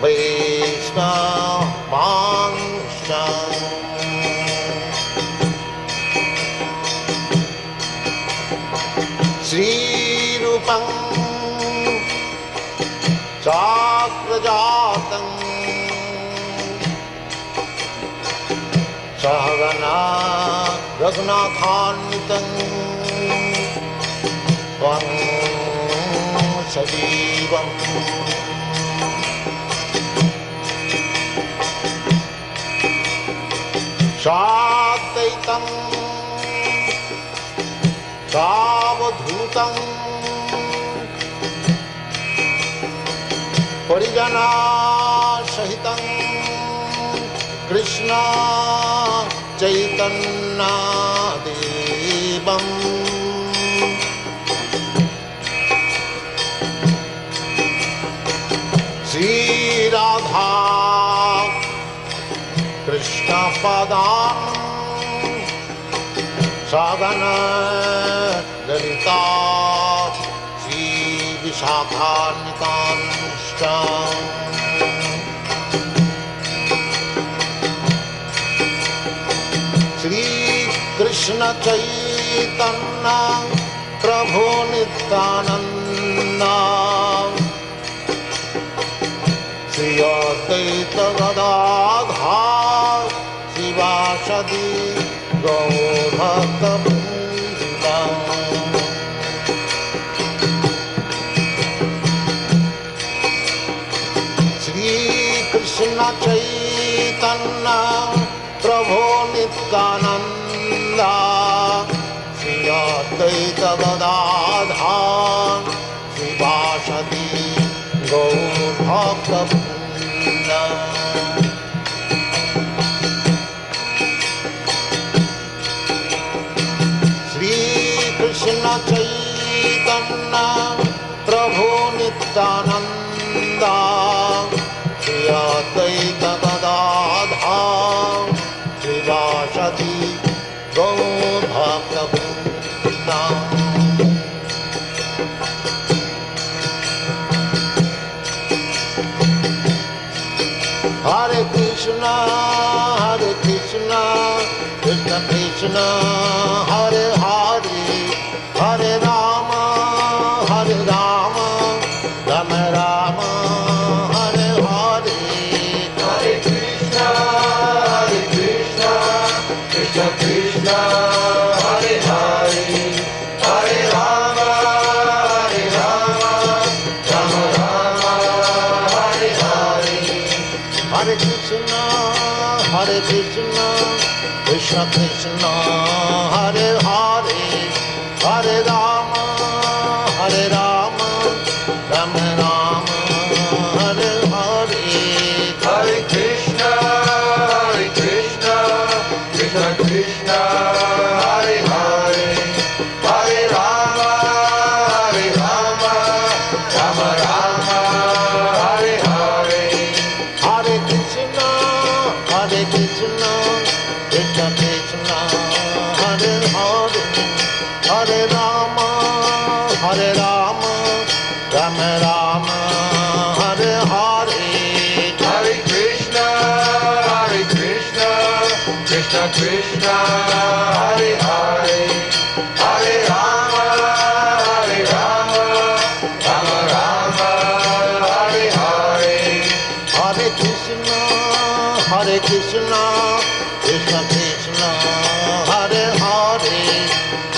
Vishnu दीपं चाग्रजातं सहगना रघुनाथान्वितं त्वं सजीवम् साद्वैतं सावधूतं परिजनसहितं कृष्ण चैतन्यदेवम् श्रीराधा कृष्णपदां सगन ललिता श्रीविशाखान्वितांश्च श्रीकृष्ण चैतन्य प्रभु नित्यानंद श्री अद्वैत गदाधर शिवासदि गौरभक्तवृन्द श्रीकृष्ण चैतन्य प्रभु नित्यानंद श्री अद्वैत गदाधर शिवासदि गौरभक्तवृन्द श्रीकृष्ण चैतन्य प्रभु Nityanand Shri Advaita Gadadhar शिवासदि गौरभक्तवृन्द Hare Krishna, Krishna Krishna, Hare Hare, Hare Rama, Rama Rama, Hare Hare. Hare Krishna, Krishna Krishna, Hare Hare, Hare Rama, Rama Rama, Hare Hare. Hare Krishna, Krishna Krishna, Hare Hare, Hare Rama, Rama Rama, Hare Hare. Hare Krishna, Krishna Krishna, Hare Hare, Hare Rama, Rama Rama, Hare Hare. Hare Krishna, Krishna Krishna, Hare Hare, Hare Rama, Rama Rama, Hare Hare. Hare Krishna, Krishna Krishna, Hare Hare, Hare Rama, Rama Rama, Hare Hare. Hare Krishna, Krishna Krishna, Hare Hare,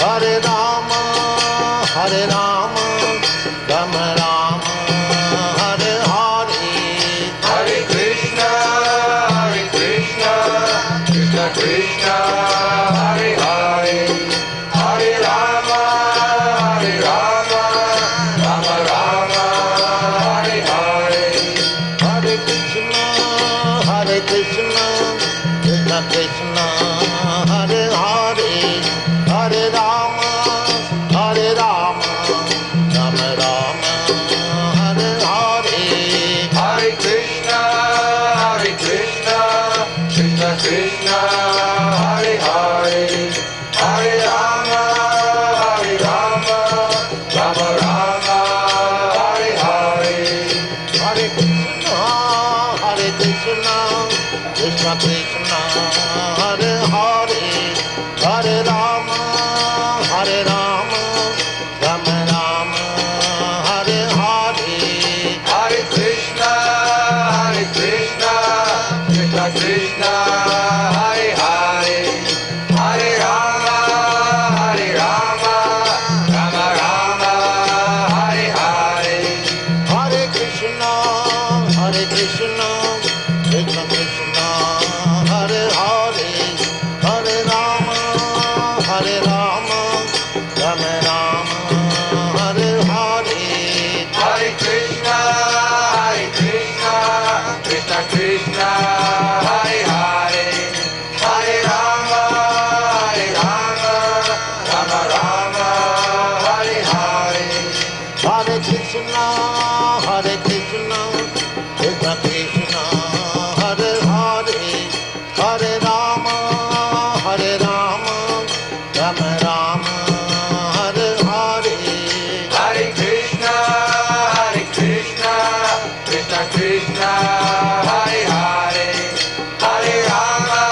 Hare Rama, Rama Rama, Hare Hare. Hare Krishna, Krishna Krishna, Hare Hare, Hare Rama, Rama Rama, Hare Hare. Hare Krishna, Krishna Krishna, Hare Hare, Hare Rama, Rama Rama, Krishna, Hare Krishna, Krishna Krishna, Hare Hare, Hare Rama, Hare Rama, Rama Rama, Hare Hare. Hare Krishna, Krishna Krishna, Hare Hare, Hare Rama,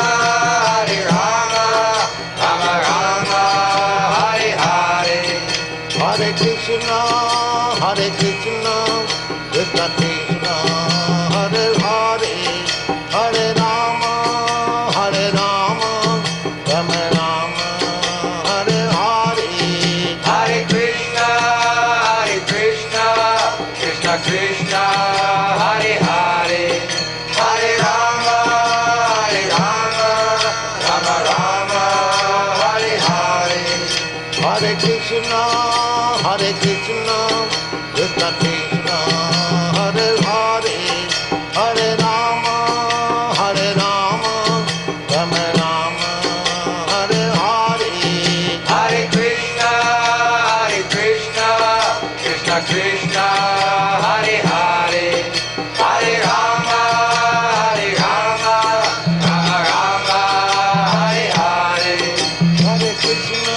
Rama Rama, Hare Hare. Hare Krishna, Krishna Krishna, Hare Hare, Hare Rama, Rama Rama, Hare Hare. Hare Krishna, Krishna Krishna, Hare Hare, Hare Rama, Rama Rama, Hare Hare. Hare Krishna, Krishna Krishna, Hare Hare, Hare Rama, Rama Rama, Hare Hare. Hare Krishna, Krishna Krishna, Hare Hare, Hare Rama, Rama Rama, Hare Hare. Hare Krishna,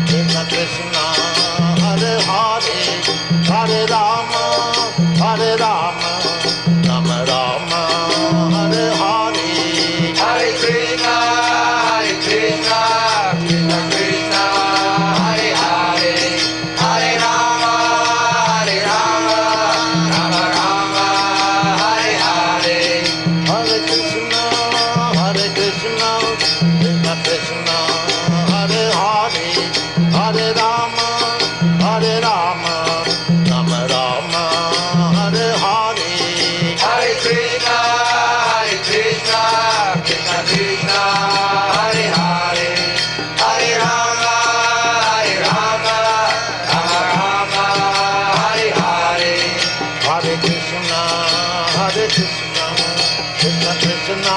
Krishna Krishna, Hare Hare, Hare Rama, Rama Rama, Hare Hare. Hare Krishna, Krishna Krishna, Hare Hare, Hare Rama, Rama Rama, Hare Hare. Hare Krishna, Krishna Krishna, Hare Hare, Hare Rama, Rama Rama, Hare Hare. Hare Krishna, Krishna Krishna, Hare Hare, Hare Rama, Rama Rama, Hare Hare. Hare Krishna, Krishna Krishna,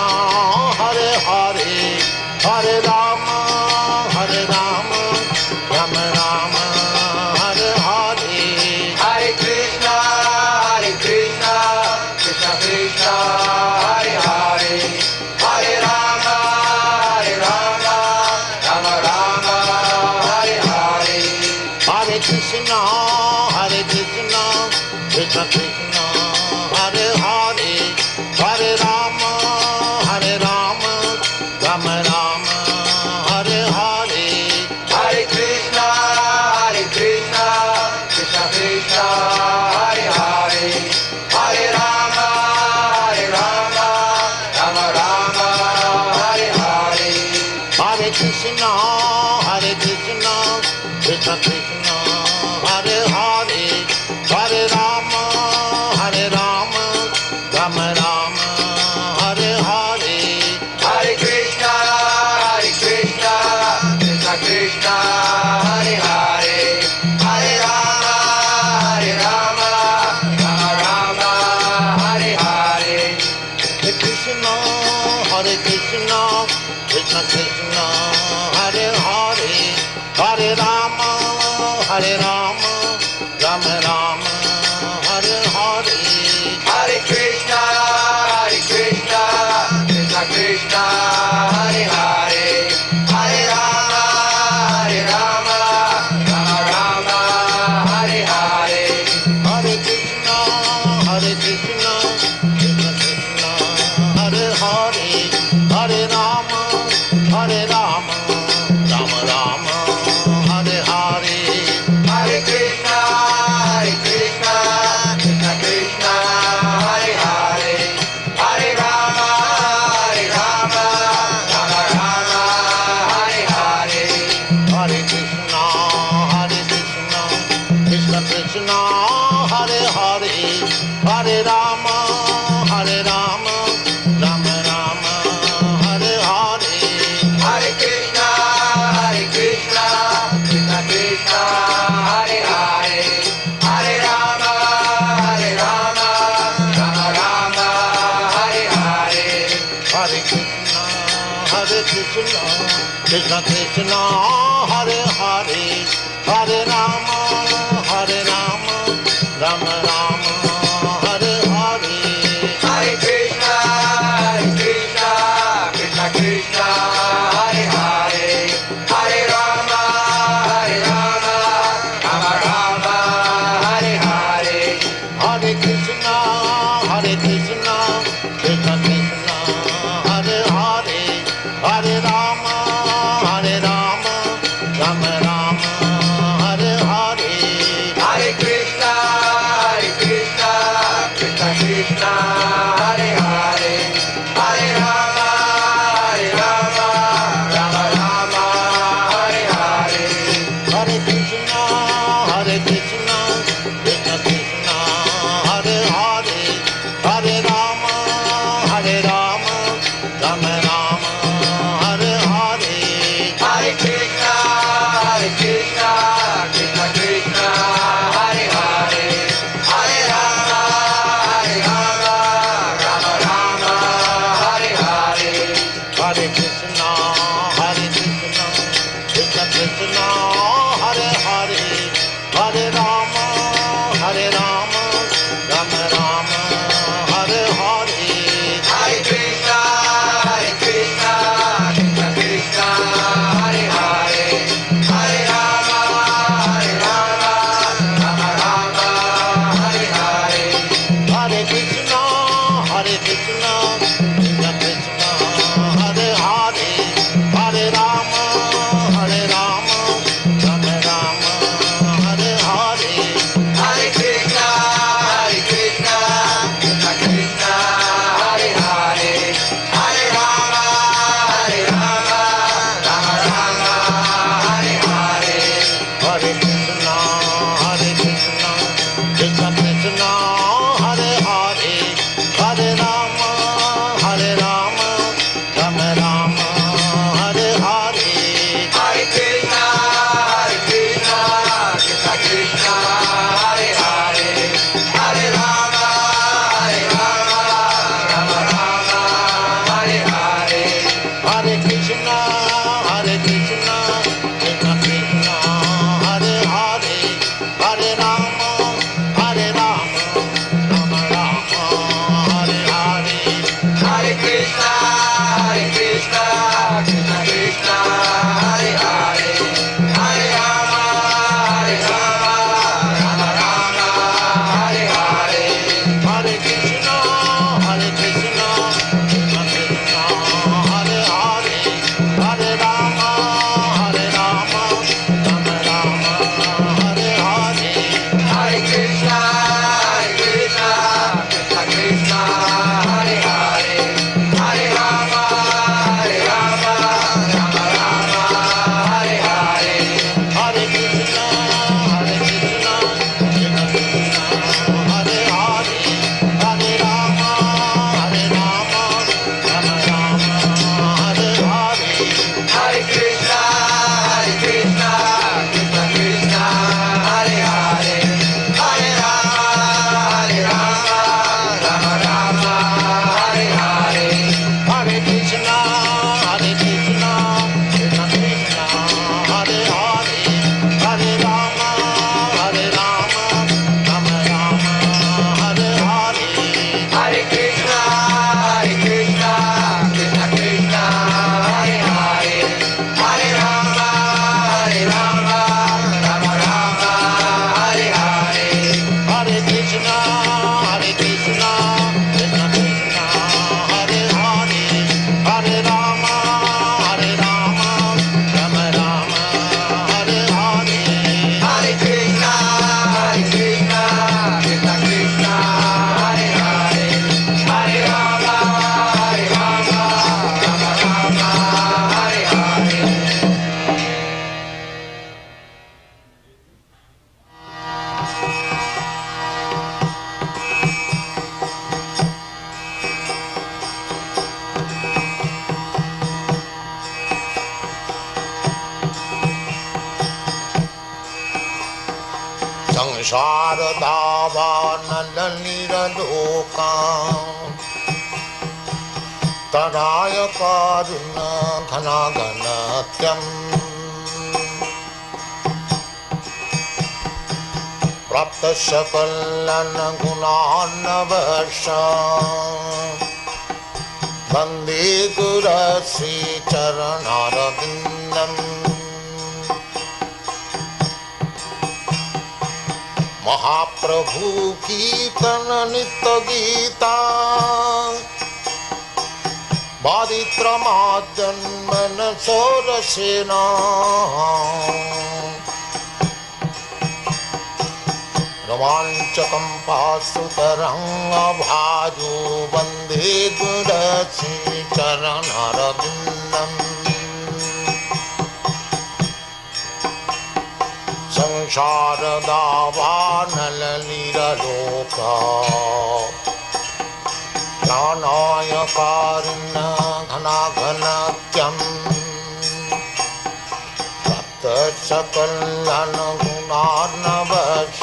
Hare Hare, Hare Rama, Rama Rama, Hare Hare. Hare Krishna, Krishna Krishna, Hare Hare, Hare Rama, Rama Rama, Hare Hare. Hare Krishna, Krishna Krishna, Hare Hare, Hare Rama, Rama Rama, Hare Hare. Hare Krishna, Krishna Krishna, Hare Hare, Hare Rama, Rama Rama, Hare Hare. Hare Krishna, Krishna Krishna, Hare Hare, Hare Rama, Rama Rama, Hare Hare. Hare Krishna, Krishna Krishna, Hare Hare, Hare Rama, Rama Hare Hare. Hare Krishna, Krishna Krishna, Hare Hare, Hare Rama, Rama Rama, Hare Hare. Hare Krishna, Krishna Krishna, Hare Hare, Hare Rama, Rama Hare Hare. Hare Krishna, Krishna Krishna, Hare Hare, Hare Rama, Rama Rama, Hare Hare. Hare Krishna, Krishna Krishna, Hare Hare, Hare Rama, Rama Hare Hare. Hare Krishna, Krishna Krishna, Hare Hare, Hare Rama, Rama Rama, Hare Hare. Hare Krishna, Krishna Krishna, Hare Hare, Hare Rama, Rama Hare Hare. Hare Krishna, Krishna Krishna, Hare Hare, Hare Rama, Hare Rama, Hare Rama, Rama Rama, Hare Hare. Hare Krishna, Krishna Krishna, Hare Hare, Hare Rama, Rama Rama, Hare Hare. Hare Krishna, Hare Krishna, Krishna Krishna, Hare Hare, Hare Rama, Rama Rama, Hare Hare. Hare Krishna, Krishna Krishna, Hare Hare, Hare Rama, Rama Rama, Hare Hare. Hare Krishna, Hare Krishna, Krishna Krishna, Hare Hare, Hare Rama, Rama Rama, Hare Hare. Hare Krishna, Krishna Krishna, Hare Hare, Hare Rama, Rama Rama, Hare Hare. Hare Krishna, Hare Krishna, Krishna Krishna, Hare Hare, Hare Rama, Rama Rama, Hare Hare. Hare Krishna, Krishna Krishna, Hare Hare, Hare Rama, Rama Rama, Hare Hare. Hare Krishna, Hare Krishna, Krishna Krishna, Hare Hare, Hare Rama, Rama Rama, Hare Hare. Hare Krishna, Krishna Krishna, Hare Hare, Hare Rama, Rama Rama, Hare Hare. Hare Krishna, Hare Krishna, Krishna Krishna, Hare Hare, Hare Rama, Rama Rama, Hare Hare. Hare Krishna, Krishna Krishna, Hare Hare, Hare Rama, Rama Rama, Hare Hare. Hare Krishna, Hare Krishna, Krishna Krishna, Hare Hare, Hare Rama, Rama Rama, Hare Hare. Hare Krishna, Krishna Krishna, Hare Hare, Hare Rama, Rama Rama, Hare Hare. Hare Krishna, Hare Krishna, Krishna Krishna, Hare Hare, Hare Rama, Rama Rama, Hare Hare. Hare Krishna, Krishna Krishna, Hare Hare, Hare Rama, Rama Rama, Hare Hare. संसार दावानल निरलोका तराय कारुण घनाघनत्यम् प्राप्त सकलन गुणान्नवर्ष वन्दे गुरश्री चरणारविन्दम् महाप्रभु कीर्तन नित्य गीता बादित्रमाजन्मन सोरसेना रोमाञ्चकं पाशुतरङ्गभाजो वन्दे गुरश्री चरणारविन्दम् संसार दावानलनिरलोका ज्ञानाय कारुण्य घनाघनत्यम् प्राप्त सकल्यान गुणार्णवश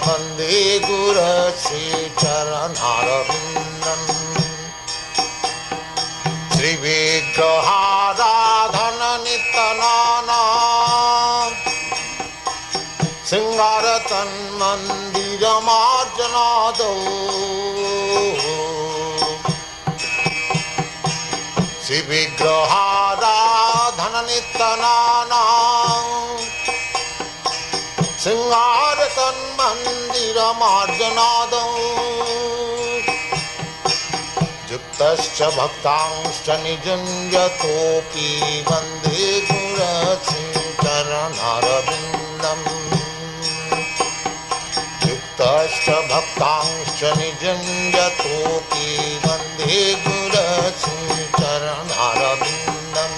वन्दे गुरश्री चरणारविन्दम् श्रीविग्रहाराधन नित्यनाना सिंह शृङ्गारतन्मन्दिरमार्जनादौ श्रीविग्रहाराधननित्यनानाम् शृङ्गारतन्मन्दिरमार्जनादौ युक्तश्च भक्तांश्च निजुञ्जतोऽपि वन्दे गुरश्रीचरणारविन्दम् युक्तश्च भक्तांश्च निजुञ्जतोऽपि वन्दे गुरश्रीचरणारविन्दम्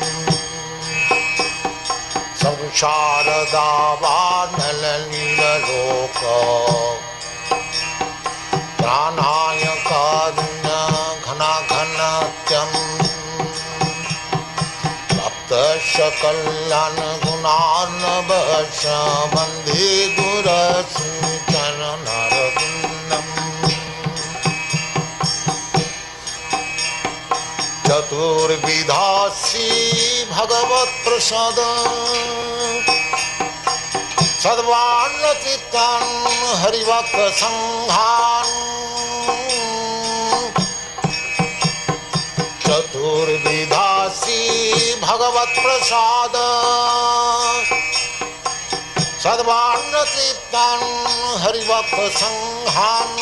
संसारदावानलनीललोक प्राणाय कारुण्य घनाघनत्यम् प्राप्तस्य कल्याणगुणार्णवश्च वन्दे गुरश्रीचरणारविन्दम् चतुर्विधा श्रीभगवत्प्रसाद सद्वान्नचित्तान् हरिभक्तसङ्घान् चतुर्विधा श्रीभगवत्प्रसाद सद्वान्नचित्तान् हरिभक्तसङ्घान्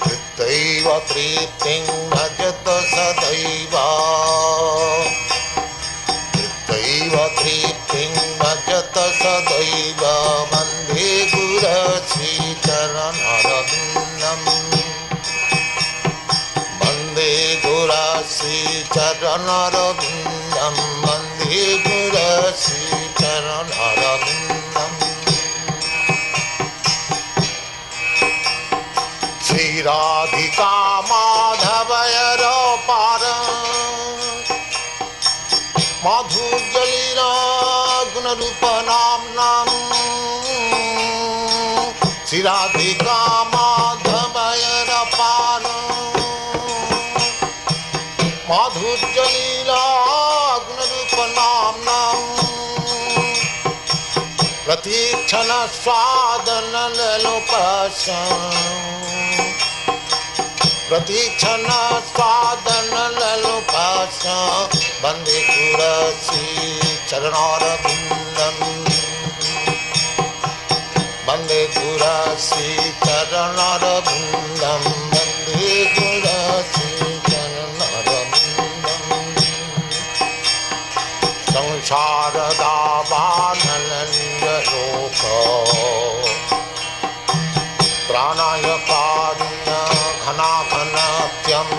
तृप्तैव तृप्तिं भजत सदैव तृप्तैव तृप्तिं भजत सदैव वन्दे गुरश्रीचरणारविन्दम् वन्दे गुरश्रीचरणारविन्दम् वन्दे गुरश्रीचरणारविन्दम् श्रीराधिका माधवयरपार माधुर्यलीला गुणरूपनाम्नाम् श्रीराधिका माधवयरपार माधुर्यलीला गुणरूपनाम्नाम् प्रतीक्षण स्वादनलोपश्च प्रतीक्षण स्वादनलोपश्च वन्दे गुरश्रीचरणारविन्दम् वन्दे गुरश्रीचरणारविन्दम् वन्दे गुरश्रीचरणारविन्दम् संसारदावानलनीललोक प्राणाय कारुण्य घनाघनत्यम्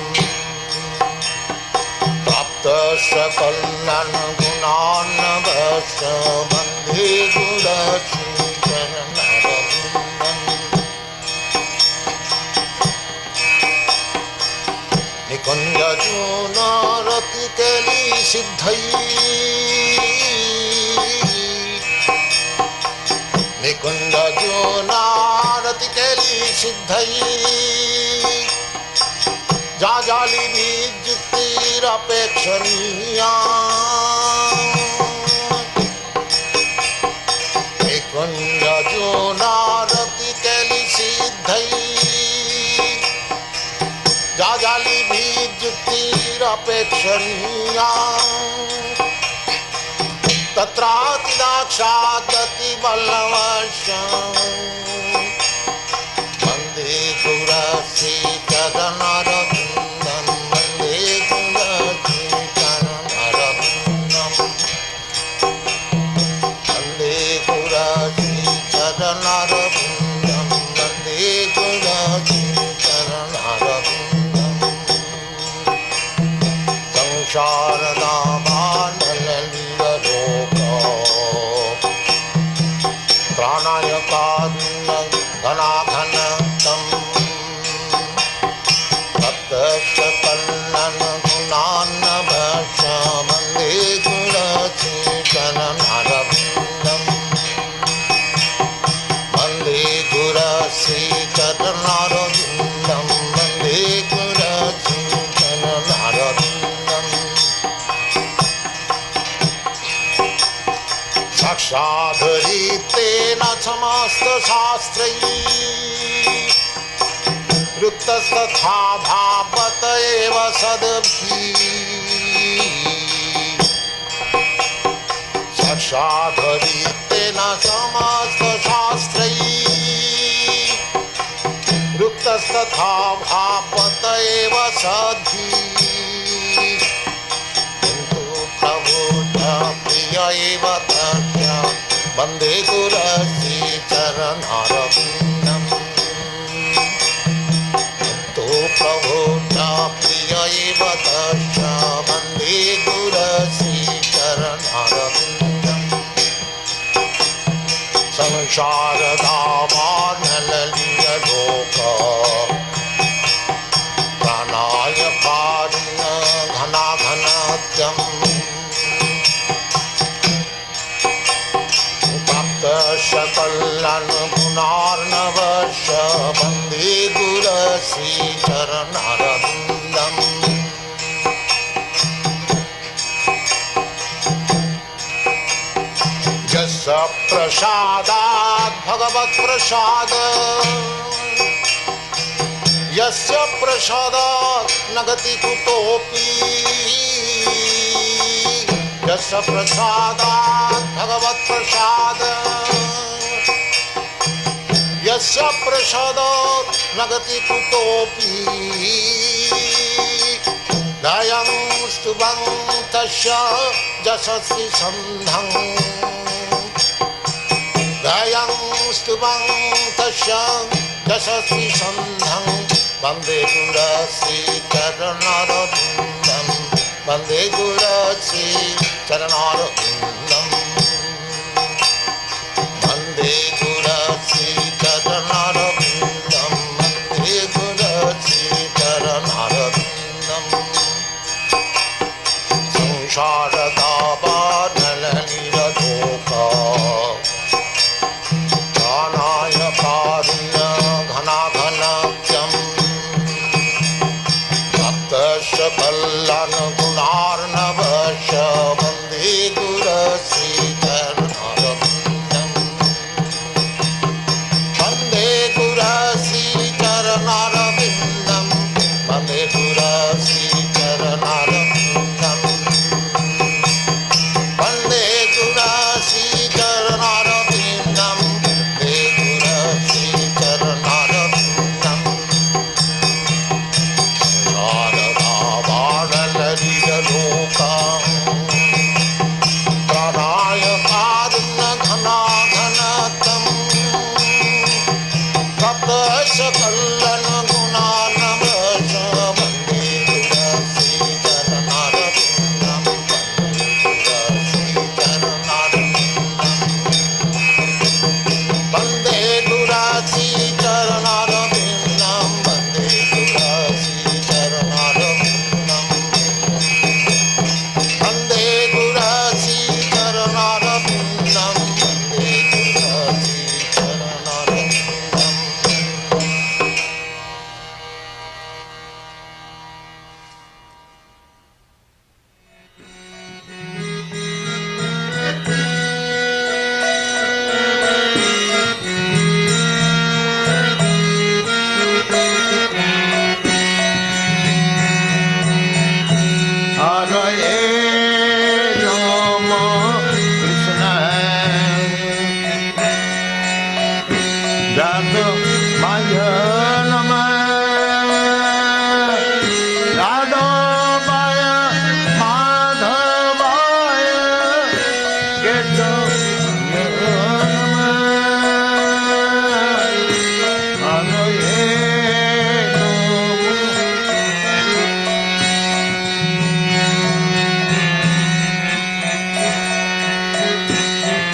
प्राप्तस्य कल्याणगुणार्णवश्च वन्दे गुरश्रीचरणारविन्दम् निकुञ्जजोनारतिकेली सिद्धयी जाजालिभिर्युक्तिरपेक्षणीया निकुञ्जजोनारतिकेली सिद्धयी जाजालिभिर्युक्तिरपेक्षणीया तत्रातिदाक्षागतिवल्लभश्च वन्दे गुरश्रीचरणारविन्दम् वन्दे गुरश्रीचरणारविन्दम् वन्दे गुरश्रीचरणारविन्दम् वन्दे गुरश्रीचरणारविन्दम् संसारदावानलनीललोक प्राणाय कारुण्य घनाघनतम् भक्तस्य कल्याणगुणार्णवश्च वन्दे गुरश्रीचरणारविन्दम् वन्दे गुरश्रीचरणारविन्दम् वन्दे गुरश्रीचरणारविन्दम् साक्षाद्धरिते तेन समस्तशास्त्रैः वृत्तस्तथा भावत एव सद्भिः साधरितेन समस्तशास्त्रैः वृत्तस्तथा भावत एव सद्भिः किन्तु प्रभुः प्रिय एव तस्य वन्दे गुरस्य चरणारविन्दम् किन्तु प्रभुः प्रिय एव तस्य वन्दे गुरस्य चरणारविन्दम् संसारदावानललितलोक प्राणाय कारुण्य घनाघनत्यम् प्राप्तस्य कल्याणगुणार्णवस्य वन्दे गुरस्य चरणारविन्दम् यस्य प्रसादात् भगवत्प्रसाद यस्य प्रसादात् न गति कुतोऽपि यस्य प्रसादात् भगवत्प्रसाद यस्य प्रसादात् न गति कुतोऽपि दयं स्तुवं तस्य यशस्वी सन्धं दयं स्तुवं तस्य यशस्वी सन्धं वन्दे गुरस्य चरणारविन्दं वन्दे गुरस्य चरणारविन्दं वन्दे गुरस्य चरणारविन्दं वन्दे गुरस्य चरणारविन्दं संसारदावानललितलोक प्राणाय कारुण्य घनाघनत्यम् प्राप्तस्य कल्याणगुणार्णवस्य वन्दे गुरस्य चरणारविन्दम् वन्दे गुरस्य चरणारविन्दं वन्दे गुरस्य चरणारविन्दम् वन्दे गुरस्य चरणारविन्दं वन्दे गुरस्य चरणारविन्दं शारदावाणललितलोक प्राणाय कारुण्यघनाघनतम् तप्तस्य कल्याणगुणार्णवस्य वन्दे गुरस्य चरणारविन्दं वन्दे गुरस्य चरणारविन्दं वन्दे गुरस्य चरणारविन्दं वन्दे गुरस्य चरणारविन्दं वन्दे गुरस्य चरणारविन्दं हरये राम कृष्ण जादवाय नमः राधावाय माधवाय केशवाय नमः हरये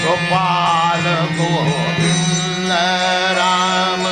गोपाल गोविंद राम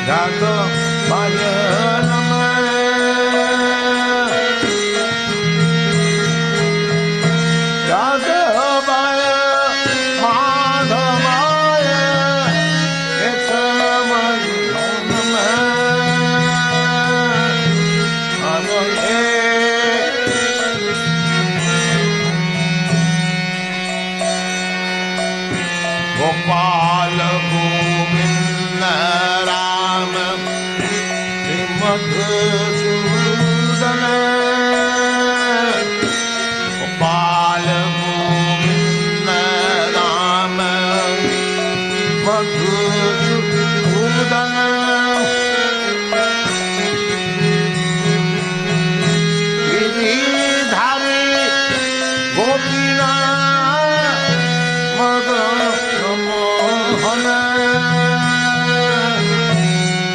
यादवाय नमः यादवाय माधवाय केशवाय नमः हरये गोपाल गोविंद राम मधुसूदन गोपाल गोविंद राम मधुसूदन गिरिधारी गोपीनाथ मदन मोहन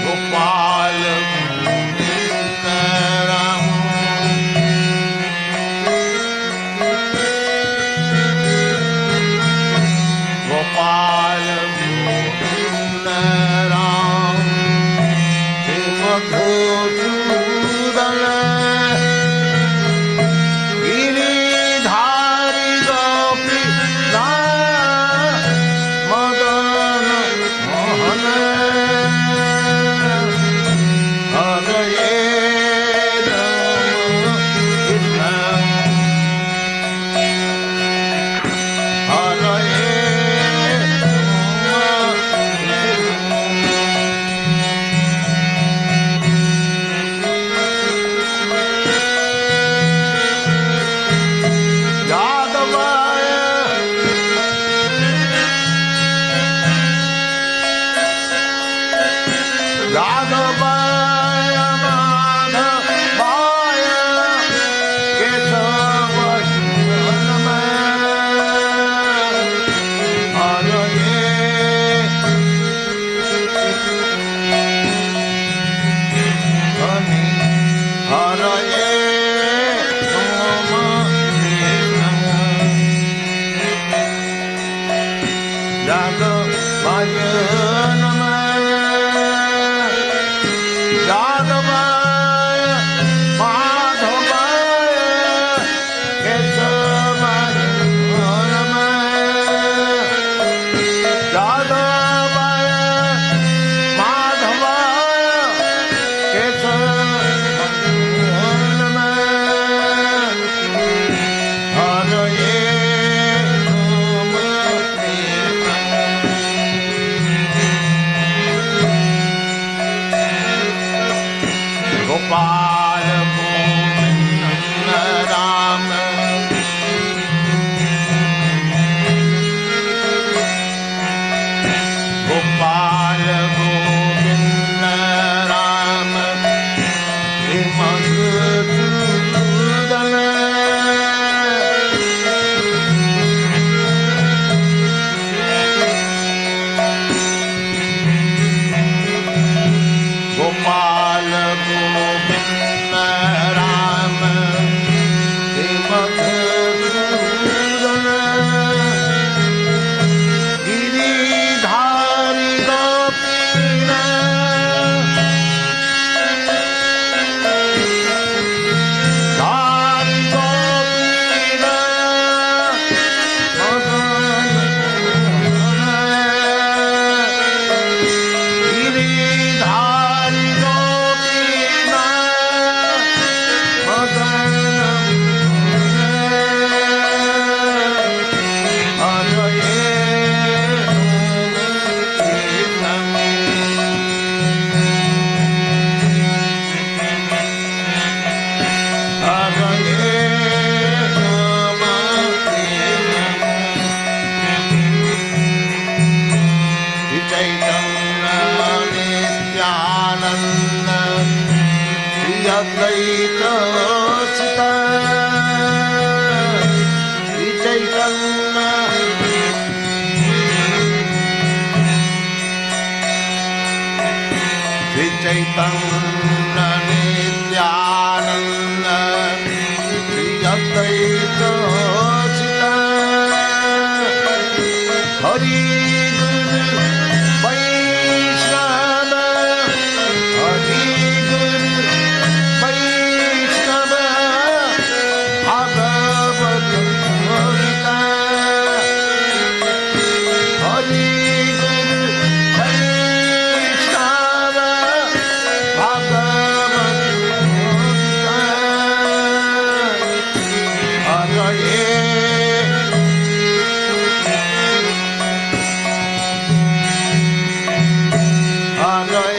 गोपाल गोविंद राम गोपाल गोविंद राम मधुसूदन गिरिधारी गोपीनाथ मदन मोहन हरये राम कृष्ण हरये यादवाय यादवाय माधवाय केशवाय नमः हरये हरये यादवाय नमः यादवाय माधवाय केशवाय नमः यादवाय माधवाय केशवाय नमः हरये गोपाल गोविंद राम गोपाल गोविंद राम मधुसूदन गोपाल गोविंद राम मधुसूदन गिरिधारी गोपीनाथ धारी गोपीनाथ मदन गिरिधारी गोपीनाथ मदन हरये हरये चैतन्य नित्यानंद श्री अद्वैत चिता श्री चैतन्य श्री चैतन्य नित्यानंद श्री अद्वैत चिता हरि गुरु वैष्णव Father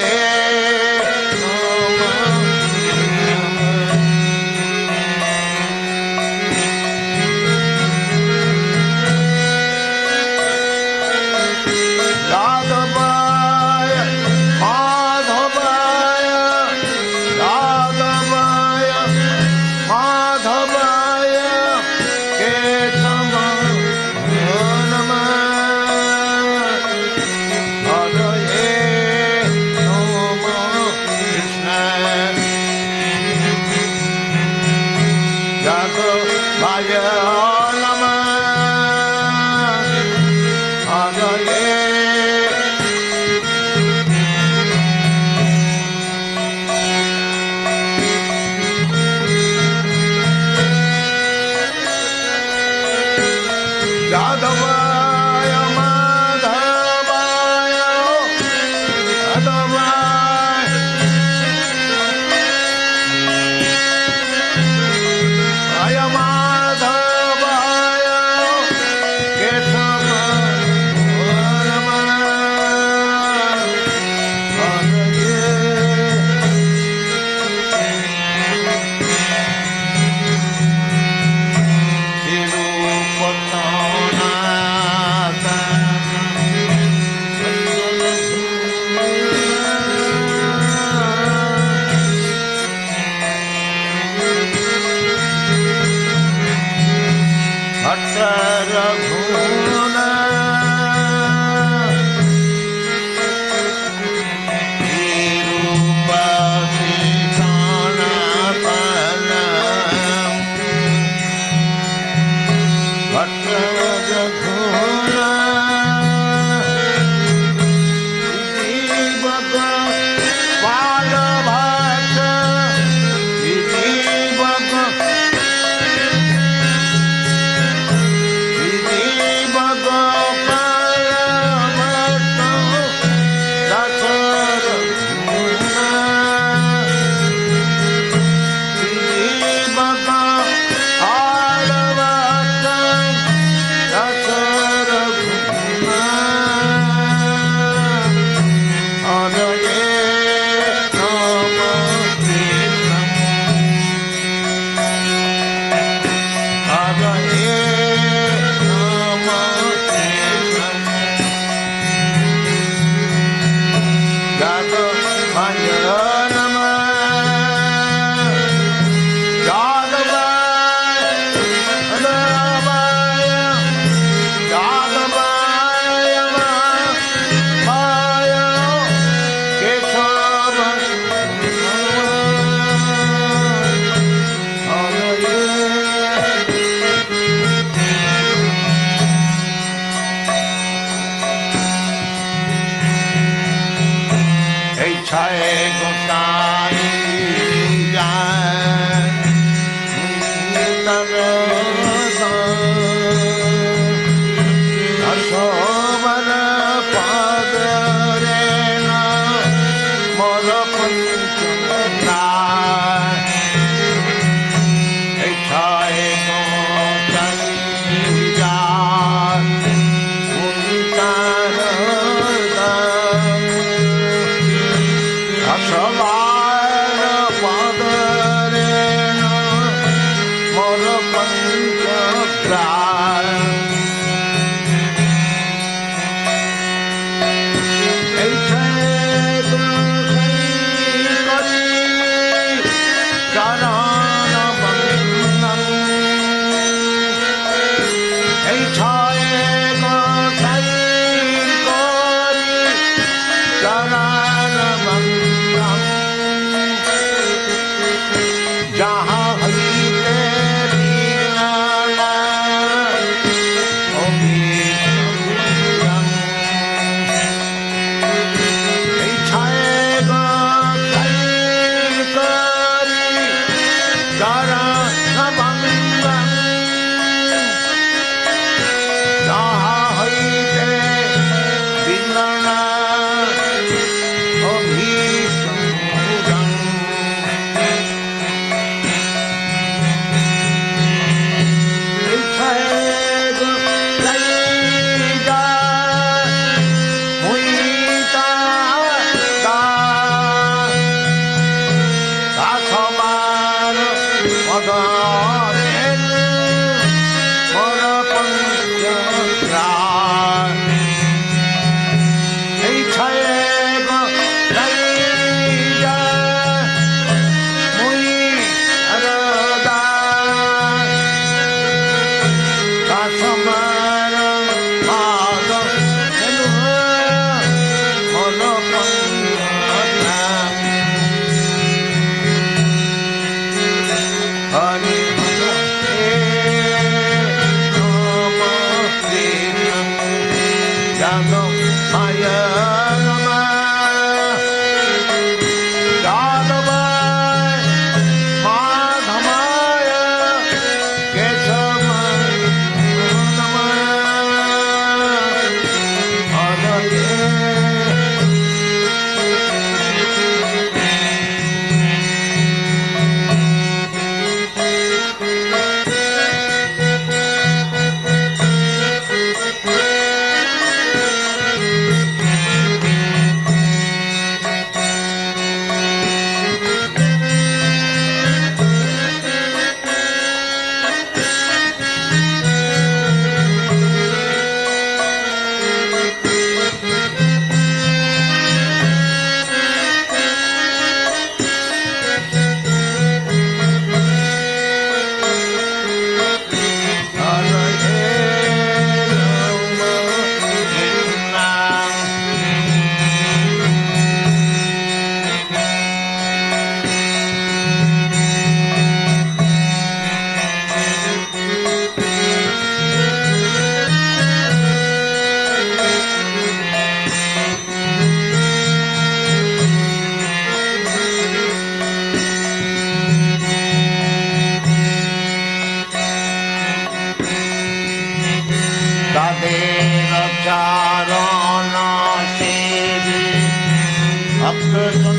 Krishna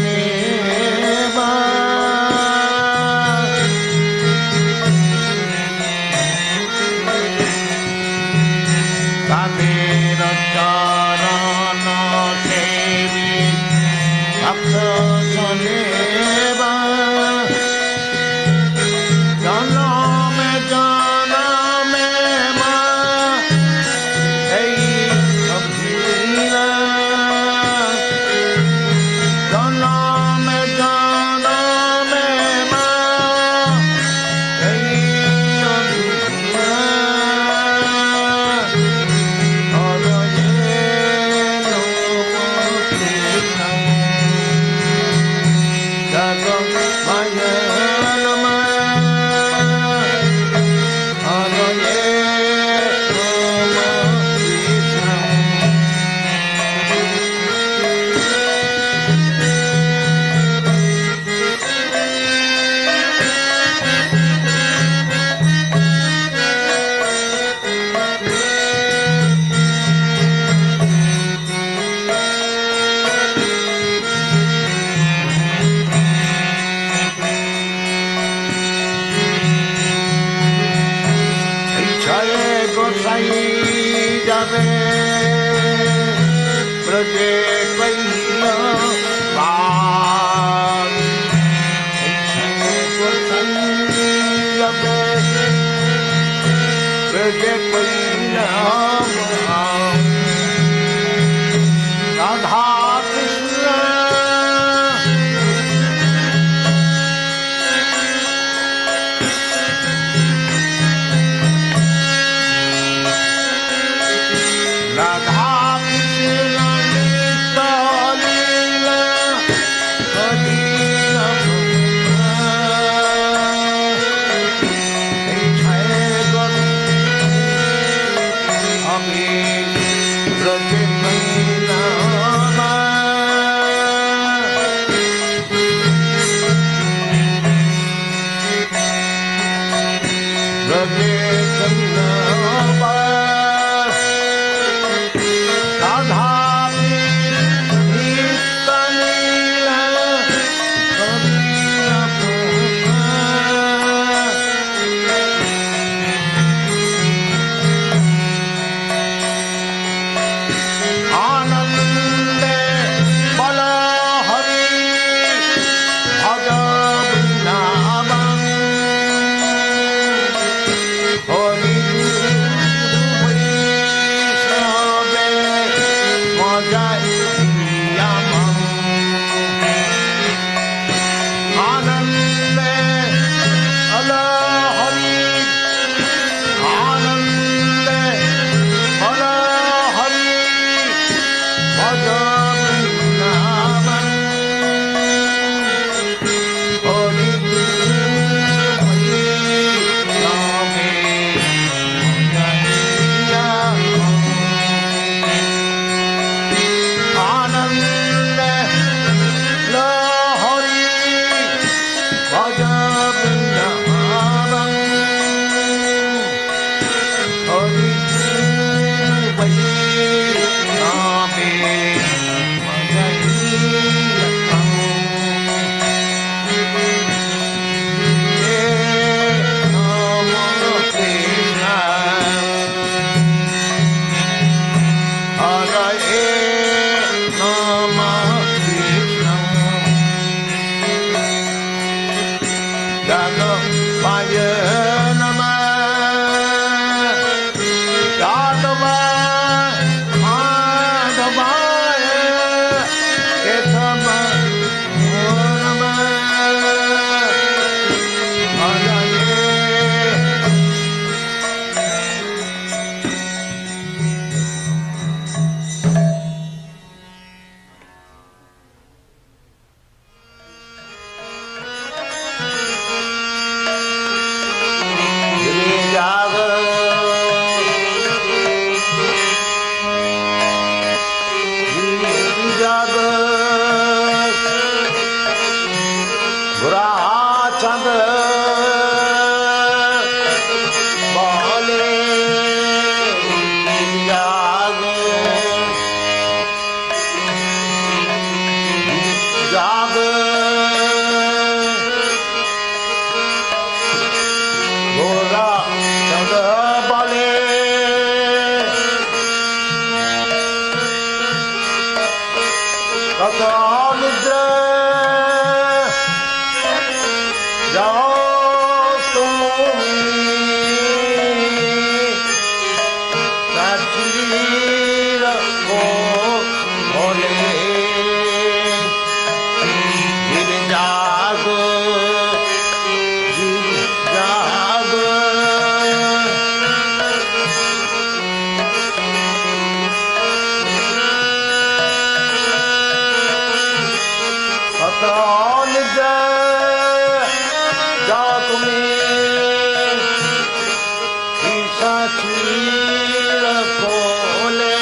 তাদের চরণ সেবি ভক্ত শোনেবা জনমে জনমে মা এই অভিলা জনমে জনমে মা এই অভিলা গোসাই যাবে ব্রজে কইল গোসাই যাবে ব্রজে কইল রাধা কৃষ্ণ রাধা কৃষ্ণ কত নিদ্রা যাও তুমি পিশাচীর কোলে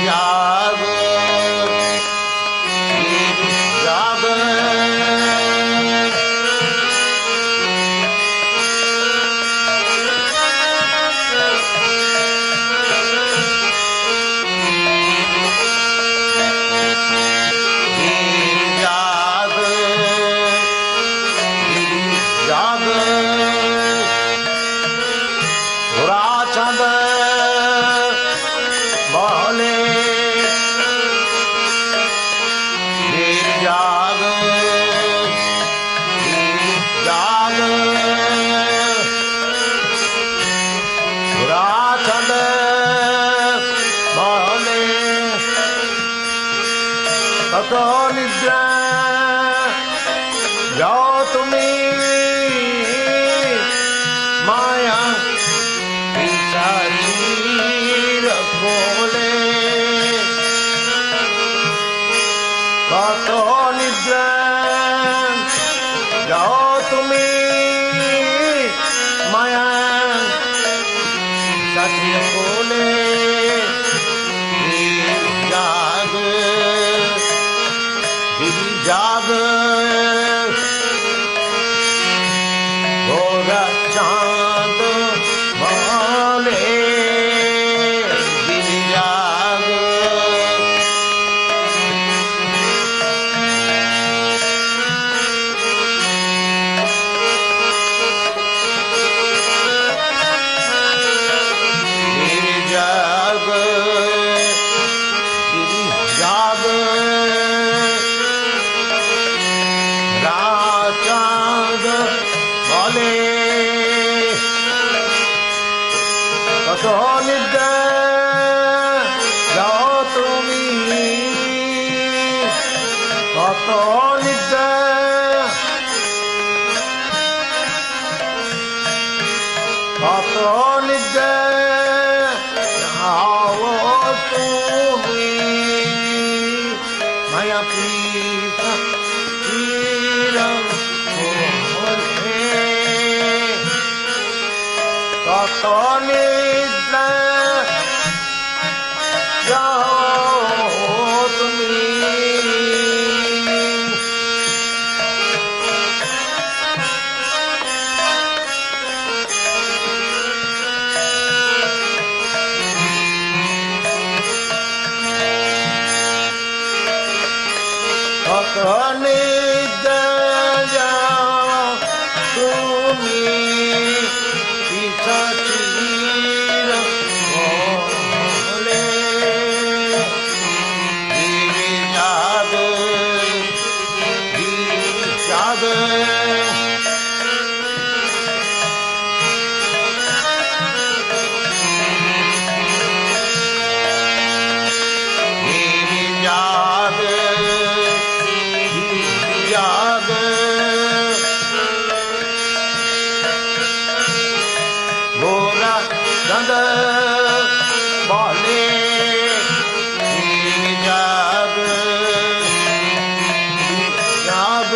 জাগ জাগ কত নিদ্রা যাও তুমি মায়া পিশাচীর কোলে কত নিদ্রা যাও তুমি মায়া পিশাচীর কোলে জাগ জাগ গোরা চাঁদ বলে জাগ জাগ জাগ চাঁদ বলে কত নিদ্রা যাও তুমি কত নিদ্রা কত নিদ্রা যাও তুমি মায়া পিতা কত নিদ্রা যাও তুমি কত নিদ্রা যাও তুমি পিশাচীর কোলে জাগ জাগ জাগ গোরা চাঁদ বলে জাগ জাগ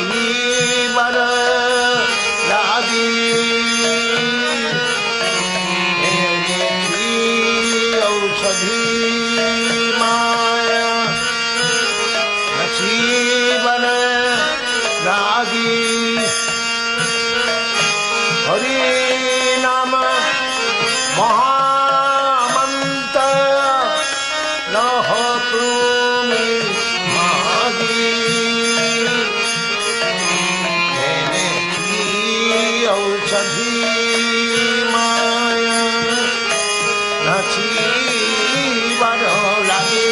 नसीबर लागी औषधि माया नसीबर लागी हरि नाम महामंत्र लह तुमी मागी औषधि माया नसीबर लागी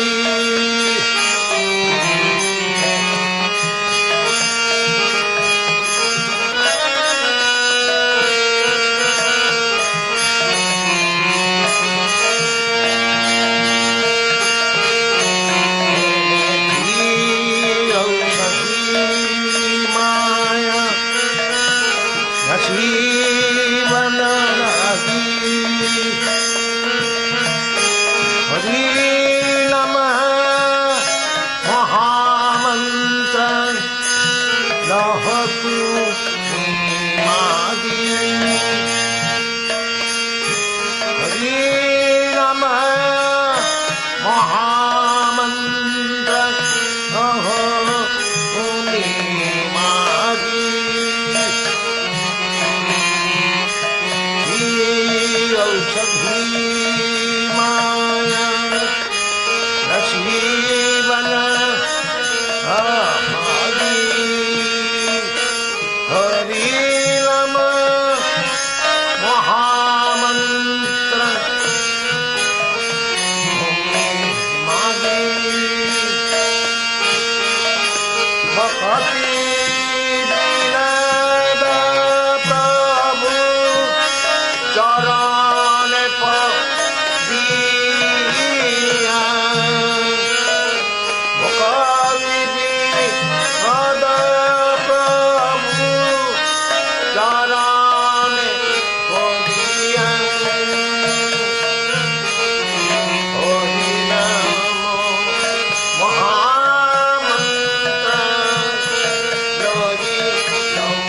जीवन लागी हरि नमः महामंत्र लहतु मागी हरि नमः महामंत्र लहतु मागी औषधि माया नसीबन मागी हरि नम महामंत्र मागी भक्ति विनद प्रभु चरण पदिया भक्ति विनद प्रभु चरण पदिया हरि नाम महामंत्र लगी लौकिया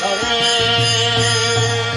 Hare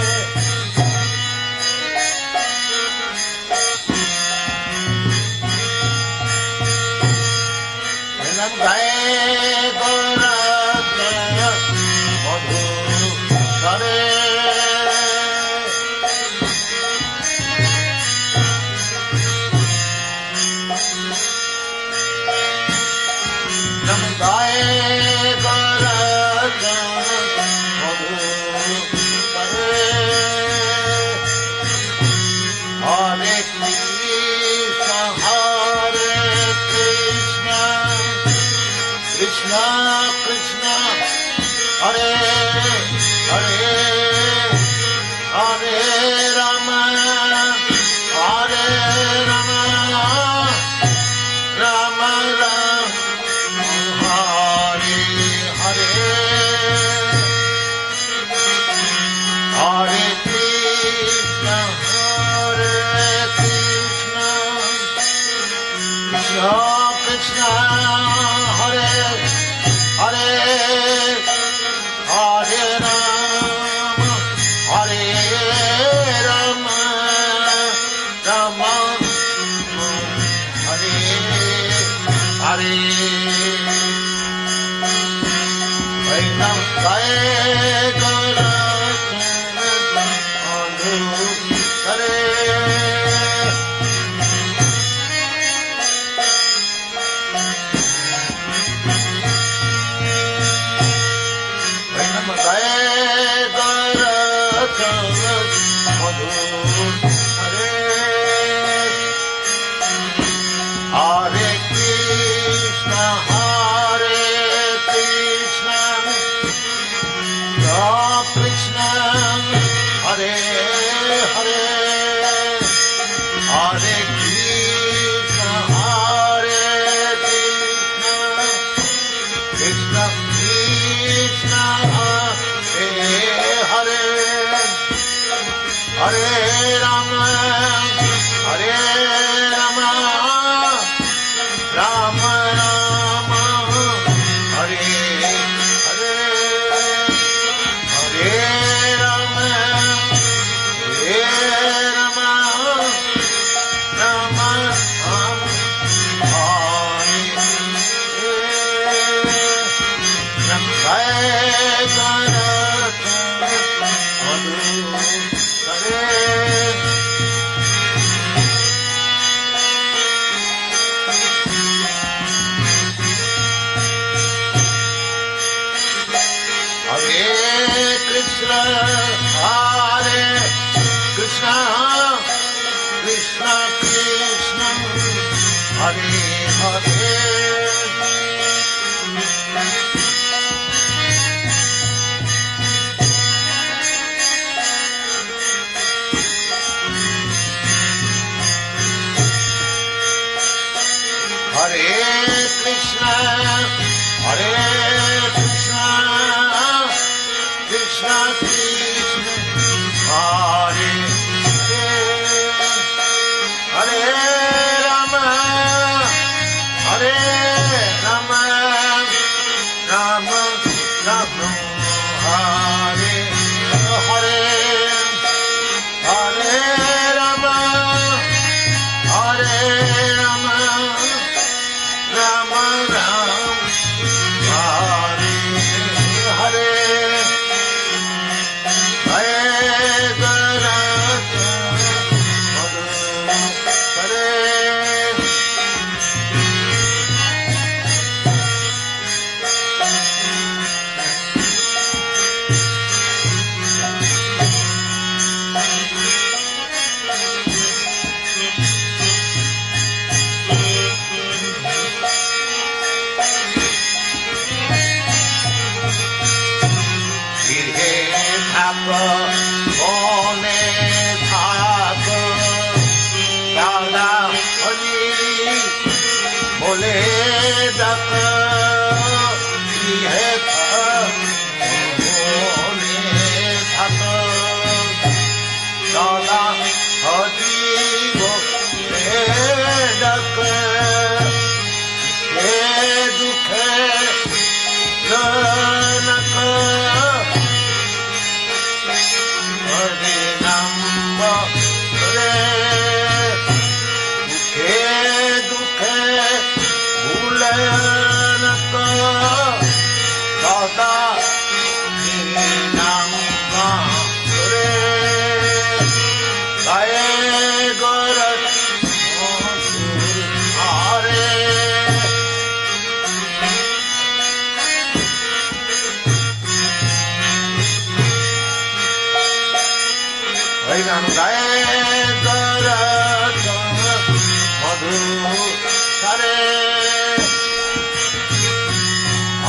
Krishna Krishna Hare Hare Hare Rama Hare Rama Rama Rama Hare Hare Hare Krishna Hare Krishna Krishna Krishna Hare Hare Hare Rama Hare Rama Rama Hare Hare Vainam Jai Guru Hare Hare Krishna Hare Krishna Krishna Hare Hare Hare Krishna Hare Krishna Krishna Krishna Hare Hare Hare Rama Hare Rama Rama Rama Hare Hare Hare Rama Hare Rama Rama Rama Hare Krishna Hare Krishna Krishna Krishna Hare Hare Hare Krishna Hare Krishna Krishna Krishna Hare Hare Hare Rama Hare Rama Rama Rama Hare Hare Hare Rama Hare Rama Rama Rama Hare Hare Hare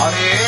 Hare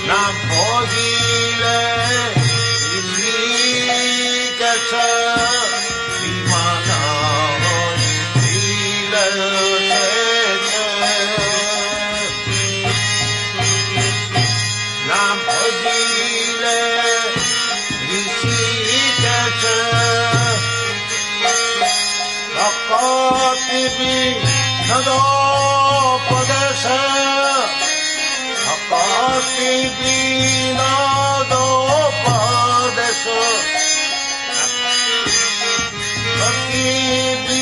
Nam Bhogile Ishikasa Vimana Hila Nam Bhogile Ishikasa Akatibi Nado Padasa Akatibi Nado Padasa Akatibi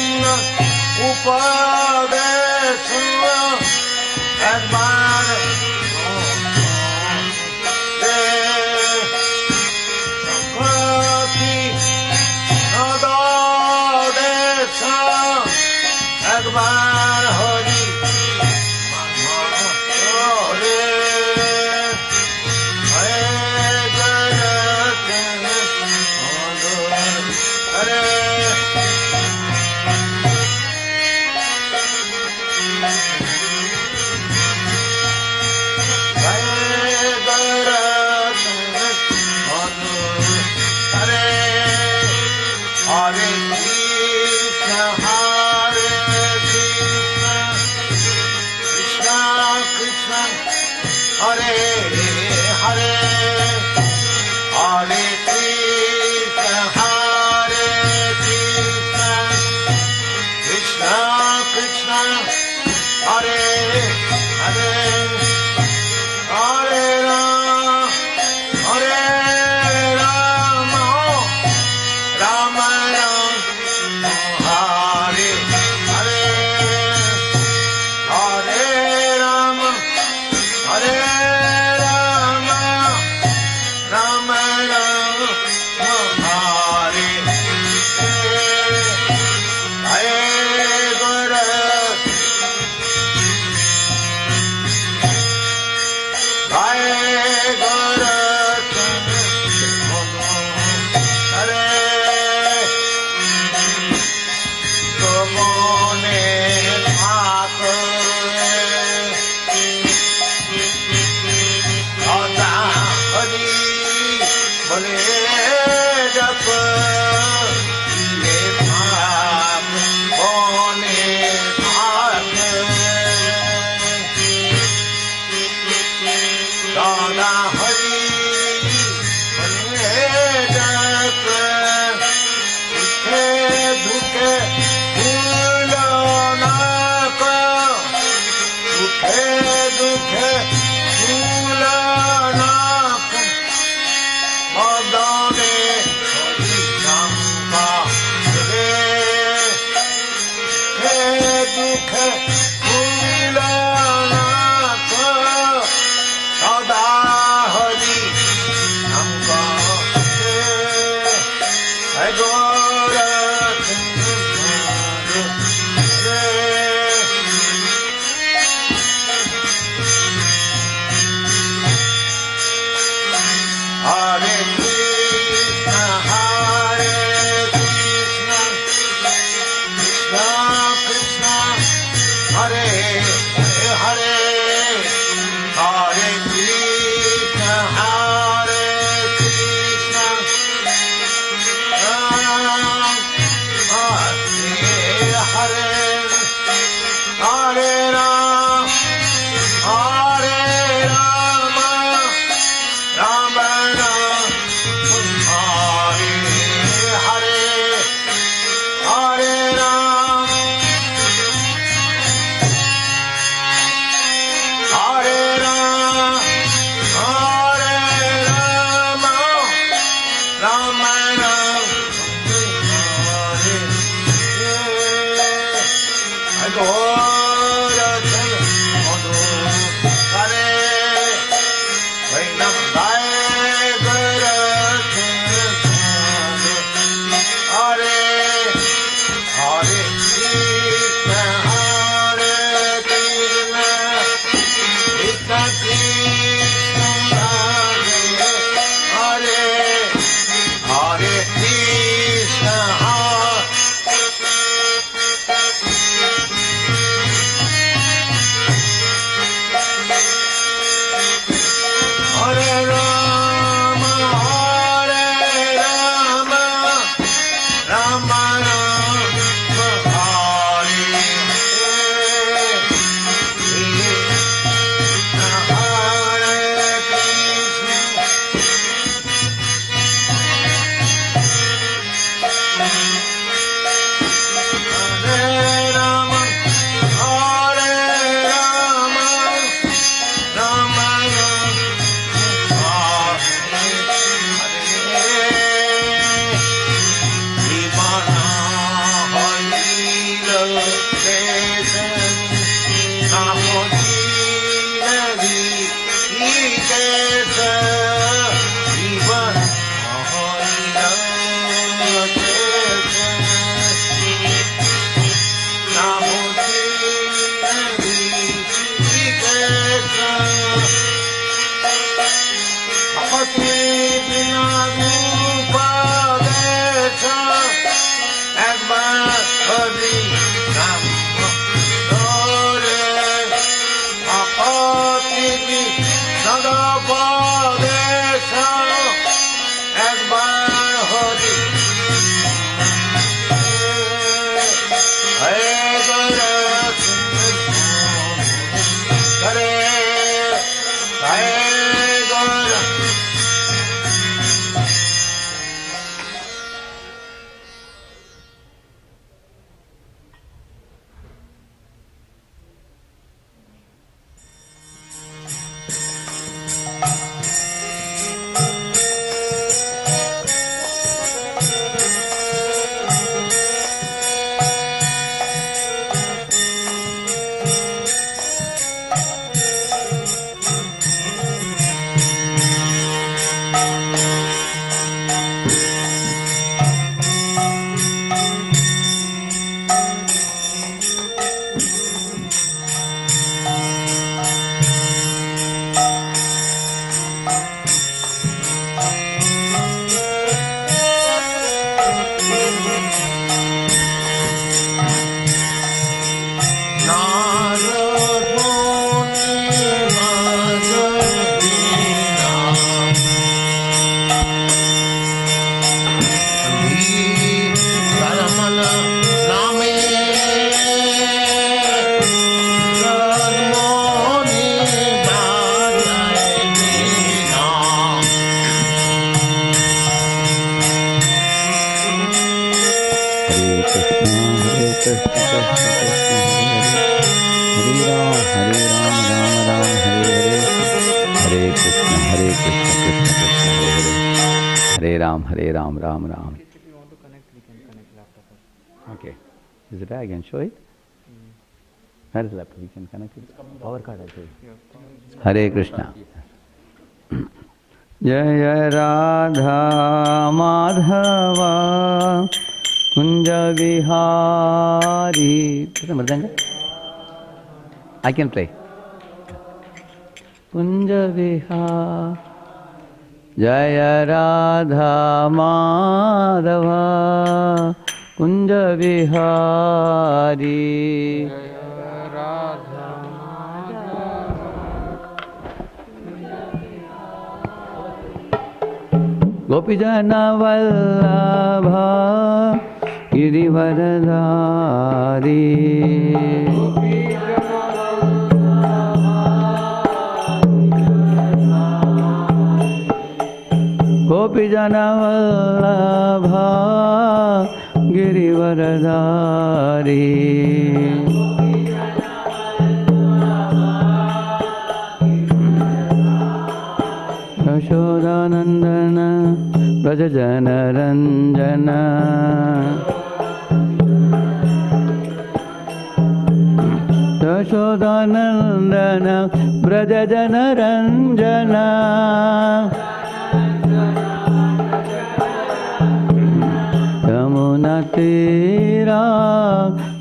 Upadasa Admire Akbar Hari Hare Krishna, Krishna Krishna, Hare Hare, Hare Ram, Ram Ram. If you want to connect, we can connect laptop. Okay. Is it? I can show it. Where is laptop? We can connect it. Power card actually. Hare Krishna. Jaya Radha Madhava Kunja Vihari. I can play. Kunja Vihari. Jaya Radha Madhava Kunja Vihari. Jaya Radha Gopijana Vallabha Girivaradari. Gopijana Vallabha Girivaradari. Yashodanandana Brajajana Ranjana. Yashodanandana Brajajana Ranjana. Yamuna Tira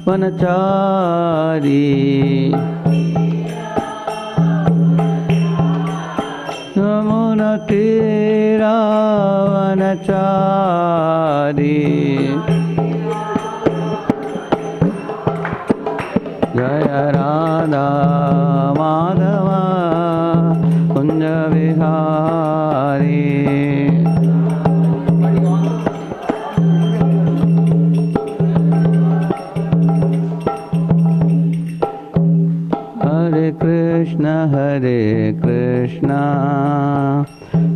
Vanachari. Yamuna Tira Vanachari. Jaya Radha Madhava Kunja Vihari. Hare Krishna,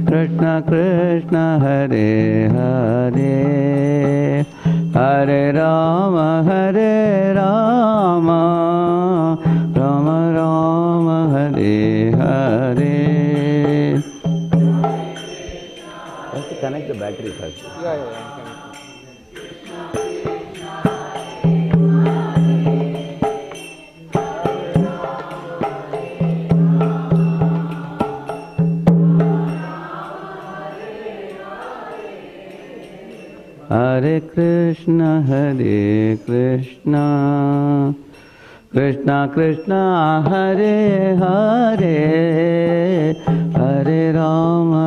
Krishna Krishna, Hare Hare, Hare Rama, Rama Rama, Hare Hare. Let's connect the battery first. Yeah. Hare Krishna, Krishna Krishna, Hare Hare, Hare Rama,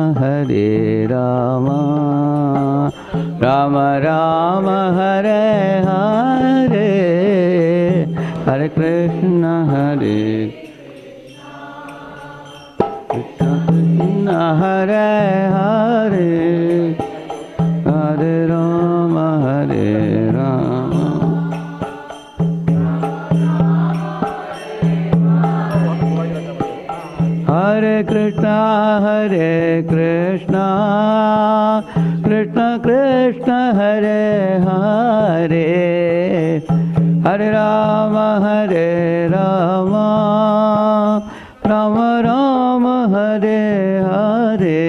Rama Rama, Hare Hare, Hare Krishna, Krishna Krishna, Hare Hare, Hare Rama, Hare Krishna, Krishna Krishna, Hare Hare, Hare Rama, Rama Rama, Hare Hare.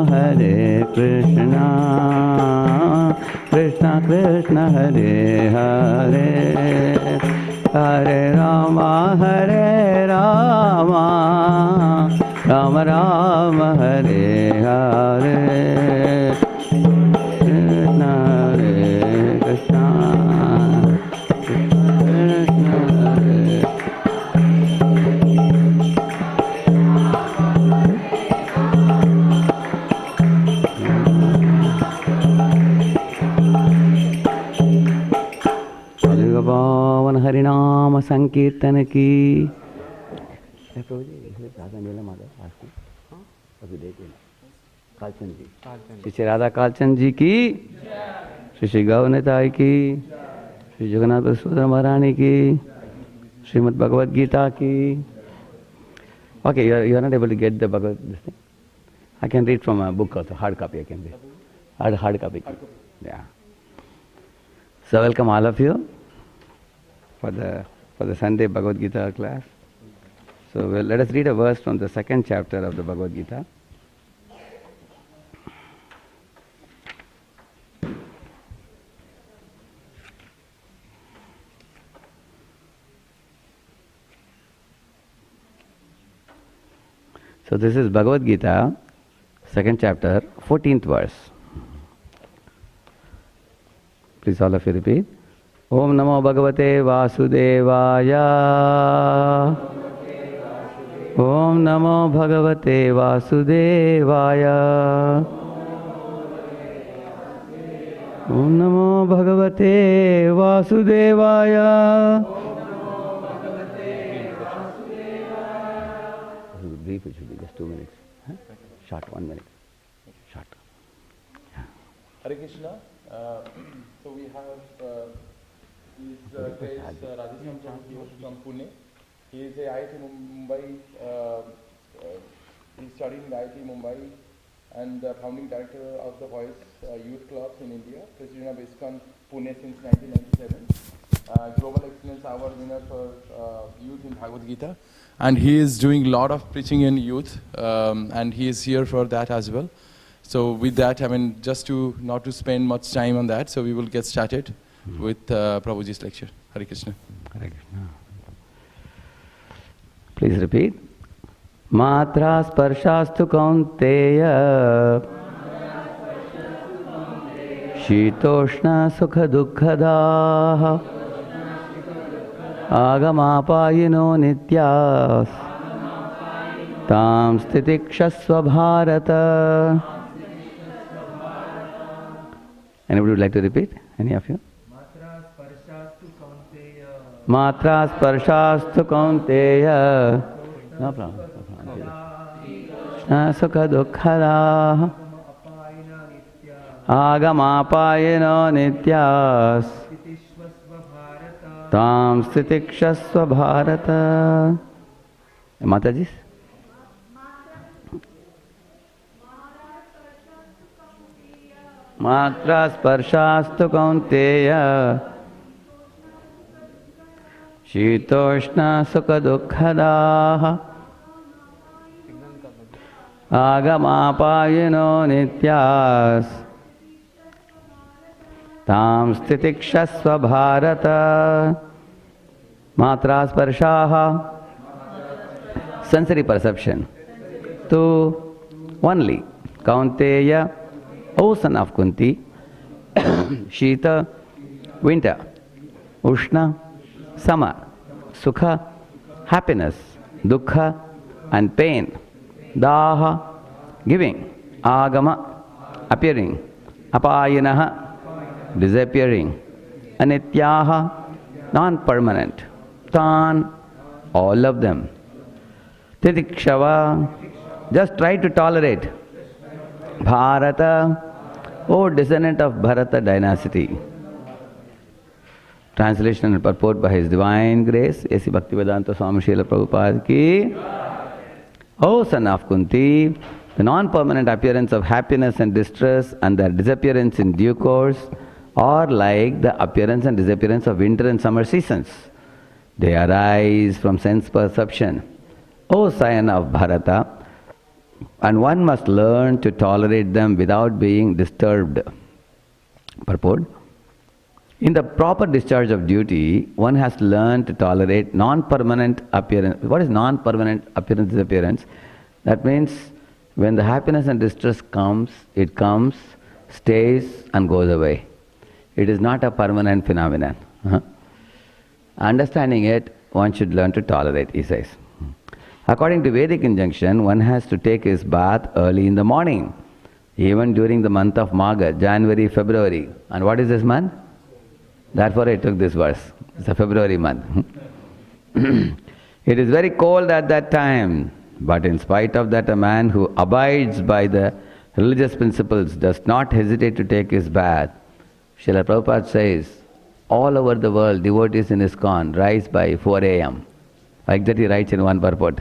Hare Krishna, Krishna Krishna, Hare Hare, Hare Rama, Rama Rama, Hare Hare. Krishna, Krishna, Krishna Hare. पावन हरिनाम संकीर्तन की। प्रभु जी राधा नीला माधव आरती अभी देखिए कालचंद जी, श्री राधा कालचंद जी की, श्री गौनताई की, श्री जगन्नाथ सुंदर महारानी की, Srimad Bhagavad Gita ki. Okay, you are not able to get the Bhagavad this thing. I can read from a book also, hard copy I can read. Hard copy. Yeah. So welcome all of you for the Sunday Bhagavad Gita class. So let us read a verse from the second chapter of the Bhagavad Gita. So this is Bhagavad Gita, second chapter, 14th verse. Please all of you repeat. Om Namo Bhagavate Vasudevaya. Om Namo Bhagavate Vasudevaya. Om Namo Bhagavate Vasudevaya. Brief, it should be just 2 minutes. Huh? Short, 1 minute. Short. Yeah. Hare Krishna. So we have his case Radheshyam from Pune. He is a IIT Mumbai. He studied in IIT Mumbai and the founding director of the Voice Youth Clubs in India, president of ISKCON Pune since 1997. Global Excellence Award winner for youth in Bhagavad Gita. And he is doing a lot of preaching in youth, and he is here for that as well. So with that, I mean, just to not to spend much time on that, so we will get started with Prabhuji's lecture. Hare Krishna. Hare Krishna. Please repeat. Matra sparshastu kaunteya shitoshna sukha dukkhadaha Agamapayino nityas Tam stitikshasva bharata. Anybody would like to repeat? Any of you? Matra sparshastu kaunteya. No problem. Sukha dukkhada Agamapayino nityas Tam stitikshasva bharata. Mataji? Matra sparshastu kaunteya shitoshna sukha dukkhadaha Agamapayino nityas Tam stitikshasva bharata. Matra sparshaha. Sensory perception. To only. Kaunteya, O son of Kunti. Shita, winter. Ushna, summer. Sukha, happiness. Dukkha, and pain. Daha, giving. Agama, appearing. Apayanaha, disappearing. Anityaha, non-permanent. Tan, all of them. Titikshava, just try to tolerate. Bharata, O descendant of Bharata dynasty. Translation and purport by His Divine Grace, A.C. Bhaktivedanta Swami Srila Prabhupada ki. O son of Kunti, the non-permanent appearance of happiness and distress and their disappearance in due course are like the appearance and disappearance of winter and summer seasons. They arise from sense perception. O scion of Bharata, and one must learn to tolerate them without being disturbed. Purport. In the proper discharge of duty, one has to learn to tolerate non-permanent appearance. What is non-permanent appearance, disappearance? That means when the happiness and distress comes, it comes, stays and goes away. It is not a permanent phenomenon. Understanding it, one should learn to tolerate, he says. According to Vedic injunction, one has to take his bath early in the morning, even during the month of Magha, January, February. And what is this month? Therefore I took this verse. It's a February month. It is very cold at that time, but in spite of that, a man who abides by the religious principles does not hesitate to take his bath. Srila Prabhupada says, all over the world, devotees in ISKCON rise by 4 a.m. Like that he writes in one purport.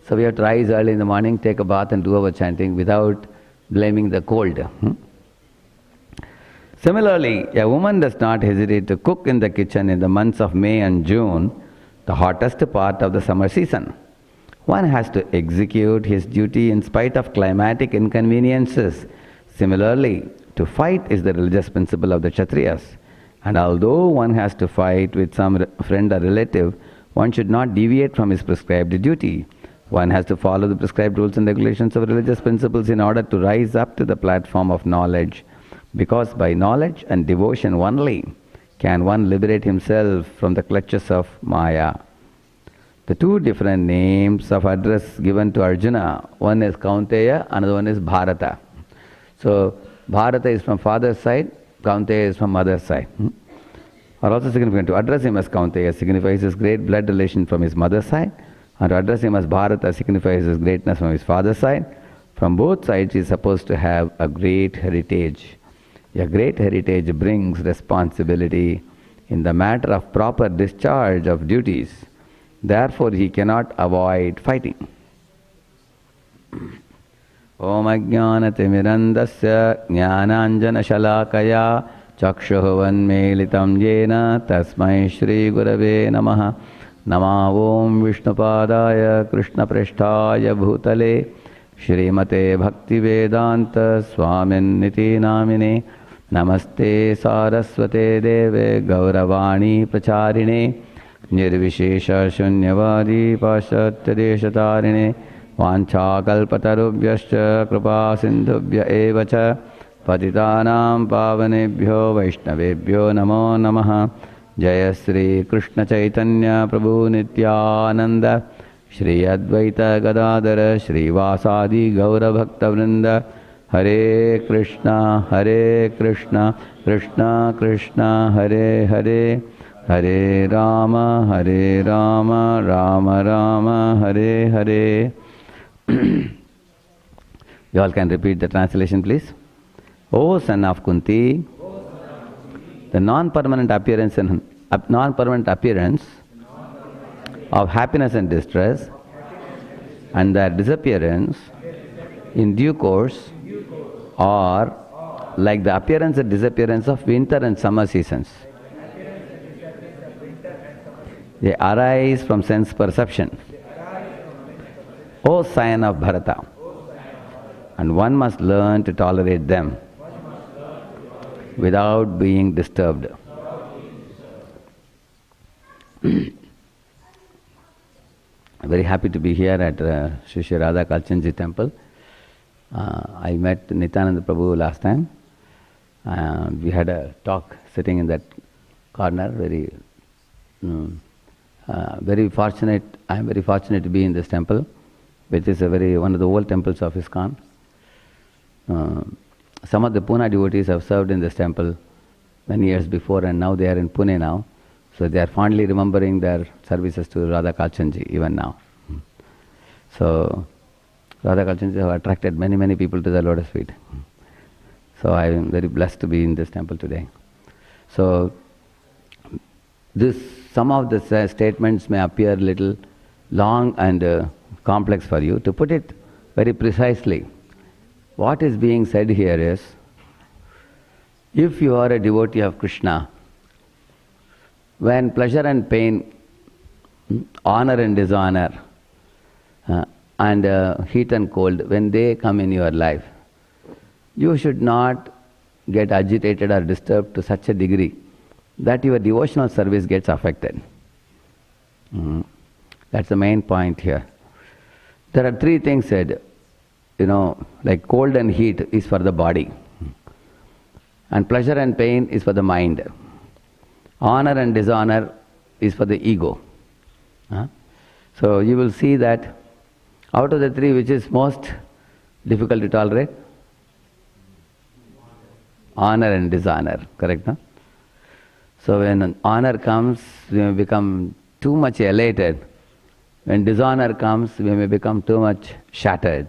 So we have to rise early in the morning, take a bath and do our chanting without blaming the cold. Similarly, a woman does not hesitate to cook in the kitchen in the months of May and June, the hottest part of the summer season. One has to execute his duty in spite of climatic inconveniences. Similarly, to fight is the religious principle of the Kshatriyas. And although one has to fight with some friend or relative, one should not deviate from his prescribed duty. One has to follow the prescribed rules and regulations of religious principles in order to rise up to the platform of knowledge. Because by knowledge and devotion only can one liberate himself from the clutches of Maya. The two different names of address given to Arjuna, one is Kaunteya, another one is Bharata. So Bharata is from father's side, Kaunteya is from mother's side. Are also significant. To address him as Kaunteya signifies his great blood relation from his mother's side, and to address him as Bharata signifies his greatness from his father's side. From both sides he is supposed to have a great heritage. A great heritage brings responsibility in the matter of proper discharge of duties. Therefore he cannot avoid fighting. Om ajnanatimirandasya jnananjana shalakaya chakshuvanmelitam yena tasmai shri gurave namaha. Nama om Vishnupadaya Krishna Prishtaya Bhutale Shrimate Bhaktivedanta Swamin Niti Namine Namaste Saraswate Deve Gauravani Pracharine Nirvishesha Shunyavadi Pashatya Deshatarine Vancha Kalpatarubhyascha Kripa Sindhubhya Evacha Patitanam Pavanebhyo Vaishnavebhyo Namo Namaha. Jaya Sri Krishna Chaitanya Prabhu Nityananda Shri Advaita Gadadhara Shri Vasadi Gaura Bhakta Vrinda. Hare Krishna Krishna Krishna Hare Hare Hare Rama Rama Rama Hare Hare. You all can repeat the translation, please. O son of Kunti, the non-permanent appearance of happiness and distress and their disappearance in due course are like the appearance and disappearance of winter and summer seasons. They arise from sense perception. O scion of Bharata, and one must learn to tolerate them without being disturbed. I'm very happy to be here at Sri Sri Radha Kalchanji temple. I met Nityananda Prabhu last time. We had a talk sitting in that corner. Very fortunate. I am very fortunate to be in this temple, which is one of the old temples of ISKCON. Some of the Pune devotees have served in this temple many years before, and now they are in Pune now. So they are fondly remembering their services to Radha Kalchanji even now. So Radha Kalchanji have attracted many people to the lotus feet. So I am very blessed to be in this temple today. So some of the statements may appear a little long and complex for you. To put it very precisely, what is being said here is, if you are a devotee of Krishna, when pleasure and pain, honor and dishonor, and heat and cold, when they come in your life, you should not get agitated or disturbed to such a degree that your devotional service gets affected. That's the main point here. There are three things said. Like cold and heat is for the body, and pleasure and pain is for the mind. Honor and dishonor is for the ego. So you will see that out of the three, which is most difficult to tolerate? Honor and dishonor, correct? No? So when honor comes, we may become too much elated. When dishonor comes, we may become too much shattered.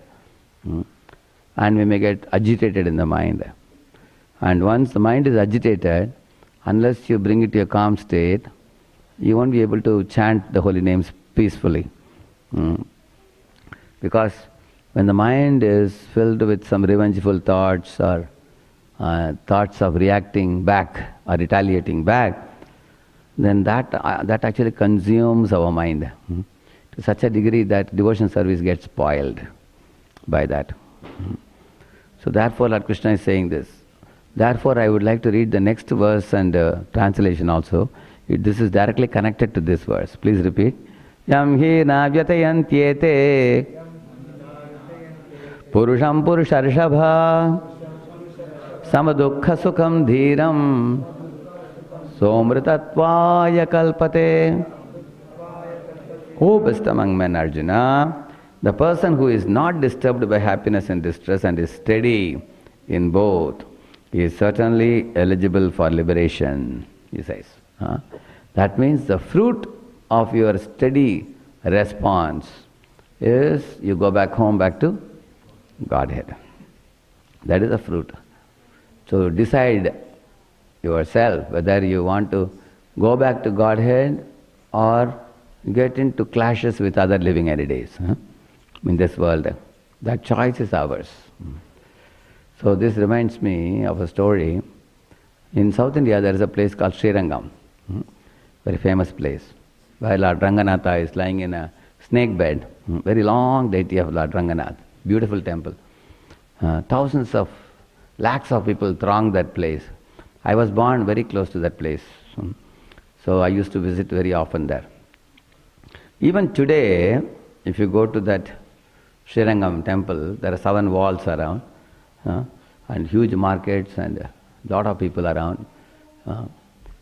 And we may get agitated in the mind. And once the mind is agitated, unless you bring it to a calm state, you won't be able to chant the holy names peacefully. Because when the mind is filled with some revengeful thoughts or thoughts of reacting back or retaliating back, then that actually consumes our mind to such a degree that devotion service gets spoiled by that. So therefore Lord Krishna is saying this. Therefore I would like to read the next verse and translation also. This is directly connected to this verse. Please repeat. Yam hi na vyatayantyete purusham purusharshabha samadukha sukham dhiram somritatvaya kalpate. O best among men, Arjuna, the person who is not disturbed by happiness and distress and is steady in both is certainly eligible for liberation, he says. That means the fruit of your steady response is you go back home, back to Godhead. That is the fruit. So decide yourself whether you want to go back to Godhead or get into clashes with other living entities in this world. That choice is ours. So this reminds me of a story. In South India there is a place called Srirangam, very famous place, where Lord Ranganatha is lying in a snake bed, very long deity of Lord Ranganath, beautiful temple. Thousands of, lakhs of people throng that place. I was born very close to that place, so I used to visit very often there. Even today, if you go to that Srirangam temple, there are 7 walls around, and huge markets and a lot of people around.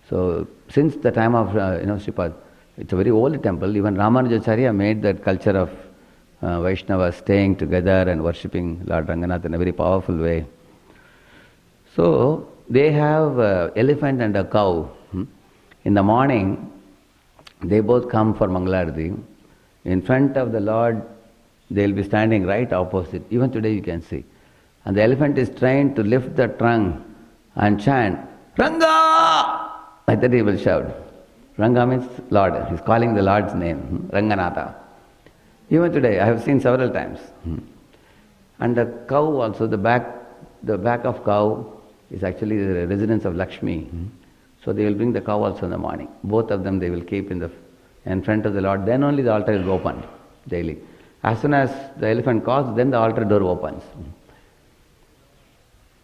So since the time of Sripad, it's a very old temple. Even Ramanujacharya made that culture of Vaishnavas staying together and worshipping Lord Ranganath in a very powerful way. So they have an elephant and a cow. In the morning, they both come for Mangalarti. In front of the Lord, they will be standing right opposite. Even today you can see. And the elephant is trained to lift the trunk and chant, Ranga! Like that he will shout. Ranga means Lord. He's calling the Lord's name, Ranganatha. Even today, I have seen several times. And the cow also, the back of cow is actually the residence of Lakshmi. So they will bring the cow also in the morning. Both of them they will keep in front of the Lord. Then only the altar is opened daily. As soon as the elephant calls, then the altar door opens.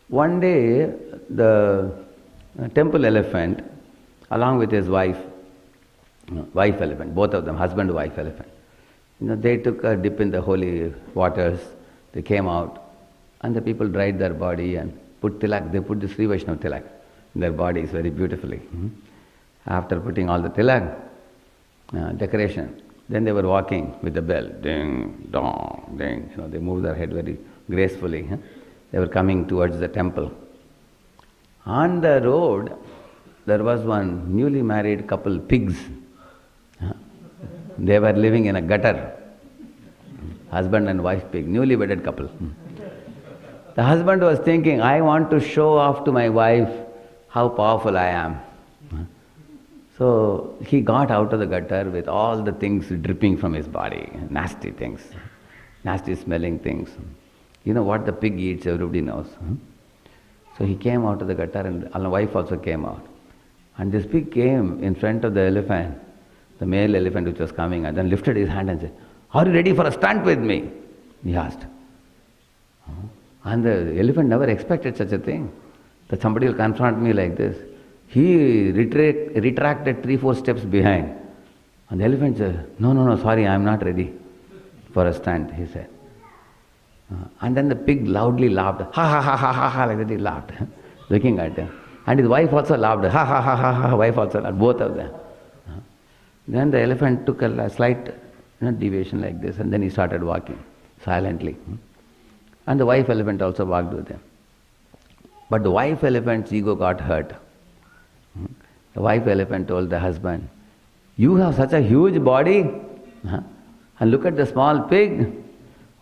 One day, the temple elephant, along with his wife elephant, both of them, husband-wife elephant, they took a dip in the holy waters. They came out, and the people dried their body and put tilak. They put the Sri Vaishnava tilak in their bodies very beautifully. After putting all the tilak, decoration, then they were walking with the bell, ding, dong, ding. They moved their head very gracefully. They were coming towards the temple. On the road, there was one newly married couple, pigs. They were living in a gutter. Husband and wife pig, newly wedded couple. The husband was thinking, I want to show off to my wife how powerful I am. So he got out of the gutter with all the things dripping from his body, nasty things, nasty smelling things. You know what the pig eats, everybody knows. So he came out of the gutter and the wife also came out. And this pig came in front of the elephant, the male elephant which was coming, and then lifted his hand and said, are you ready for a stunt with me? He asked. And the elephant never expected such a thing, that somebody will confront me like this. He retracted 3-4 steps behind. And the elephant said, no, sorry, I am not ready for a stunt, he said. And then the pig loudly laughed, ha ha ha ha ha ha, like that he laughed, looking at him. And his wife also laughed, ha ha ha ha ha, wife also laughed, both of them. Then the elephant took a slight deviation like this, and then he started walking silently. And the wife elephant also walked with him. But the wife elephant's ego got hurt. The wife elephant told the husband, you have such a huge body, and look at the small pig.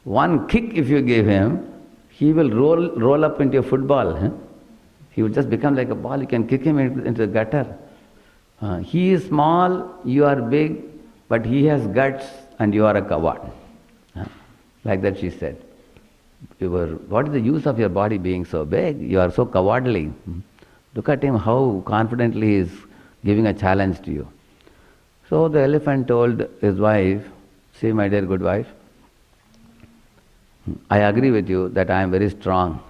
One kick if you give him, he will roll up into a football. He would just become like a ball. You can kick him into the gutter. He is small, you are big, but he has guts and you are a coward. Like that she said. What is the use of your body being so big? You are so cowardly. Look at him, how confidently he is giving a challenge to you. So the elephant told his wife, see my dear good wife, I agree with you that I am very strong.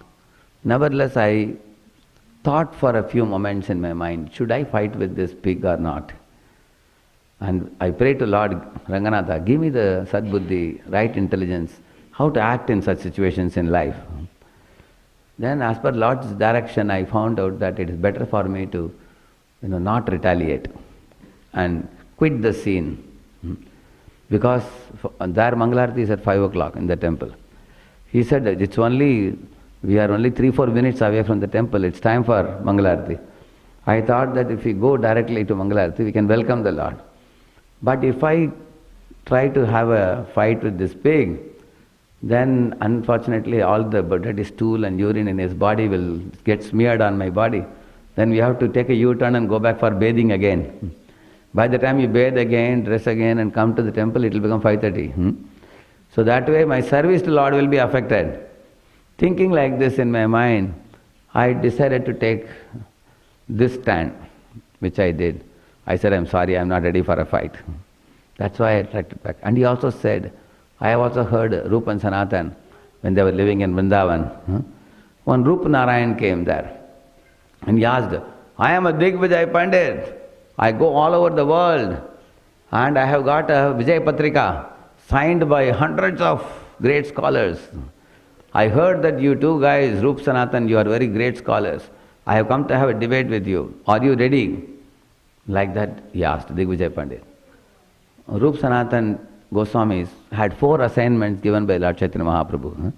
Nevertheless, I thought for a few moments in my mind, should I fight with this pig or not? And I prayed to Lord Ranganatha, give me the sadbuddhi, right intelligence, how to act in such situations in life. Then as per Lord's direction, I found out that it is better for me to not retaliate and quit the scene. Because there Mangalarti is at 5 o'clock in the temple. He said that we are only 3-4 minutes away from the temple, it's time for Mangalarti. I thought that if we go directly to Mangalarti, we can welcome the Lord. But if I try to have a fight with this pig, then unfortunately all the dirty stool and urine in his body will get smeared on my body. Then we have to take a U-turn and go back for bathing again. By the time you bathe again, dress again and come to the temple, it will become 5:30. So that way my service to Lord will be affected. Thinking like this in my mind, I decided to take this stand, which I did. I said, I'm sorry, I'm not ready for a fight. That's why I attracted back. And he also said, I have also heard Rupa and Sanatan when they were living in Vrindavan. One Rupa Narayan came there and he asked, I am a Digvijay Pandit. I go all over the world and I have got a Vijay Patrika signed by hundreds of great scholars. I heard that you two guys, Rup Sanatan, you are very great scholars. I have come to have a debate with you. Are you ready? Like that he asked Digvijay Pandit. Rup Sanatan Goswamis had 4 assignments given by Lord Chaitanya Mahaprabhu.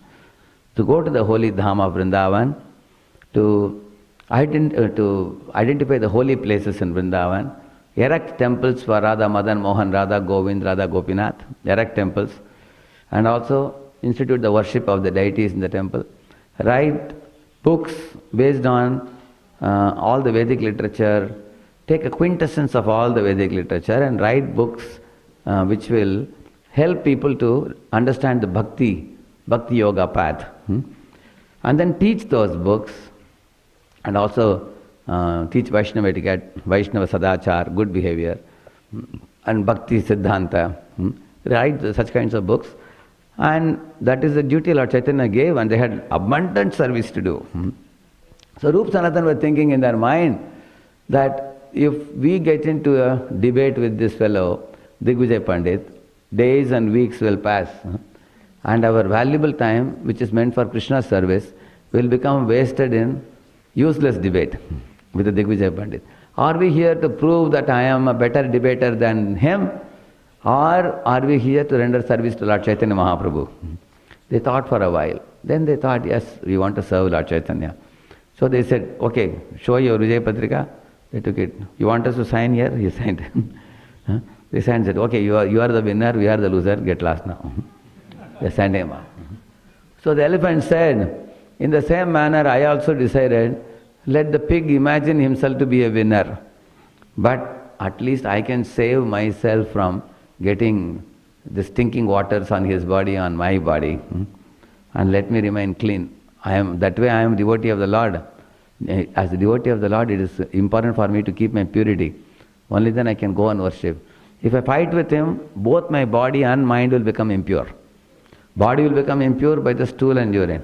To go to the holy Dham of Vrindavan, to identify the holy places in Vrindavan, erect temples for Radha Madan Mohan, Radha Govind, Radha Gopinath, erect temples, and also institute the worship of the deities in the temple, write books based on all the Vedic literature, take a quintessence of all the Vedic literature and write books which will help people to understand the Bhakti Yoga path. And then teach those books and also teach Vaishnava etiquette, Vaishnava Sadachar, good behavior, and Bhakti Siddhanta. Write such kinds of books. And that is the duty Lord Chaitanya gave, and they had abundant service to do. So Rup Sanatan were thinking in their mind that if we get into a debate with this fellow, Digvijay Pandit, days and weeks will pass, and our valuable time, which is meant for Krishna's service, will become wasted in useless debate with the Digvijay Pandit. Are we here to prove that I am a better debater than him? Or are we here to render service to Lord Chaitanya Mahaprabhu? They thought for a while. Then they thought, yes, we want to serve Lord Chaitanya. So they said, okay, show your Vijay Patrika. They took it. You want us to sign here? He signed. They signed, said, okay, you are the winner, we are the loser, get lost now. They signed him up. So the elephant said, in the same manner, I also decided, let the pig imagine himself to be a winner. But at least I can save myself from getting the stinking waters on his body, on my body, and let me remain clean. That way I am devotee of the Lord. As a devotee of the Lord, it is important for me to keep my purity. Only then I can go and worship. If I fight with him, both my body and mind will become impure. Body will become impure by the stool and urine,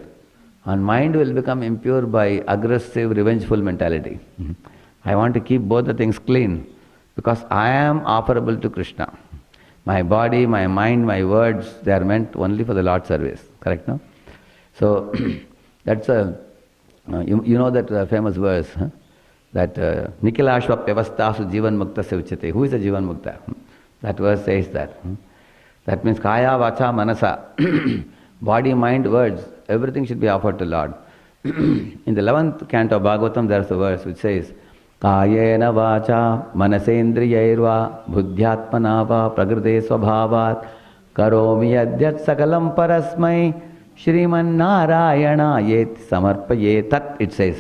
and mind will become impure by aggressive, revengeful mentality. I want to keep both the things clean, because I am offerable to Krishna. My body, my mind, my words, they are meant only for the Lord's service. Correct, no? So, that's you know that famous verse, that Nikilashva Pyavastasu Jivan Mukta Sevchate. Who is a Jivan Mukta? That verse says that. That means Kaya, Vacha, Manasa. Body, mind, words, everything should be offered to Lord. In the 11th canto of Bhagavatam, there is a verse which says, Kayena vacha manasendriyairva buddhyatmana va prakrite svabhavat karomi adyat sakalam parasmai shriman narayana yet samarpayetat, it says.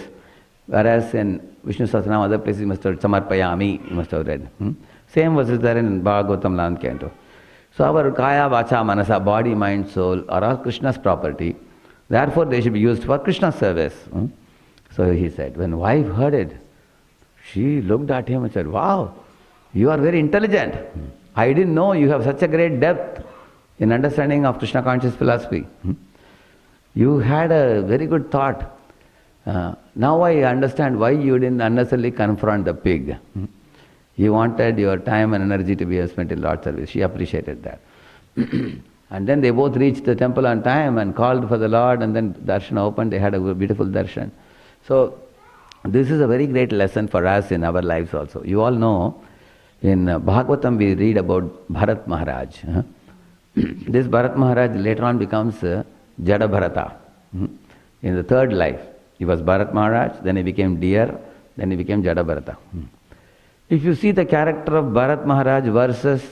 Whereas in Vishnu Sahasranam, other places you must have Samarpayami, you must have read. Same verse is there in Bhagavatam 11th canto. So our Kaya, Vacha, Manasa, body, mind, soul are all Krishna's property. Therefore they should be used for Krishna's service. So he said, when wife heard it, she looked at him and said, wow, you are very intelligent. I didn't know you have such a great depth in understanding of Krishna conscious philosophy. You had a very good thought. Now I understand why you didn't unnecessarily confront the pig. You wanted your time and energy to be spent in Lord's service. She appreciated that. And then they both reached the temple on time and called for the Lord, and then darshan opened. They had a beautiful darshan. So this is a very great lesson for us in our lives also. You all know, in Bhagavatam we read about Bharat Maharaj. This Bharat Maharaj later on becomes Jada Bharata. In the third life, he was Bharat Maharaj, then he became deer, then he became Jada Bharata. If you see the character of Bharat Maharaj versus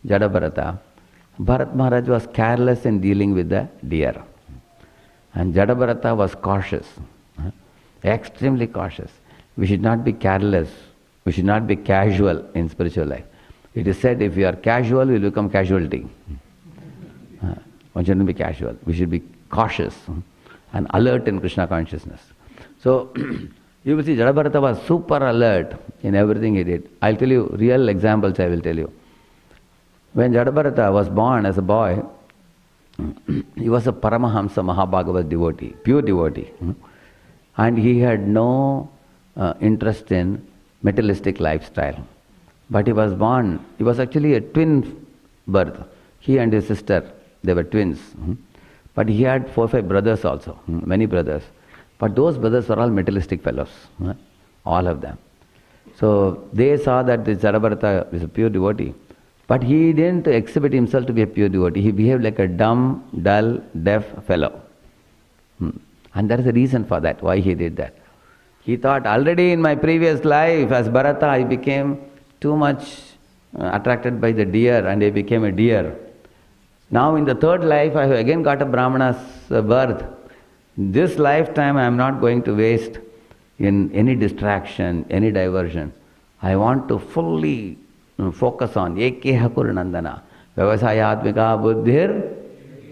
Jada Bharata, Bharat Maharaj was careless in dealing with the deer. And Jada Bharata was cautious, extremely cautious. We should not be careless. We should not be casual in spiritual life. It is said if you are casual, you will become casualty. One shouldn't be casual. We should be cautious and alert in Krishna consciousness. So, you will see Jadabharata was super alert in everything he did. I'll tell you real examples, I will tell you. When Jadabharata was born as a boy, he was a Paramahamsa Mahabhagavad devotee, pure devotee. And he had no interest in materialistic lifestyle. But he was born, he was actually a twin birth. He and his sister, they were twins. But he had 4 or 5 brothers also, many brothers. But those brothers were all materialistic fellows, all of them. So they saw that this Jadabharata is a pure devotee. But he didn't exhibit himself to be a pure devotee. He behaved like a dumb, dull, deaf fellow. And there is a reason for that, why he did that. He thought, already in my previous life as Bharata, I became too much attracted by the deer and I became a deer. Now in the third life, I have again got a Brahmana's birth. This lifetime I am not going to waste in any distraction, any diversion. I want to fully focus on Ekeha Kurunandana. Vyavasayatmika buddhir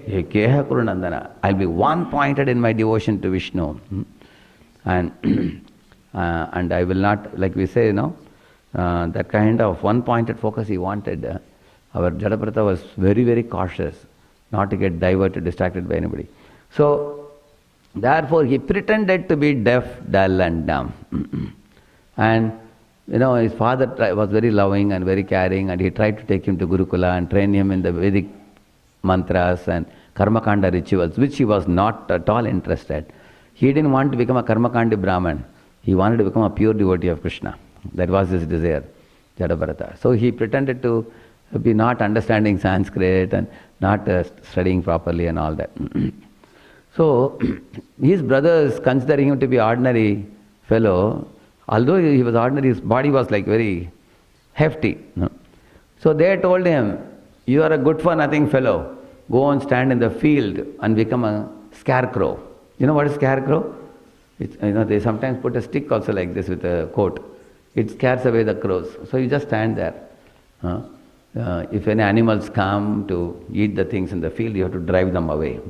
Ekeha Kurunandana. I'll be one-pointed in my devotion to Vishnu. And I will not, like we say, that kind of one-pointed focus he wanted. Our Jadabharata was very, very cautious not to get diverted, distracted by anybody. So, therefore, he pretended to be deaf, dull and dumb. And, his father was very loving and very caring, and he tried to take him to Gurukula and train him in the Vedic mantras and Karmakanda rituals, which he was not at all interested. He didn't want to become a Karmakandi Brahman. He wanted to become a pure devotee of Krishna. That was his desire, Jadabharata. So he pretended to be not understanding Sanskrit and not studying properly and all that. So his brothers, considering him to be ordinary fellow, although he was ordinary, his body was like very hefty. So they told him, you are a good for nothing fellow. Go and stand in the field and become a scarecrow. You know what is scarecrow? They sometimes put a stick also like this with a coat. It scares away the crows. So you just stand there. If any animals come to eat the things in the field, you have to drive them away.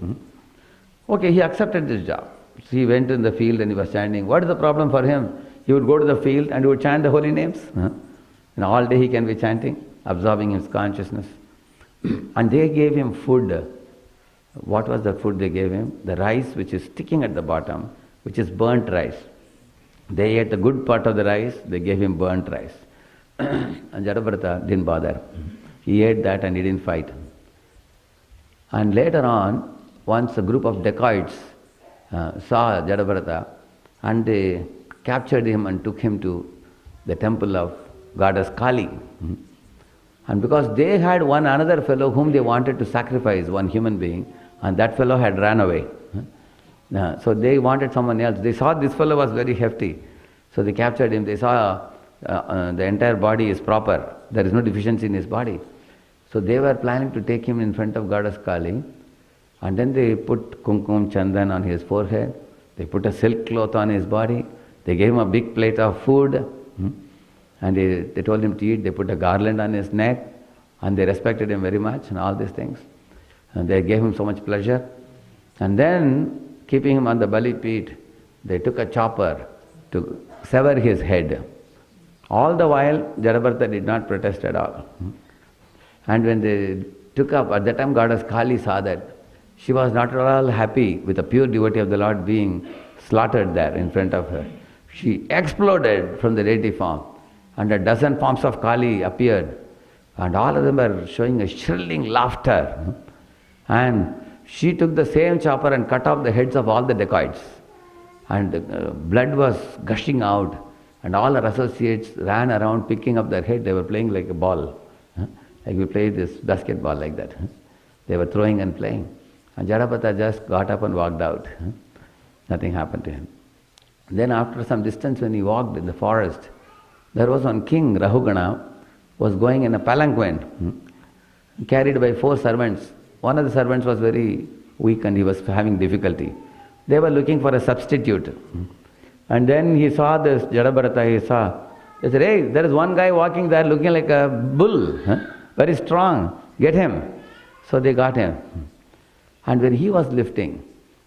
Okay, he accepted this job. So he went in the field and he was chanting. What is the problem for him? He would go to the field and he would chant the holy names. And all day he can be chanting, absorbing his consciousness. And they gave him food. What was the food they gave him? The rice which is sticking at the bottom, which is burnt rice. They ate the good part of the rice, they gave him burnt rice. And Jadabharata didn't bother. He ate that and he didn't fight. And later on, once a group of dacoits saw Jadabharata and they captured him and took him to the temple of goddess Kali. And because they had one another fellow whom they wanted to sacrifice, one human being, and that fellow had ran away. So they wanted someone else. They saw this fellow was very hefty. So they captured him. They saw the entire body is proper. There is no deficiency in his body. So they were planning to take him in front of goddess Kali. And then they put kumkum chandan on his forehead. They put a silk cloth on his body. They gave him a big plate of food, and they told him to eat. They put a garland on his neck, and they respected him very much, and all these things. And they gave him so much pleasure. And then, keeping him on the bali pit, they took a chopper to sever his head. All the while, Jadabharata did not protest at all. And when they took up, at that time goddess Kali saw that. She was not at all happy with a pure devotee of the Lord being slaughtered there in front of her. She exploded from the deity form, and a dozen forms of Kali appeared, and all of them were showing a shrilling laughter. And she took the same chopper and cut off the heads of all the dacoits. And blood was gushing out, and all her associates ran around picking up their head. They were playing like a ball. Like we play this basketball like that. They were throwing and playing. And Jadabharata just got up and walked out. Nothing happened to him. Then after some distance when he walked in the forest, there was one king, Rahugana, was going in a palanquin, carried by 4 servants. One of the servants was very weak and he was having difficulty. They were looking for a substitute. And then he saw this Jadabharata, he said, hey, there is one guy walking there looking like a bull, very strong, get him. So they got him. And when he was lifting,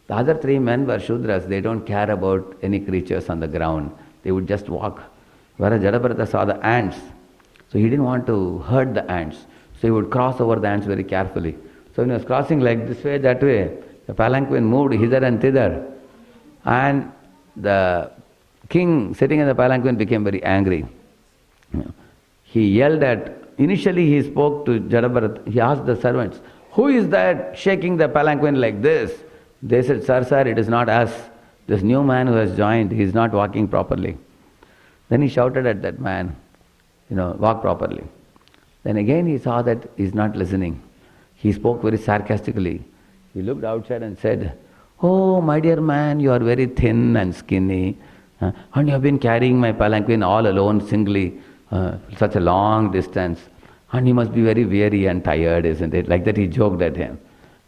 the other 3 men were Shudras. They don't care about any creatures on the ground. They would just walk. Whereas Jadabharata saw the ants. So he didn't want to hurt the ants. So he would cross over the ants very carefully. So when he was crossing like this way, that way, the palanquin moved hither and thither. And the king sitting in the palanquin became very angry. He yelled initially he spoke to Jadabharata. He asked the servants, who is that shaking the palanquin like this? They said, sir, it is not us. This new man who has joined, he is not walking properly. Then he shouted at that man, walk properly. Then again he saw that he is not listening. He spoke very sarcastically. He looked outside and said, oh, my dear man, you are very thin and skinny, and you have been carrying my palanquin all alone, singly, such a long distance, and you must be very weary and tired, isn't it? Like that he joked at him.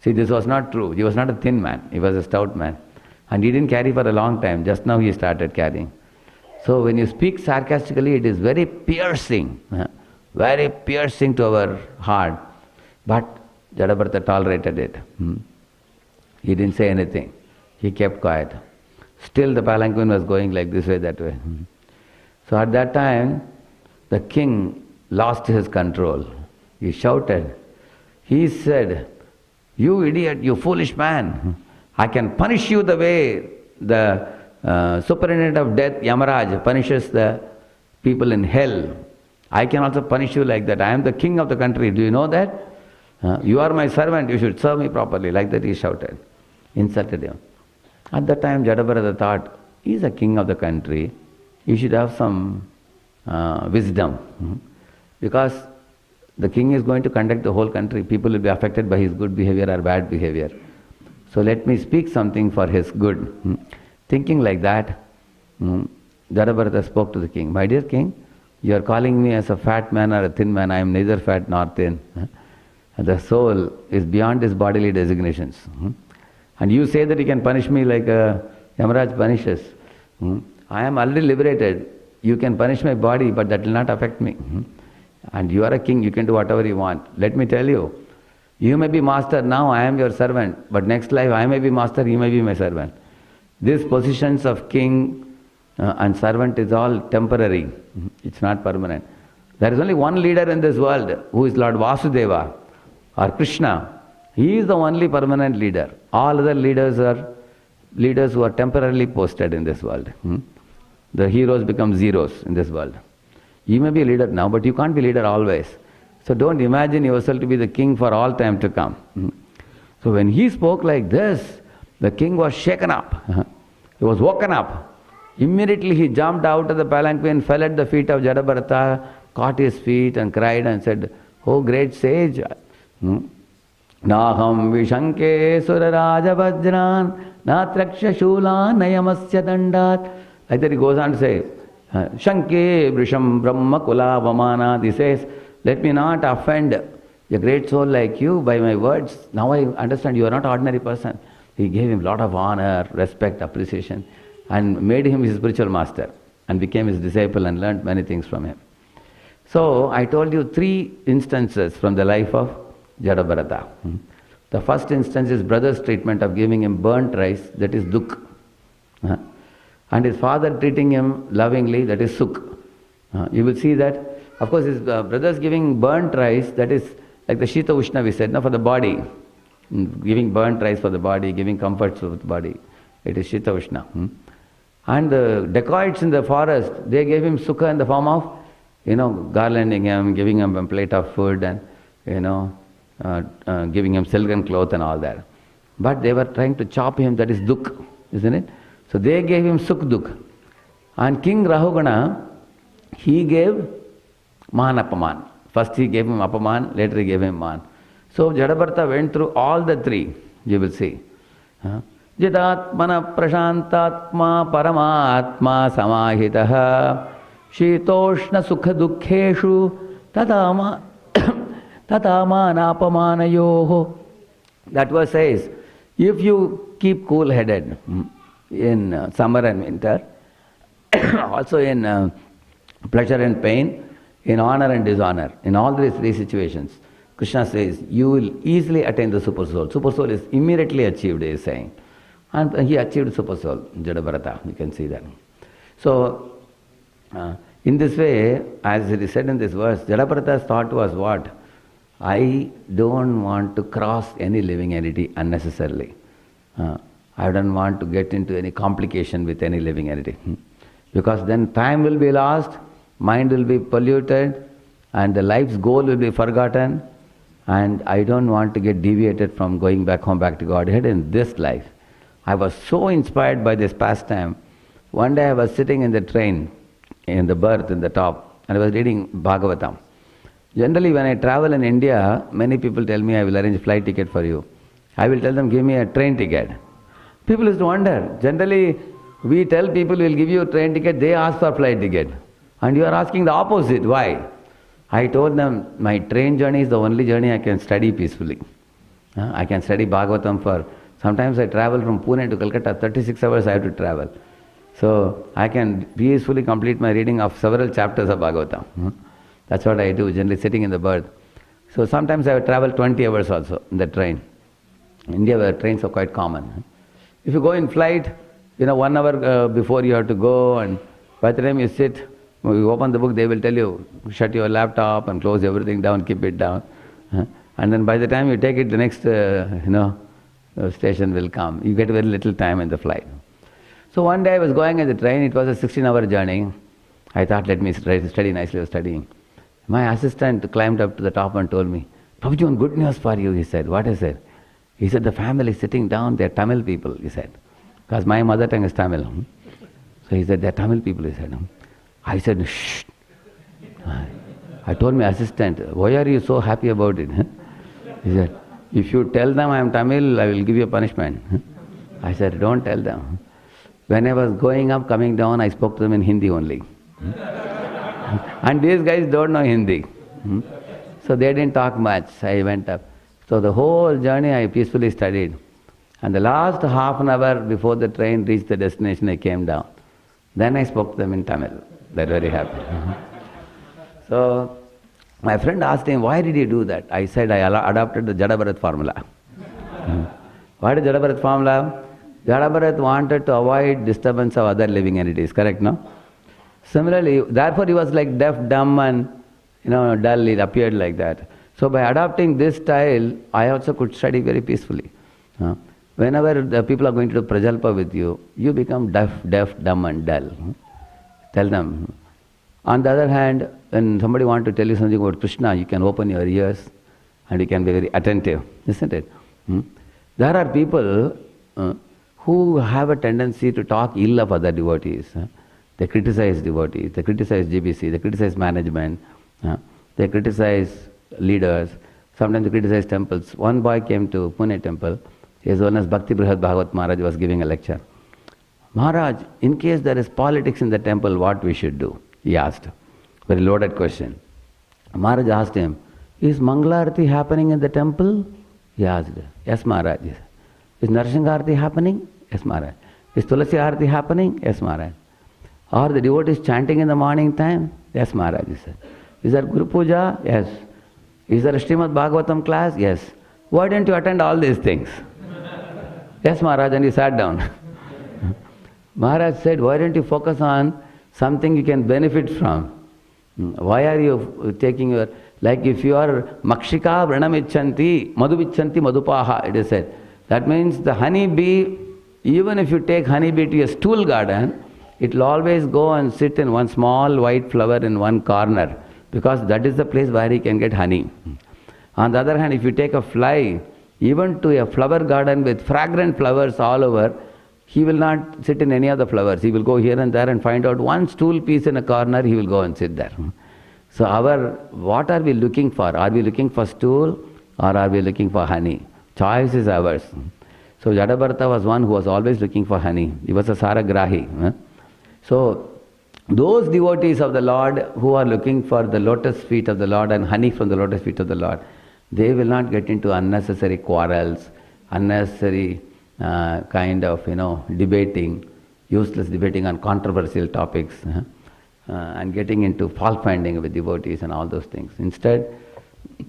See, this was not true. He was not a thin man. He was a stout man. And he didn't carry for a long time. Just now he started carrying. So when you speak sarcastically, it is very piercing to our heart. But Jadabharata tolerated it. He didn't say anything. He kept quiet. Still the palanquin was going like this way, that way. So at that time, the king lost his control. He shouted. He said, you idiot, you foolish man, I can punish you the way the superintendent of death, Yamaraj, punishes the people in hell. I can also punish you like that. I am the king of the country. Do you know that? You are my servant. You should serve me properly. Like that he shouted. Insulted him. At that time, Jadabharata thought, he is a king of the country. He should have some wisdom. Because the king is going to conduct the whole country. People will be affected by his good behavior or bad behavior. So let me speak something for his good. Thinking like that, Jadabharata spoke to the king. My dear king, you are calling me as a fat man or a thin man. I am neither fat nor thin. The soul is beyond his bodily designations. And you say that you can punish me like Yamaraj punishes. I am already liberated. You can punish my body, but that will not affect me. And you are a king, you can do whatever you want. Let me tell you, you may be master now, I am your servant, but next life I may be master, you may be my servant. These positions of king and servant is all temporary. It's not permanent. There is only one leader in this world, who is Lord Vasudeva or Krishna. He is the only permanent leader. All other leaders are leaders who are temporarily posted in this world. The heroes become zeros in this world. You may be a leader now, but you can't be leader always. So don't imagine yourself to be the king for all time to come. So when he spoke like this, the king was shaken up. He was woken up. Immediately he jumped out of the palanquin, fell at the feet of Jadabharata, caught his feet and cried and said, oh great sage, Naham Vishanke Suraraja Vajran Natraksha Shulan Nayamasya Dandat. Like that he goes on to say, Shanke Vrisham Brahma Kula Vamana. He says, let me not offend a great soul like you by my words. Now I understand you are not an ordinary person. He gave him a lot of honor, respect, appreciation. and made him his spiritual master and became his disciple and learned many things from him. So I told you 3 instances from the life of Jadabharata. The first instance is brother's treatment of giving him burnt rice, that is duk. And his father treating him lovingly, that is sukh. You will see that, of course, his brothers giving burnt rice, that is like the Shita Ushna we said, for the body. Giving burnt rice for the body, giving comforts for the body. It is Shita Ushna. And the dacoits in the forest, they gave him sukha in the form of, garlanding him, giving him a plate of food and, giving him silken cloth and all that. But they were trying to chop him, that is duk, isn't it? So they gave him sukh duk. And King Rahugana, he gave man apaman. First he gave him apaman, later he gave him man. So Jadabharata went through all the 3, you will see. Jidatmana prashantatma paramatma samahitaha shitoshna sukha dukkheshu tatamanaapamanayoho. That verse says, if you keep cool-headed in summer and winter, also in pleasure and pain, in honor and dishonor, in all these 3 situations, Krishna says, you will easily attain the super soul. Super soul is immediately achieved, he is saying. And he achieved super soul, Jadabharata, you can see that. So, in this way, as it is said in this verse, Jadabharata's thought was what? I don't want to cross any living entity unnecessarily. I don't want to get into any complication with any living entity. Because then time will be lost, mind will be polluted, and the life's goal will be forgotten, and I don't want to get deviated from going back home, back to Godhead in this life. I was so inspired by this pastime. One day I was sitting in the train, in the berth in the top, and I was reading Bhagavatam. Generally when I travel in India, many people tell me I will arrange a flight ticket for you. I will tell them, give me a train ticket. People used to wonder. Generally, we tell people we'll give you a train ticket, they ask for a flight ticket. And you are asking the opposite. Why? I told them, my train journey is the only journey I can study peacefully. I can study Bhagavatam for, sometimes I travel from Pune to Calcutta, 36 hours I have to travel. So I can peacefully complete my reading of several chapters of Bhagavatam. That's what I do, generally sitting in the berth. So sometimes I travel 20 hours also in the train. In India where trains are quite common. If you go in flight, 1 hour before you have to go, and by the time you sit, you open the book, they will tell you, shut your laptop and close everything down, keep it down. And then by the time you take it, the next station will come. You get very little time in the flight. So one day I was going in the train, it was a 16-hour journey. I thought, let me study nicely, I was studying. My assistant climbed up to the top and told me, Prabhuji, one good news for you, he said. What is it? He said, the family is sitting down, they are Tamil people, he said. Because my mother tongue is Tamil. So he said, they are Tamil people, he said. I said, shh. I told my assistant, why are you so happy about it? He said, if you tell them I am Tamil, I will give you a punishment. I said, don't tell them. When I was going up, coming down, I spoke to them in Hindi only. And these guys don't know Hindi. So they didn't talk much. I went up. So the whole journey I peacefully studied. And the last half an hour before the train reached the destination, I came down. Then I spoke to them in Tamil. They're very happy. So my friend asked him, why did you do that? I said, I adopted the Jadabharat formula. What is Jadabharat formula? Jadabharat wanted to avoid disturbance of other living entities, correct, no? Similarly, therefore he was like deaf, dumb and dull, it appeared like that. So by adopting this style, I also could study very peacefully. Whenever the people are going to do prajalpa with you, you become deaf, dumb and dull. Tell them. On the other hand, when somebody wants to tell you something about Krishna, you can open your ears and you can be very attentive, isn't it? There are people who have a tendency to talk ill of other devotees. They criticize devotees, they criticize GBC, they criticize management, they criticize leaders, sometimes they criticize temples. One boy came to Pune temple, his own as Bhakti Brihad Bhagavat Maharaj was giving a lecture. Maharaj, in case there is politics in the temple, what we should do? He asked. Very loaded question. Maharaj asked him, is Mangalarati happening in the temple? He asked. Yes, Maharaj. Is Narsingarati happening? Yes, Maharaj. Is Tulasi Arati happening? Yes, Maharaj. Are the devotees chanting in the morning time? Yes, Maharaj, he said. Is there Guru Puja? Yes. Is there a Srimad Bhagavatam class? Yes. Why didn't you attend all these things? Yes, Maharaj, and he sat down. Maharaj said, why don't you focus on something you can benefit from? Why are you taking your, like if you are Makshika Vranamichanti, Madhuvichanti Madhupaha, it is said. That means the honey bee, even if you take honey bee to a stool garden, it will always go and sit in one small white flower in one corner, because that is the place where he can get honey. On the other hand, if you take a fly, even to a flower garden with fragrant flowers all over, he will not sit in any of the flowers. He will go here and there and find out one stool piece in a corner, he will go and sit there. So what are we looking for? Are we looking for stool or are we looking for honey? Choice is ours. So Jadabharata was one who was always looking for honey. He was a Saragrahi. So those devotees of the Lord who are looking for the lotus feet of the Lord and honey from the lotus feet of the Lord, they will not get into unnecessary quarrels, unnecessary kind of, debating, useless debating on controversial topics, and getting into fault finding with devotees and all those things. Instead,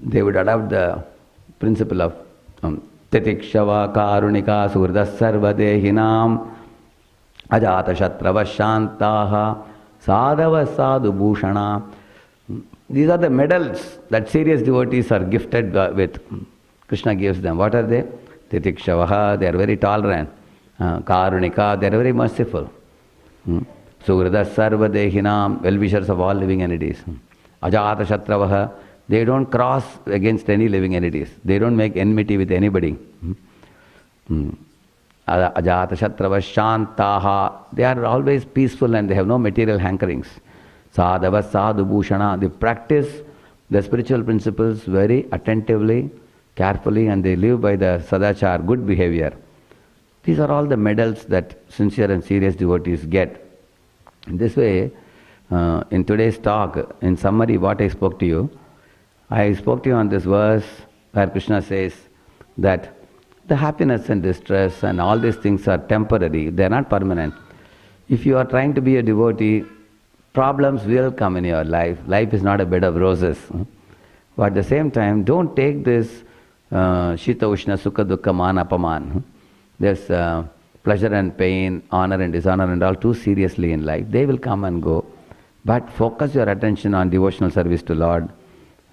they would adopt the principle of Titikshava Karunika Surdas Sarvadehinam Ajata Shatrava Shantaha Sadhava Sadhu Bhushana. These are the medals that serious devotees are gifted with. Krishna gives them. What are they? Titikshavaha, they are very tolerant. Karunika, they are very merciful. Suhridas Sarvadehinam, well-wishers of all living entities. Ajata Shatravaha, they don't cross against any living entities. They don't make enmity with anybody. Ajata Shatrava Shantaha, they are always peaceful and they have no material hankerings. Sadhava Sadhu Bhushana, they practice the spiritual principles very attentively, carefully, and they live by the sadachar, good behavior. These are all the medals that sincere and serious devotees get. In this way, in today's talk, in summary what I spoke to you on this verse where Krishna says that the happiness and distress and all these things are temporary, they are not permanent. If you are trying to be a devotee, problems will come in your life. Life is not a bed of roses. But at the same time, don't take this Shita Ushna Sukha Dukkha Man Apaman. There's pleasure and pain, honor and dishonor and all too seriously in life. They will come and go. But focus your attention on devotional service to Lord.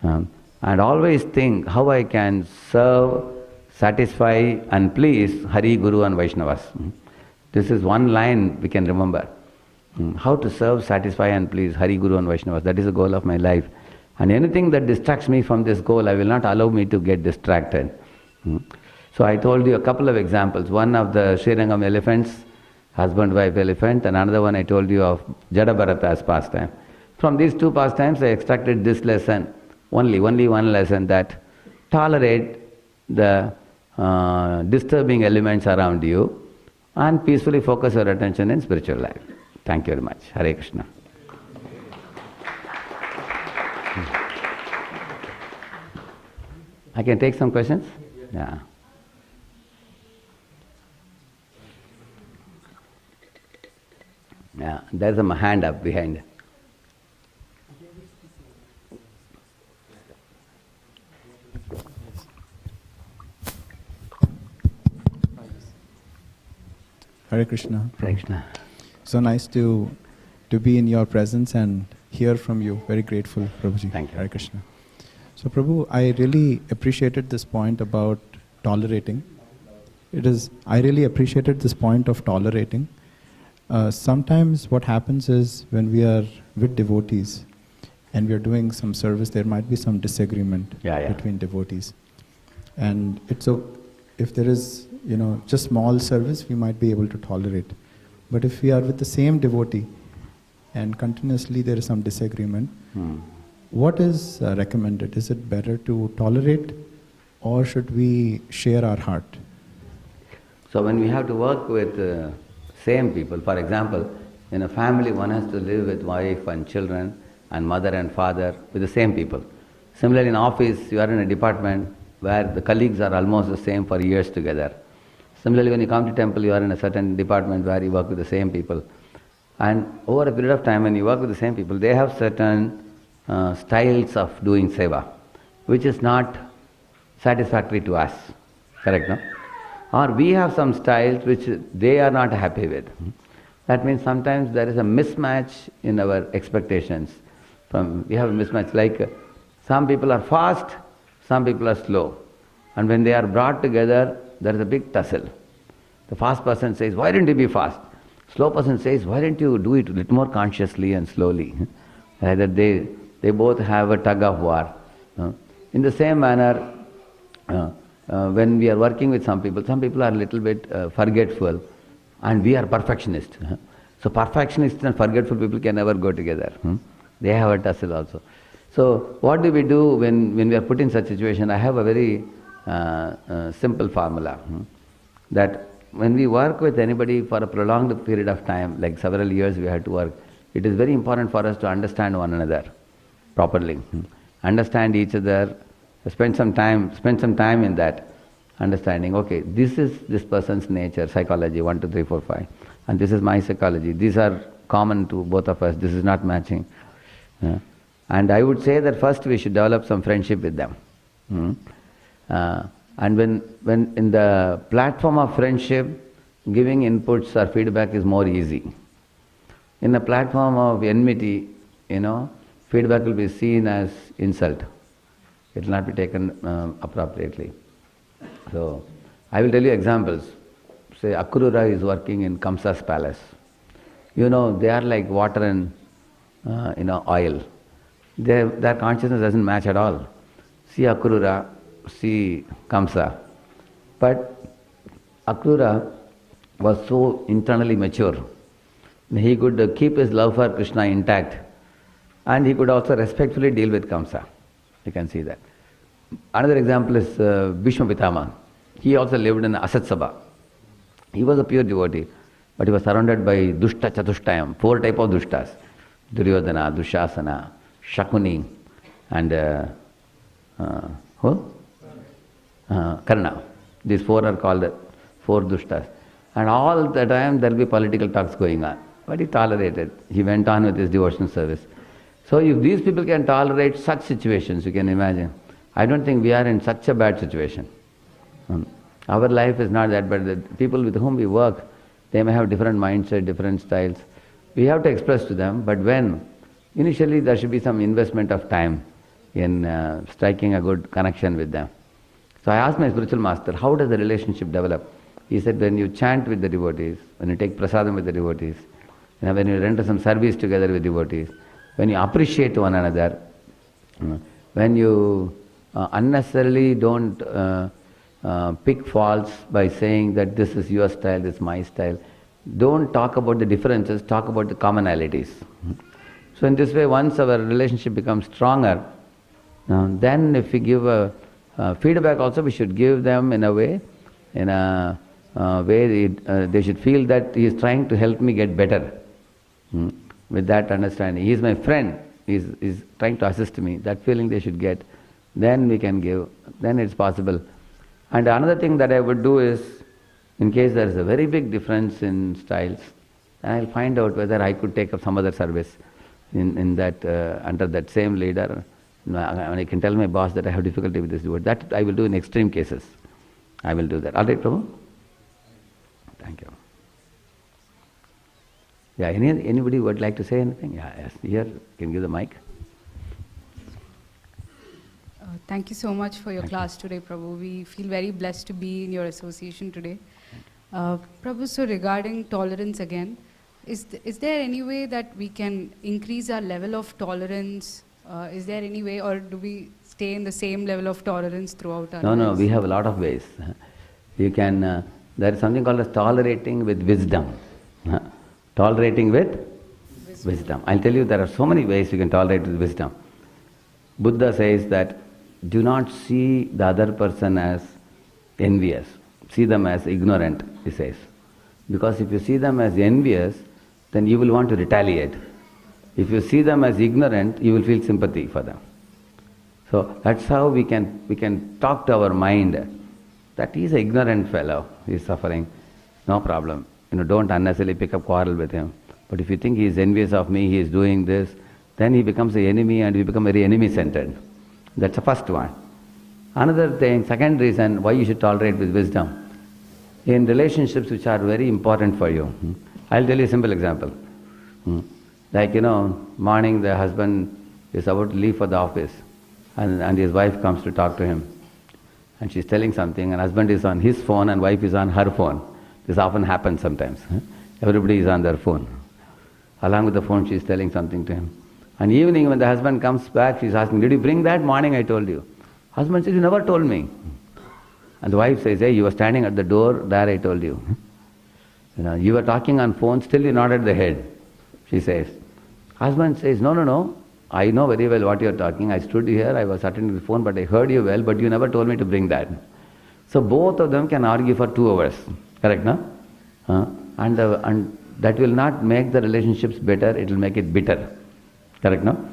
And always think how I can serve, satisfy and please Hari, Guru and Vaishnavas. This is one line we can remember. How to serve, satisfy and please Hari, Guru and Vaishnavas. That is the goal of my life. And anything that distracts me from this goal, I will not allow me to get distracted. So I told you a couple of examples. One of the Srirangam elephants, husband-wife elephant, and another one I told you of Jadabharata's pastime. From these two pastimes I extracted this lesson, only one lesson, that tolerate the disturbing elements around you and peacefully focus your attention in spiritual life. Thank you very much. Hare Krishna. I can take some questions? Yeah. Yeah, there's a hand up behind. Hare Krishna. Hare Krishna. So nice to be in your presence and hear from you. Very grateful, Prabhuji. Thank you. Hare Krishna. So Prabhu, I really appreciated this point about tolerating. I really appreciated this point of tolerating. Sometimes what happens is when we are with devotees and we are doing some service, there might be some disagreement between devotees. And if there is, just small service, we might be able to tolerate. But if we are with the same devotee and continuously there is some disagreement, what is recommended? Is it better to tolerate or should we share our heart? So when we have to work with same people, for example, in a family one has to live with wife and children and mother and father with the same people. Similarly in office, you are in a department where the colleagues are almost the same for years together. Similarly, when you come to temple, you are in a certain department where you work with the same people. And over a period of time, when you work with the same people, they have certain styles of doing seva, which is not satisfactory to us. Correct, no? Or we have some styles which they are not happy with. That means sometimes there is a mismatch in our expectations. We have a mismatch, like some people are fast, some people are slow. And when they are brought together, there is a big tussle. The fast person says, why didn't you be fast? Slow person says, why didn't you do it a little more consciously and slowly? Rather, they both have a tug of war. In the same manner, when we are working with some people are a little bit forgetful, and we are perfectionists. So perfectionists and forgetful people can never go together. They have a tussle also. So what do we do when we are put in such a situation? I have a very simple formula, that when we work with anybody for a prolonged period of time, like several years we had to work, it is very important for us to understand one another properly. Understand each other, spend some time in that understanding. Okay, this is this person's nature, psychology, 1, 2, 3, 4, 5. And this is my psychology. These are common to both of us. This is not matching. And I would say that first we should develop some friendship with them. And when in the platform of friendship, giving inputs or feedback is more easy. In the platform of enmity, feedback will be seen as insult. It will not be taken appropriately. So, I will tell you examples. Say, Akrura is working in Kamsa's palace. They are like water and oil. Their consciousness doesn't match at all. See Akrura, see Kamsa. But Akrura was so internally mature. He could keep his love for Krishna intact, and he could also respectfully deal with Kamsa. You can see that. Another example is Bhishma Pitama. He also lived in Asat Sabha. He was a pure devotee, but he was surrounded by Dushta Chatushayam, 4 types of Dushtas. Duryodhana, Dushasana, Shakuni, and Karna. These 4 are called 4 Dushtas. And all the time there will be political talks going on. But he tolerated. He went on with his devotional service. So if these people can tolerate such situations, you can imagine. I don't think we are in such a bad situation. Our life is not that bad. The people with whom we work, they may have different mindset, different styles. We have to express to them, but initially there should be some investment of time in striking a good connection with them. So I asked my spiritual master, how does the relationship develop? He said, when you chant with the devotees, when you take prasadam with the devotees, when you render some service together with devotees, when you appreciate one another, when you unnecessarily don't pick faults by saying that this is your style, this is my style. Don't talk about the differences, talk about the commonalities. So in this way, once our relationship becomes stronger, then if we give a feedback also, we should give them in a way they should feel that he is trying to help me get better. With that understanding, he is my friend, he is trying to assist me. That feeling they should get. Then we can give, then it's possible. And another thing that I would do is, in case there is a very big difference in styles, then I'll find out whether I could take up some other service in that under that same leader. I can tell my boss that I have difficulty with this word. That I will do in extreme cases. I will do that. All right, Prabhu? Thank you. Yeah, anybody would like to say anything? Yeah, yes. Here, you can give the mic. Thank you so much for your class today, Prabhu. We feel very blessed to be in your association today. Prabhu, so regarding tolerance again, is there any way that we can increase our level of tolerance? Is there any way, or do we stay in the same level of tolerance throughout our lives? No, we have a lot of ways. You can, there is something called as tolerating with wisdom. Tolerating with wisdom. I'll tell you, there are so many ways you can tolerate with wisdom. Buddha says that do not see the other person as envious. See them as ignorant, he says. Because if you see them as envious, then you will want to retaliate. If you see them as ignorant, you will feel sympathy for them. So that's how we can talk to our mind that he's an ignorant fellow, he's suffering, no problem. Don't unnecessarily pick up quarrel with him. But if you think he is envious of me, he is doing this, then he becomes an enemy and we become very enemy-centered. That's the first one. Another thing, second reason why you should tolerate with wisdom. In relationships which are very important for you, I'll tell you a simple example. Like, morning the husband is about to leave for the office and his wife comes to talk to him. And she's telling something and husband is on his phone and wife is on her phone. This often happens sometimes. Everybody is on their phone. Along with the phone she is telling something to him. And evening when the husband comes back, she's asking, did you bring that? Morning I told you. Husband says, you never told me. And the wife says, hey, you were standing at the door, there I told you. You were talking on phone, still you nodded the head. She says. Husband says, no, I know very well what you are talking. I stood here, I was attending the phone, but I heard you well, but you never told me to bring that. So both of them can argue for 2 hours. Correct, no? And that will not make the relationships better, it will make it bitter. Correct, no?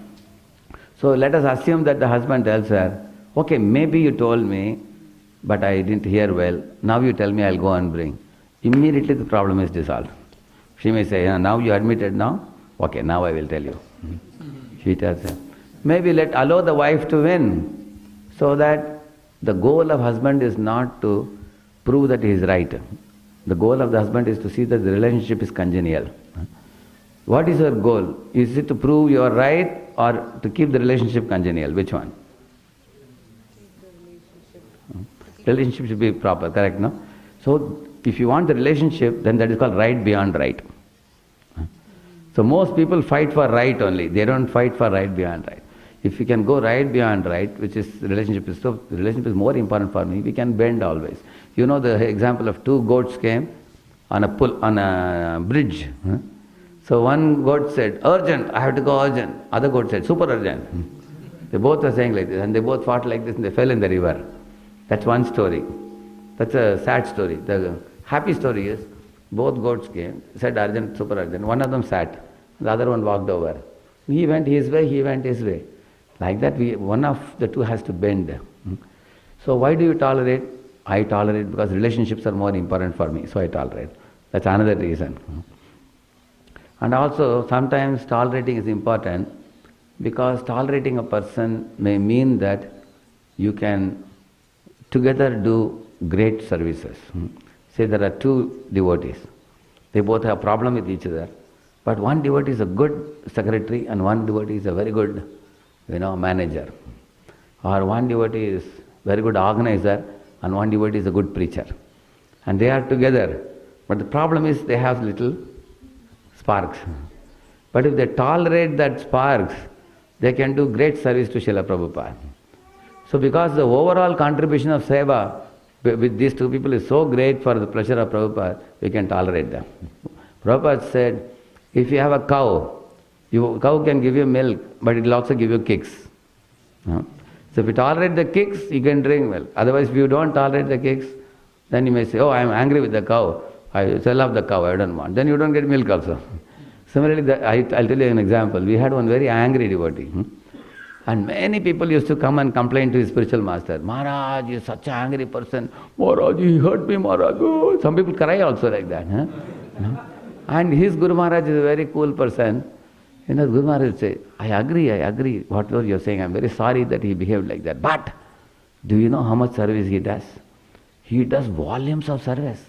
So let us assume that the husband tells her, okay, maybe you told me, but I didn't hear well. Now you tell me, I'll go and bring. Immediately the problem is dissolved. She may say, now you admitted now? Okay, now I will tell you. She tells him. Maybe allow the wife to win, so that the goal of husband is not to prove that he is right. The goal of the husband is to see that the relationship is congenial. What is your goal? Is it to prove you are right or to keep the relationship congenial? Which one? Relationship should be proper, correct, no? So, if you want the relationship, then that is called right beyond right. So most people fight for right only. They don't fight for right beyond right. If we can go right beyond right, which is relationship is more important for me, we can bend always. You know the example of 2 goats came on a bridge. So one goat said, urgent, I have to go urgent. Other goat said, super urgent. They both were saying like this, and they both fought like this and they fell in the river. That's one story. That's a sad story. The happy story is, both goats came, said urgent, super urgent. One of them sat, the other one walked over. He went his way, he went his way. Like that, one of the two has to bend. So why do you tolerate? I tolerate because relationships are more important for me, so I tolerate. That's another reason. And also, sometimes tolerating is important because tolerating a person may mean that you can together do great services. Say there are 2 devotees. They both have a problem with each other. But one devotee is a good secretary and one devotee is a very good, manager. Or one devotee is very good organizer and one devotee is a good preacher. And they are together. But the problem is they have little sparks. But if they tolerate that sparks, they can do great service to Srila Prabhupada. So because the overall contribution of seva with these 2 people is so great for the pleasure of Prabhupada, we can tolerate them. Prabhupada said, if you have a cow, cow can give you milk, but it will also give you kicks. So if you tolerate the kicks, you can drink milk. Otherwise, if you don't tolerate the kicks, then you may say, oh, I am angry with the cow. I love the cow, I don't want. Then you don't get milk also. Similarly, I'll tell you an example. We had one very angry devotee. And many people used to come and complain to his spiritual master. Maharaj, he is such an angry person. Maharaj, he hurt me, Maharaj. Oh. Some people cry also like that. And his Guru Maharaj is a very cool person. Guru Maharaj would say, I agree, whatever you are saying. I am very sorry that he behaved like that. But, do you know how much service he does? He does volumes of service.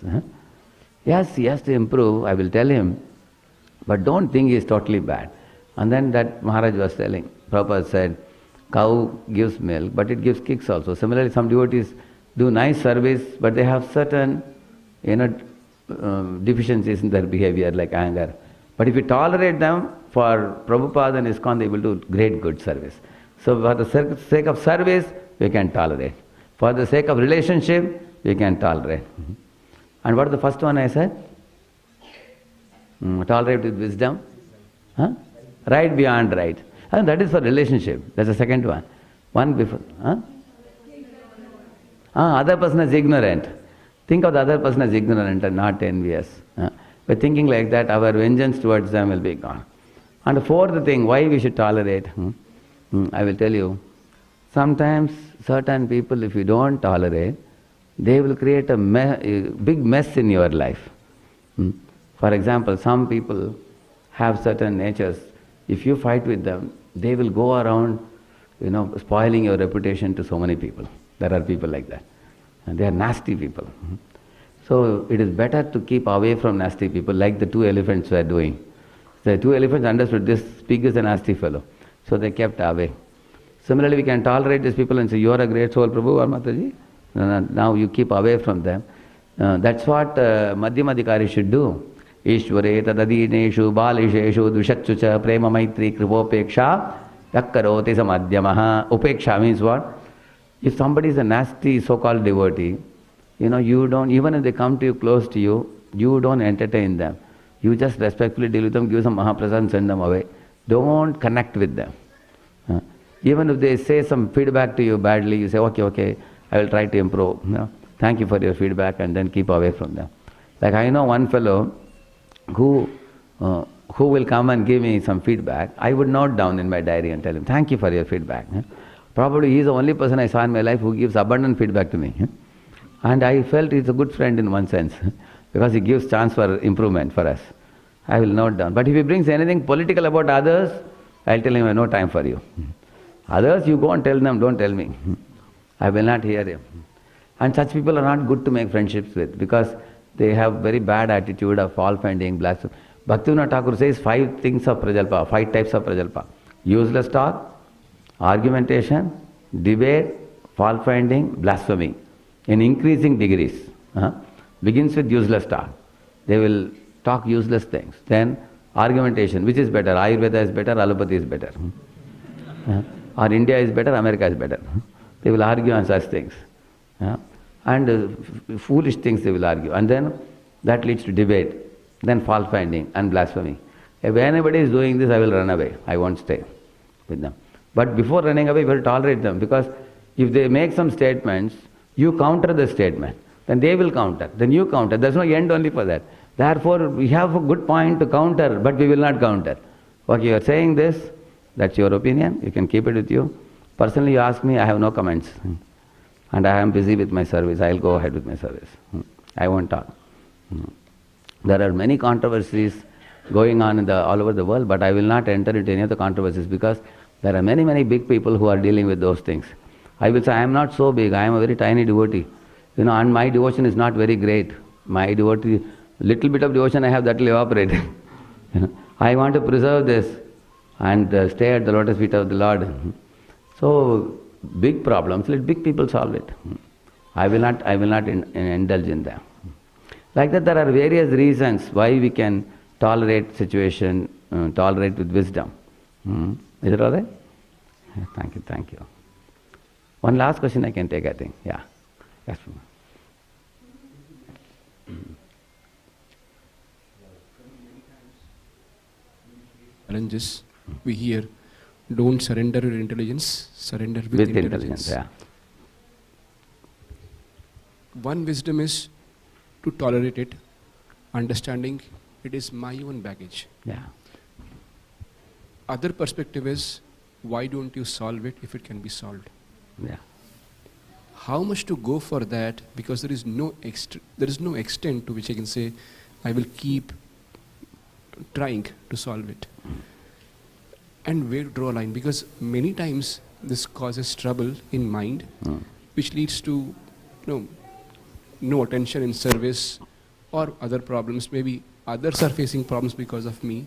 Yes, he has to improve, I will tell him. But don't think he is totally bad. And then that Maharaj was telling, Prabhupada said, cow gives milk, but it gives kicks also. Similarly, some devotees do nice service, but they have certain, deficiencies in their behavior, like anger. But if you tolerate them, for Prabhupada and ISKCON, they will do great good service. So for the sake of service, we can tolerate. For the sake of relationship, we can tolerate. And what is the first one I said? Tolerate with wisdom. Right beyond right. And that is for relationship. That's the second one. One before. Other person is ignorant. Think of the other person as ignorant and not envious. By thinking like that, our vengeance towards them will be gone. And the fourth thing, why we should tolerate, I will tell you. Sometimes certain people, if you don't tolerate, they will create a big mess in your life. For example, some people have certain natures. If you fight with them, they will go around, spoiling your reputation to so many people. There are people like that. And they are nasty people. So it is better to keep away from nasty people, like the two elephants were doing. The two elephants understood this pig is a nasty fellow. So they kept away. Similarly, we can tolerate these people and say, you are a great soul, Prabhu or Mataji. Now you keep away from them. That's what Madhyamadhikari should do. Ishvare tadadineshu balisheshu dvishatchucha prema maitri kripopeksha yakkaroti samadhyamaha. Upeksha means what? If somebody is a nasty so-called devotee, you don't, even if they come to you, close to you, you don't entertain them. You just respectfully deal with them, give some Mahaprasad and send them away. Don't connect with them. Even if they say some feedback to you badly, you say, okay, I will try to improve. Thank you for your feedback, and then keep away from them. Like I know one fellow who will come and give me some feedback. I would note down in my diary and tell him, thank you for your feedback. Probably he is the only person I saw in my life who gives abundant feedback to me. And I felt he's a good friend in one sense, because he gives chance for improvement for us. I will note down. But if he brings anything political about others, I'll tell him I have no time for you. Others, you go and tell them, don't tell me. I will not hear him. And such people are not good to make friendships with, because they have very bad attitude of fault-finding, blasphemy. Bhaktivinoda Thakur says 5 things of Prajalpa, 5 types of Prajalpa. Useless talk, argumentation, debate, fault-finding, blasphemy. In increasing degrees. Begins with useless talk. They will talk useless things. Then argumentation, which is better? Ayurveda is better, allopathy is better. Or India is better, America is better. They will argue on such things. And foolish things they will argue. And then that leads to debate. Then fault finding and blasphemy. If anybody is doing this, I will run away. I won't stay with them. But before running away, we will tolerate them. Because if they make some statements, you counter the statement. Then they will counter. Then you counter. There's no end only for that. Therefore, we have a good point to counter, but we will not counter. Okay, you are saying this, that's your opinion, you can keep it with you. Personally, you ask me, I have no comments. And I am busy with my service, I will go ahead with my service. I won't talk. There are many controversies going on all over the world, but I will not enter into any of the controversies, because there are many, many big people who are dealing with those things. I will say, I am not so big, I am a very tiny devotee. And my devotion is not very great. My devotee, little bit of devotion I have, that will evaporate. I want to preserve this and stay at the lotus feet of the Lord. So, big problems, let big people solve it. I will not indulge in them. Like that, there are various reasons why we can tolerate situation, tolerate with wisdom. Is it all right? Thank you. One last question I can take, I think. Yeah. Yes. Challenges we hear, don't surrender your intelligence, surrender with intelligence. Yeah. One wisdom is to tolerate it, understanding it is my own baggage. Yeah. Other perspective is, why don't you solve it if it can be solved? Yeah. How much to go for that, because there is no extent to which I can say, I will keep trying to solve it. And where to draw a line, because many times this causes trouble in mind, which leads to no attention in service or other problems. Maybe others are facing problems because of me.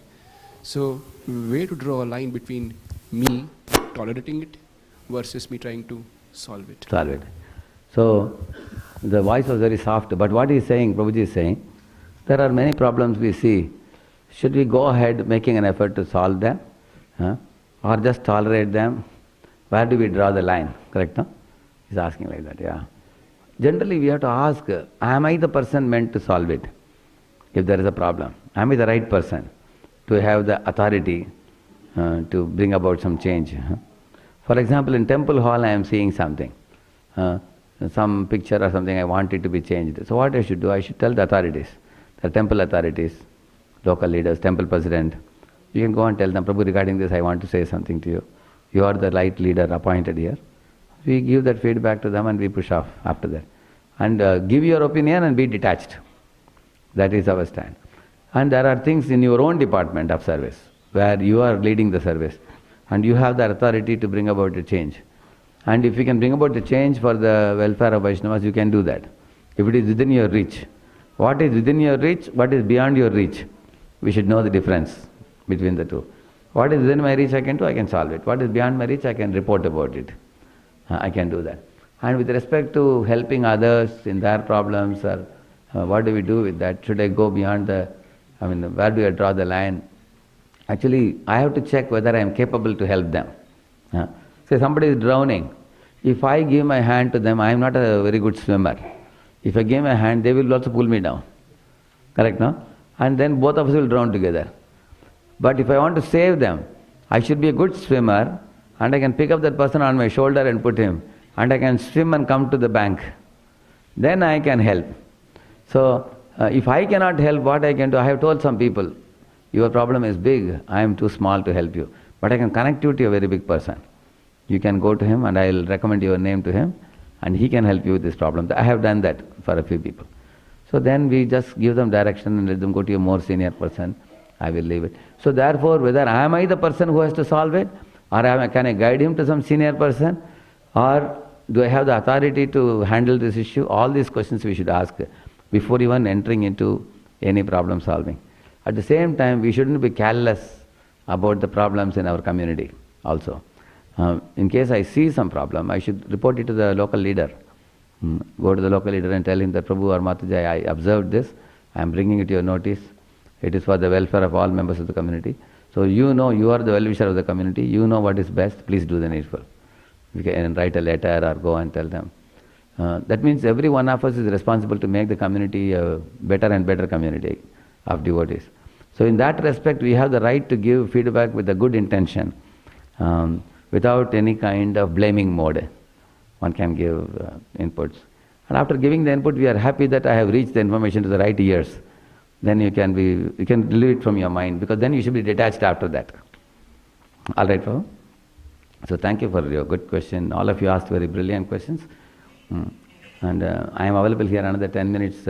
So where to draw a line between me tolerating it versus me trying to solve it? Solve it. So the voice was very soft, but what he is saying, Prabhuji is saying, there are many problems we see. Should we go ahead making an effort to solve them? Or just tolerate them? Where do we draw the line? Correct, no? He's asking like that, yeah. Generally we have to ask, am I the person meant to solve it? If there is a problem, am I the right person to have the authority to bring about some change? For example, in temple hall I am seeing something, some picture or something, I want it to be changed. So what I should do? I should tell the authorities, the temple authorities, local leaders, temple president. You can go and tell them, Prabhu, regarding this I want to say something to you. You are the right leader appointed here. We give that feedback to them and we push off after that. and give your opinion and be detached. That is our stand. And there are things in your own department of service where you are leading the service and you have the authority to bring about a change. And if you can bring about a change for the welfare of Vaishnavas, you can do that. If it is within your reach. What is within your reach, what is beyond your reach? We should know the difference between the two. What is within my reach I can do, I can solve it. What is beyond my reach, I can report about it. I can do that. And with respect to helping others in their problems, or what do we do with that? Should I go beyond where do I draw the line? Actually, I have to check whether I am capable to help them. Say somebody is drowning. If I give my hand to them, I am not a very good swimmer. If I give my hand, they will also pull me down. Correct, no? And then both of us will drown together. But if I want to save them, I should be a good swimmer, and I can pick up that person on my shoulder and put him, and I can swim and come to the bank. Then I can help. So, if I cannot help, what I can do, I have told some people, your problem is big, I am too small to help you. But I can connect you to a very big person. You can go to him and I will recommend your name to him and he can help you with this problem. I have done that for a few people. So then we just give them direction and let them go to a more senior person. I will leave it. So therefore, whether am I the person who has to solve it, or can I guide him to some senior person, or do I have the authority to handle this issue? All these questions we should ask before even entering into any problem solving. At the same time, we shouldn't be careless about the problems in our community also. In case I see some problem, I should report it to the local leader. Go to the local leader and tell him that, Prabhu or Mataji, I observed this, I am bringing it to your notice. It is for the welfare of all members of the community. So you know, you are the well-wisher of the community, you know what is best, please do the needful. You can write a letter or go and tell them. That means every one of us is responsible to make the community a better and better community of devotees. So in that respect, we have the right to give feedback with a good intention, without any kind of blaming mode. One can give inputs. And after giving the input, we are happy that I have reached the information to the right ears. Then you can delete it from your mind, because then you should be detached after that. All right, Prabhu? So thank you for your good question. All of you asked very brilliant questions. And I am available here another 10 minutes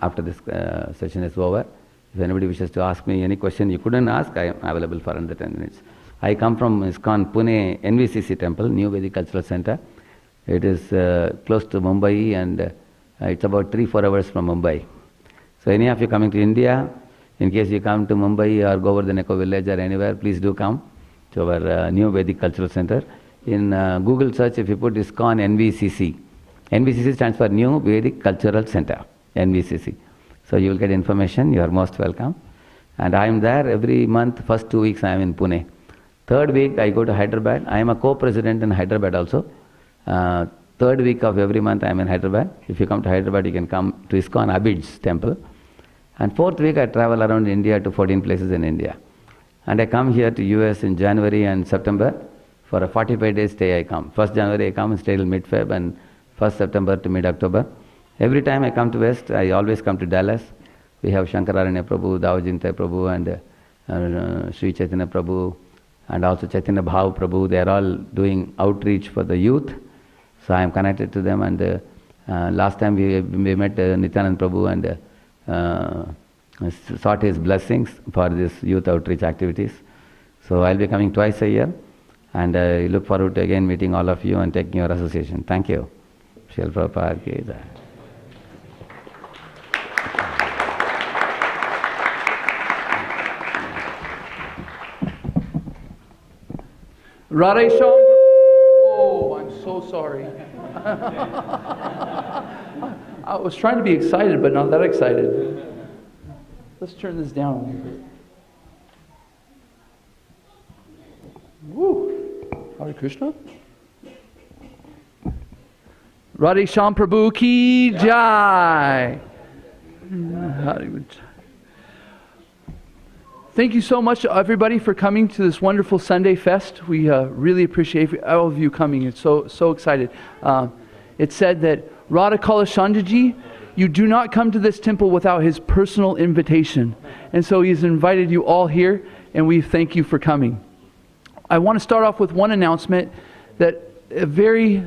after this session is over. If anybody wishes to ask me any question you couldn't ask, I am available for another 10 minutes. I come from ISKCON Pune NVCC temple, New Vedic Cultural Center. It is close to Mumbai, and it's about 3-4 hours from Mumbai. So any of you coming to India, in case you come to Mumbai or go over the Neko village or anywhere, please do come to our New Vedic Cultural Center. In Google search, if you put ISKCON NVCC, NVCC stands for New Vedic Cultural Center, NVCC. So you will get information, you are most welcome. And I am there every month, first 2 weeks I am in Pune. Third week I go to Hyderabad. I am a co-president in Hyderabad also. Third week of every month I am in Hyderabad. If you come to Hyderabad, you can come to ISKCON Abid's temple. And fourth week I travel around India to 14 places in India. And I come here to US in January and September. For a 45-day stay I come. 1st January I come and stay till mid-Feb, and 1st September to mid-October. Every time I come to West, I always come to Dallas. We have Shankararanya Prabhu, Davajinte Prabhu, and Sri Chaitanya Prabhu, and also Chaitanya Bhav Prabhu. They are all doing outreach for the youth. So I am connected to them, and last time we met Nityanand Prabhu and sought his blessings for this youth outreach activities. So I'll be coming twice a year, and I look forward to again meeting all of you and taking your association. Thank you. Srila Prabhupada ki jai. Radhe Shyam. Oh, I'm so sorry. I was trying to be excited, but not that excited. Let's turn this down a little bit. Woo! Hare Krishna. Radhe Shyam Prabhu ki jai. Thank you so much, everybody, for coming to this wonderful Sunday Fest. We really appreciate all of you coming. It's so excited. It said that Radha Kalashandaji, you do not come to this temple without his personal invitation. And so he's invited you all here, and we thank you for coming. I want to start off with one announcement, that a very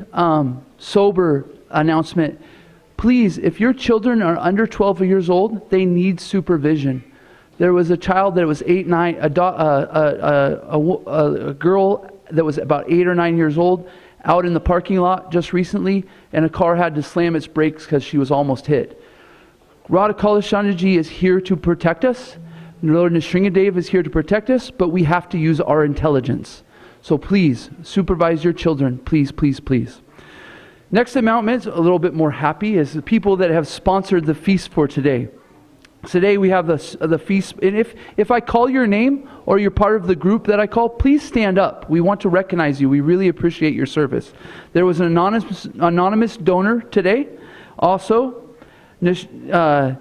sober announcement. Please, if your children are under 12 years old, they need supervision. There was a child that was 8, 9, a girl that was about 8 or 9 years old out in the parking lot just recently, and a car had to slam its brakes because she was almost hit. Radha Kalashandaji is here to protect us. Lord Nrsingadev is here to protect us, but we have to use our intelligence. So please, supervise your children. Please, please, please. Next announcement, a little bit more happy, is the people that have sponsored the feast for today. Today we have the feast, and if I call your name or you're part of the group that I call, please stand up. We want to recognize you. We really appreciate your service. There was an anonymous donor today. Also, Nishant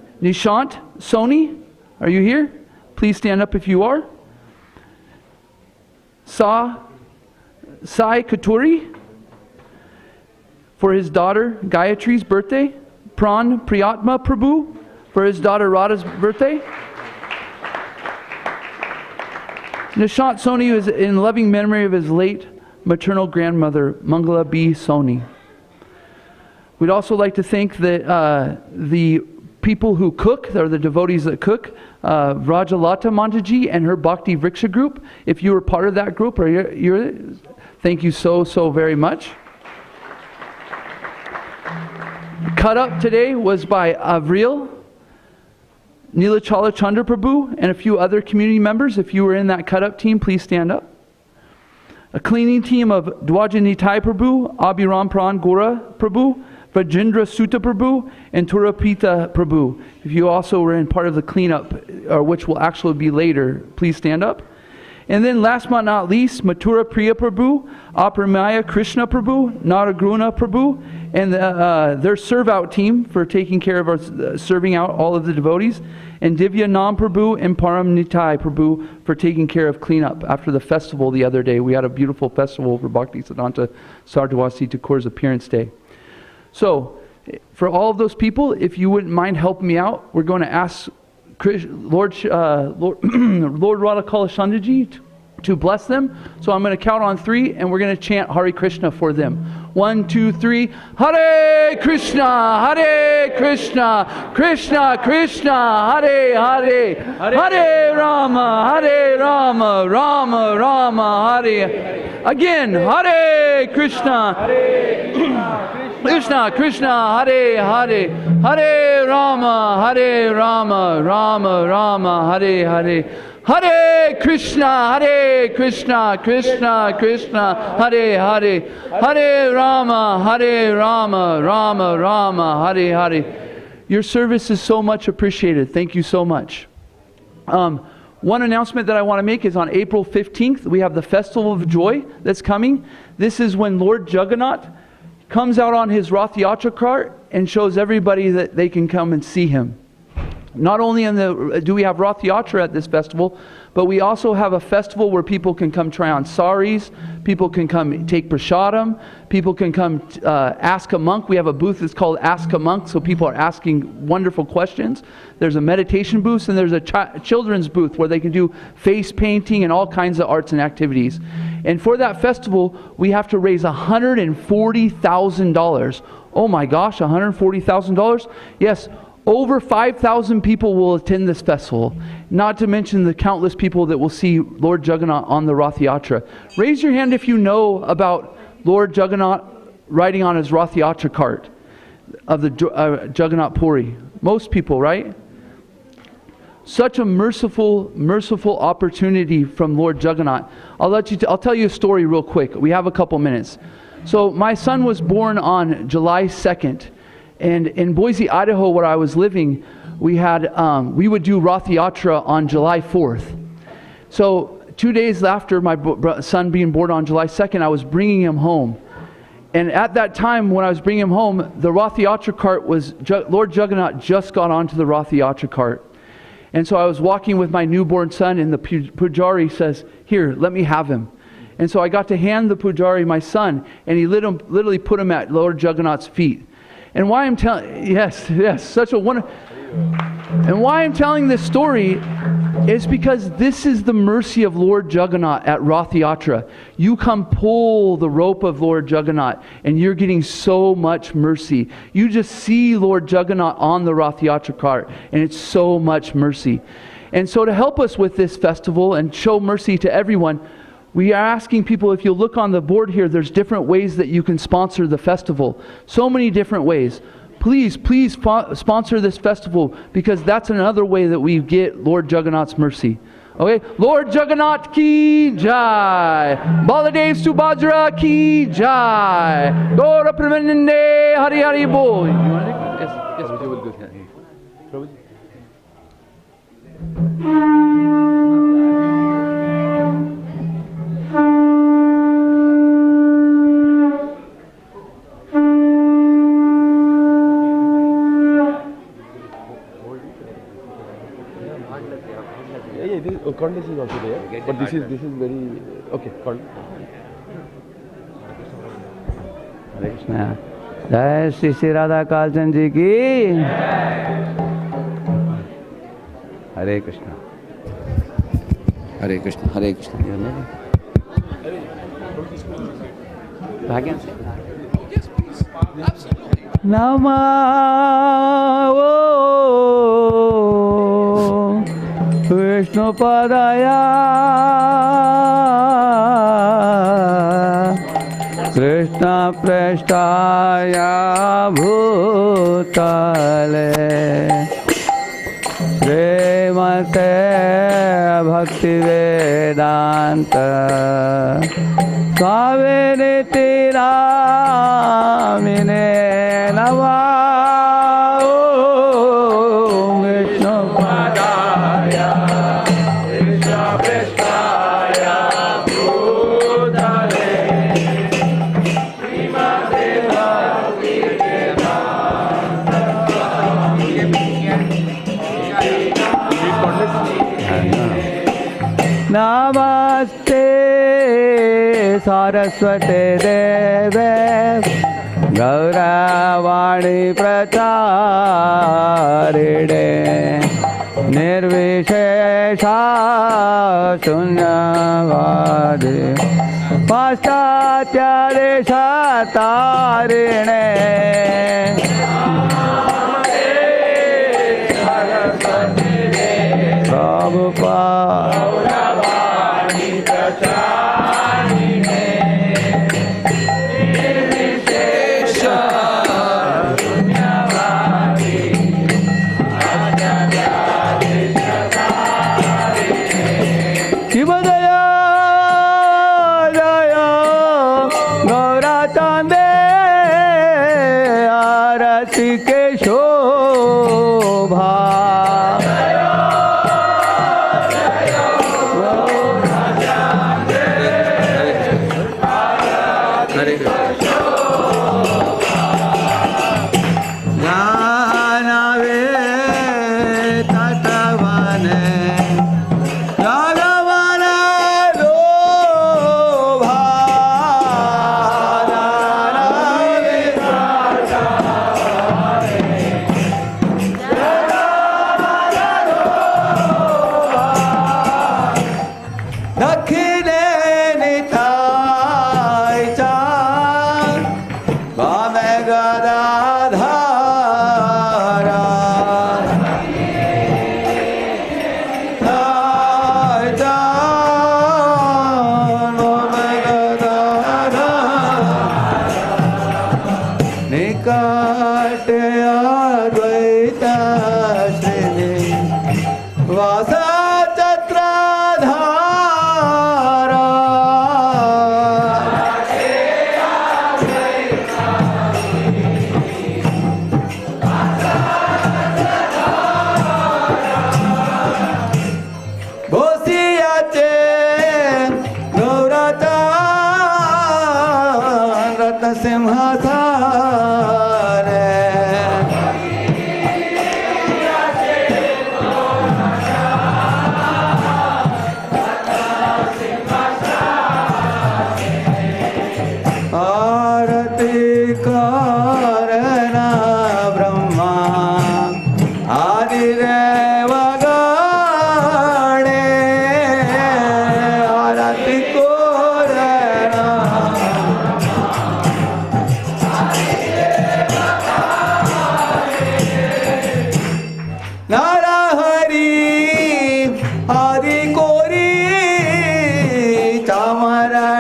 Soni, are you here? Please stand up if you are. Sai Katuri, for his daughter Gayatri's birthday. Pran Priyatma Prabhu, for his daughter Radha's birthday. Nishant Soni is in loving memory of his late maternal grandmother, Mangala B. Soni. We'd also like to thank the people who cook, or the devotees that cook, Rajalata Mantaji and her Bhakti Vriksha group. If you were part of that group, or thank you so very much. Cut up today was by Avril, Neelachala Chandra Prabhu, and a few other community members. If you were in that cut up team, please stand up. A cleaning team of Dwajanitai Prabhu, Abhiram Pran Gora Prabhu, Vajendra Sutta Prabhu, and Turapita Prabhu. If you also were in part of the cleanup, which will actually be later, please stand up. And then last but not least, Mathura Priya Prabhu, Apramaya Krishna Prabhu, Naragruna Prabhu, and their serve-out team for taking care of our serving out all of the devotees, and Divya Nam Prabhu and Param Nitai Prabhu for taking care of cleanup after the festival the other day. We had a beautiful festival for Bhakti Siddhanta Saraswati Thakur's appearance day. So, for all of those people, if you wouldn't mind helping me out, we're going to ask Lord Radha Kalashandaji to bless them. So I'm going to count on 3, and we're going to chant Hare Krishna for them. 1, 2, 3. Hare Krishna, Krishna Krishna, Hare Hare, Hare Rama, Rama Rama, Hare. Again, Hare Krishna, Krishna Krishna, Hare Hare, Hare Rama, Rama Rama, Hare Hare. Hare Krishna, Krishna Krishna, Hare Hare, Hare Rama, Rama Rama, Hare Hare. Your service is so much appreciated. Thank you so much. One announcement that I want to make is on April 15th, we have the Festival of Joy that's coming. This is when Lord Jagannath comes out on his Rath Yatra cart and shows everybody that they can come and see him. Not only do we have Rath Yatra at this festival, but we also have a festival where people can come try on saris, people can come take prasadam, people can come ask a monk. We have a booth that's called Ask a Monk, so people are asking wonderful questions. There's a meditation booth, and there's a children's booth where they can do face painting and all kinds of arts and activities. And for that festival, we have to raise $140,000. Oh my gosh, $140,000? Yes. Over 5,000 people will attend this festival, not to mention the countless people that will see Lord Jagannath on the Rath Yatra. Raise your hand if you know about Lord Jagannath riding on his Rath Yatra cart of the Jagannath Puri. Most people, right? Such a merciful opportunity from Lord Jagannath. I'll tell you a story real quick. We have a couple minutes. So my son was born on July 2nd. And in Boise, Idaho, where I was living, we would do Rath Yatra on July 4th. So 2 days after my son being born on July 2nd, I was bringing him home. And at that time, when I was bringing him home, the Rath Yatra cart was, Lord Jagannath just got onto the Rath Yatra cart. And so I was walking with my newborn son, and the Pujari says, "Here, let me have him." And so I got to hand the Pujari my son, and he literally put him at Lord Jagannath's feet. And why I'm telling, yes, such a wonderful. And why I'm telling this story It's because this is the mercy of Lord Jagannath at Rath Yatra. You come pull the rope of Lord Jagannath and you're getting so much mercy. You just see Lord Jagannath on the Rath Yatra cart and it's so much mercy. And so to help us with this festival and show mercy to everyone, we are asking people, if you look on the board here, there's different ways that you can sponsor the festival. So many different ways. Please sponsor this festival, because that's another way that we get Lord Jagannath's mercy. Okay? Lord Jagannath ki jai. Baladev Subhadra ki jai. Gaura Premanande Hari Hari Bol. Yes, Prabhuji will do that. Prabhuji. Congress is also there, but this is very okay. Hare Krishna. Jai Shri Shri Radha Kalchan Ji ki. Hare Krishna. Hare Krishna. Hare Krishna. Bhagyan se. Yes, please. Absolutely. Nama Vishnu Padaya Krishna Prasthaya Bhutale Srimate Bhakti Vedanta Swamini Tiramine Nama Vishnu Padaya Krishna Prasthaya Bhutale Srimate Bhakti Namaste Saraswate Deve Gauravani Pracharine Nirvishesha Sunyavadi Paschatya Deshatarine Prabhupada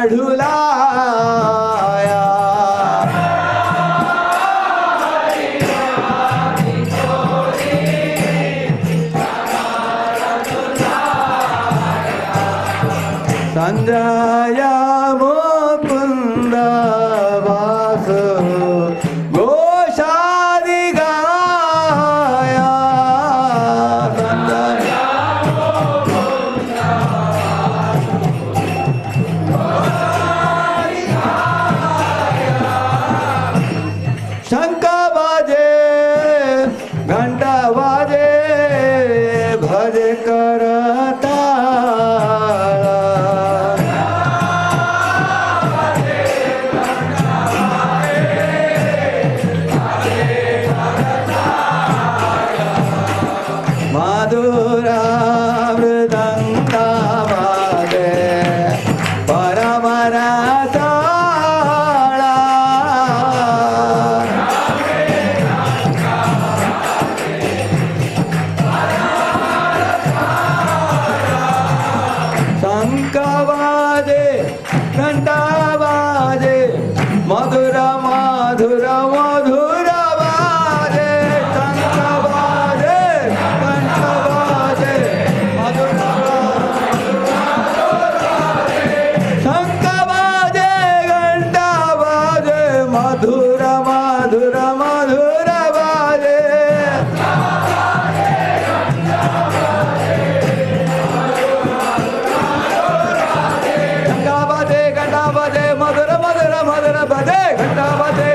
ढुलाया Sanjay Mukund Vasu गोशादि गाया संजय शंख बाजे घंटा बाजे भज करता मधुरा मृदंगा बाजे परमरा घंटा बाजे मधुर मधुर मधुर बाजे शंख बाजे घंटा बाजे मधुर शंख बाजे घंटा बाजे मधुर मधुर मधुर बाजे मधुर मधुर मधुर बजे घंटा बजे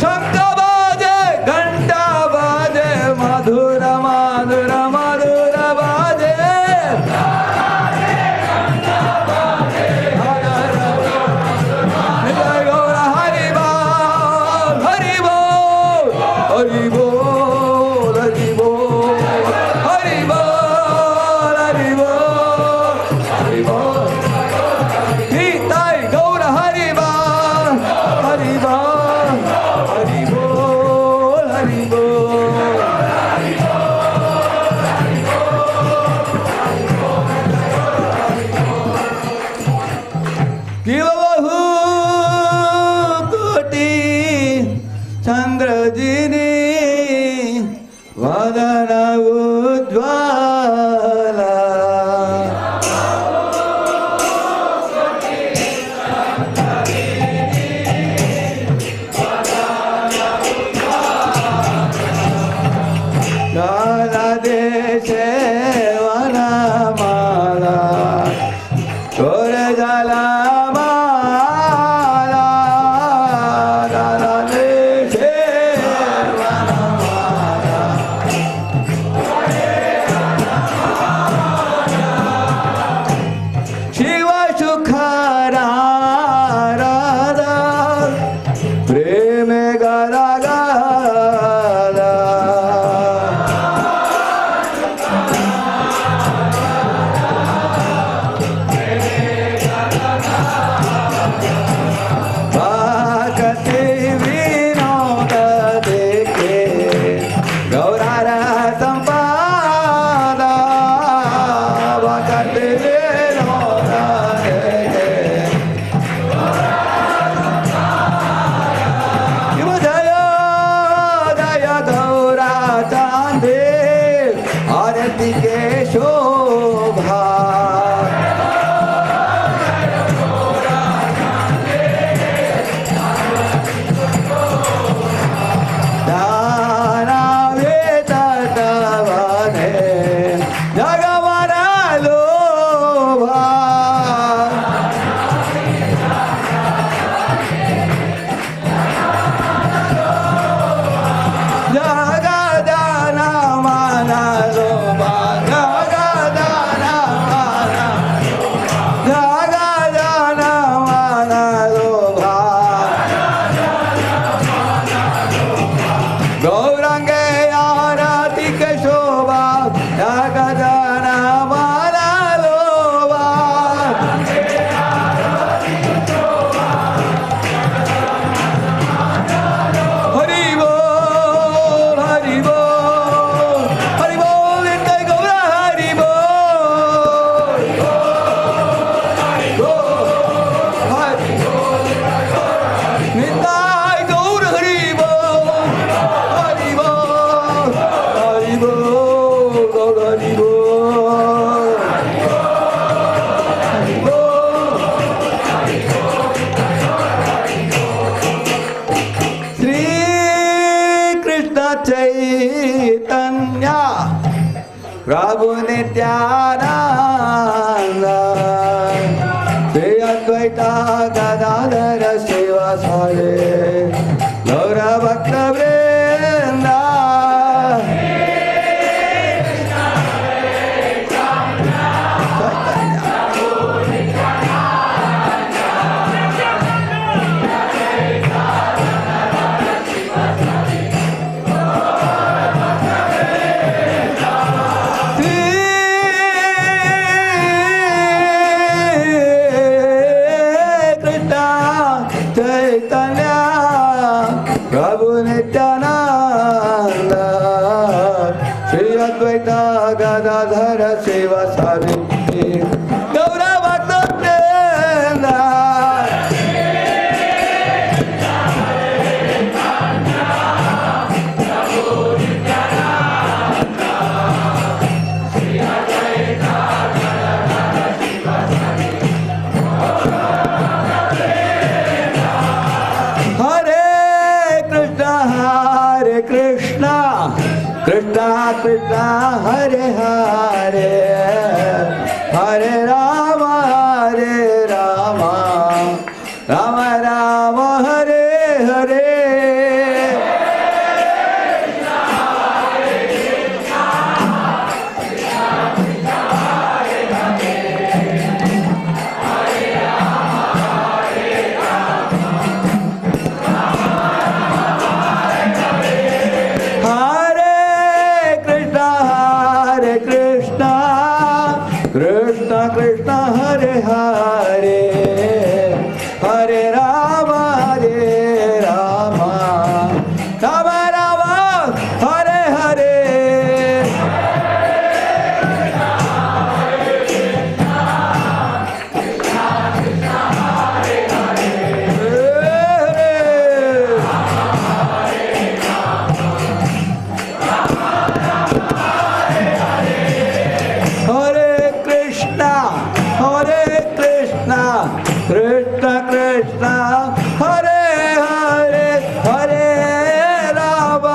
शंख बाजे घंटा बाजे मधुर मधुर मधुर बाजे जय गौर हरि बोल हरि बोल हरि बोल हरि बोल हरि बोल हरि बोल हरि बोल गौर हरि बोल हरि बोल हरि बोल हरि बोल बहु कोटि चंद्र जिनी वदन उज्ज्वला देशे वनमाला तोर जला माला देशे वनमाला शिव सुखरा राधा प्रेम गला गला संपादा Prabhu Nityananda Shri Advaita Gadadhara Srivasade Gaura Bhakta Vrinda Chaitanya Prabhu Nityananda Shri Advaita Gadadhara Srivasadi Gaura Bhakta Vrinda Krishna Krishna Hare Hare Hare Rama Rama Rama Hare Hare Krishna Krishna Hare Hare Hare Rama Rama Rama Hare Hare Krishna Krishna Hare Hare Hare Rama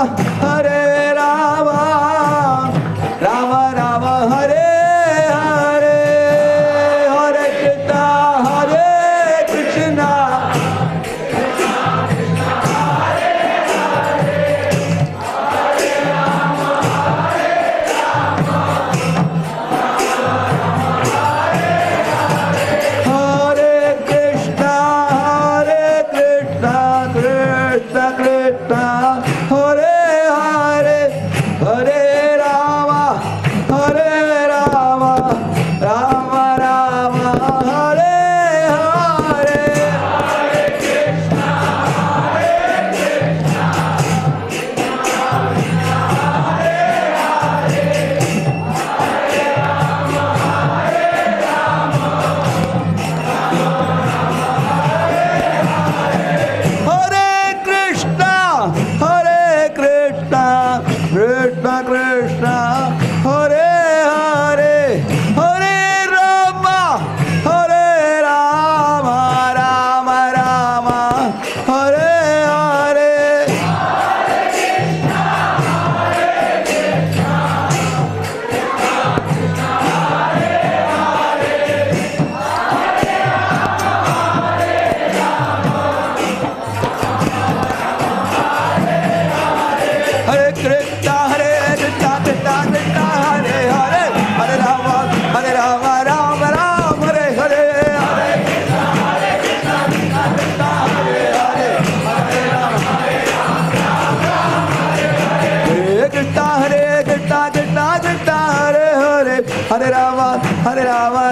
Rama Rama Hare Hare Hare Krishna Hare Rama,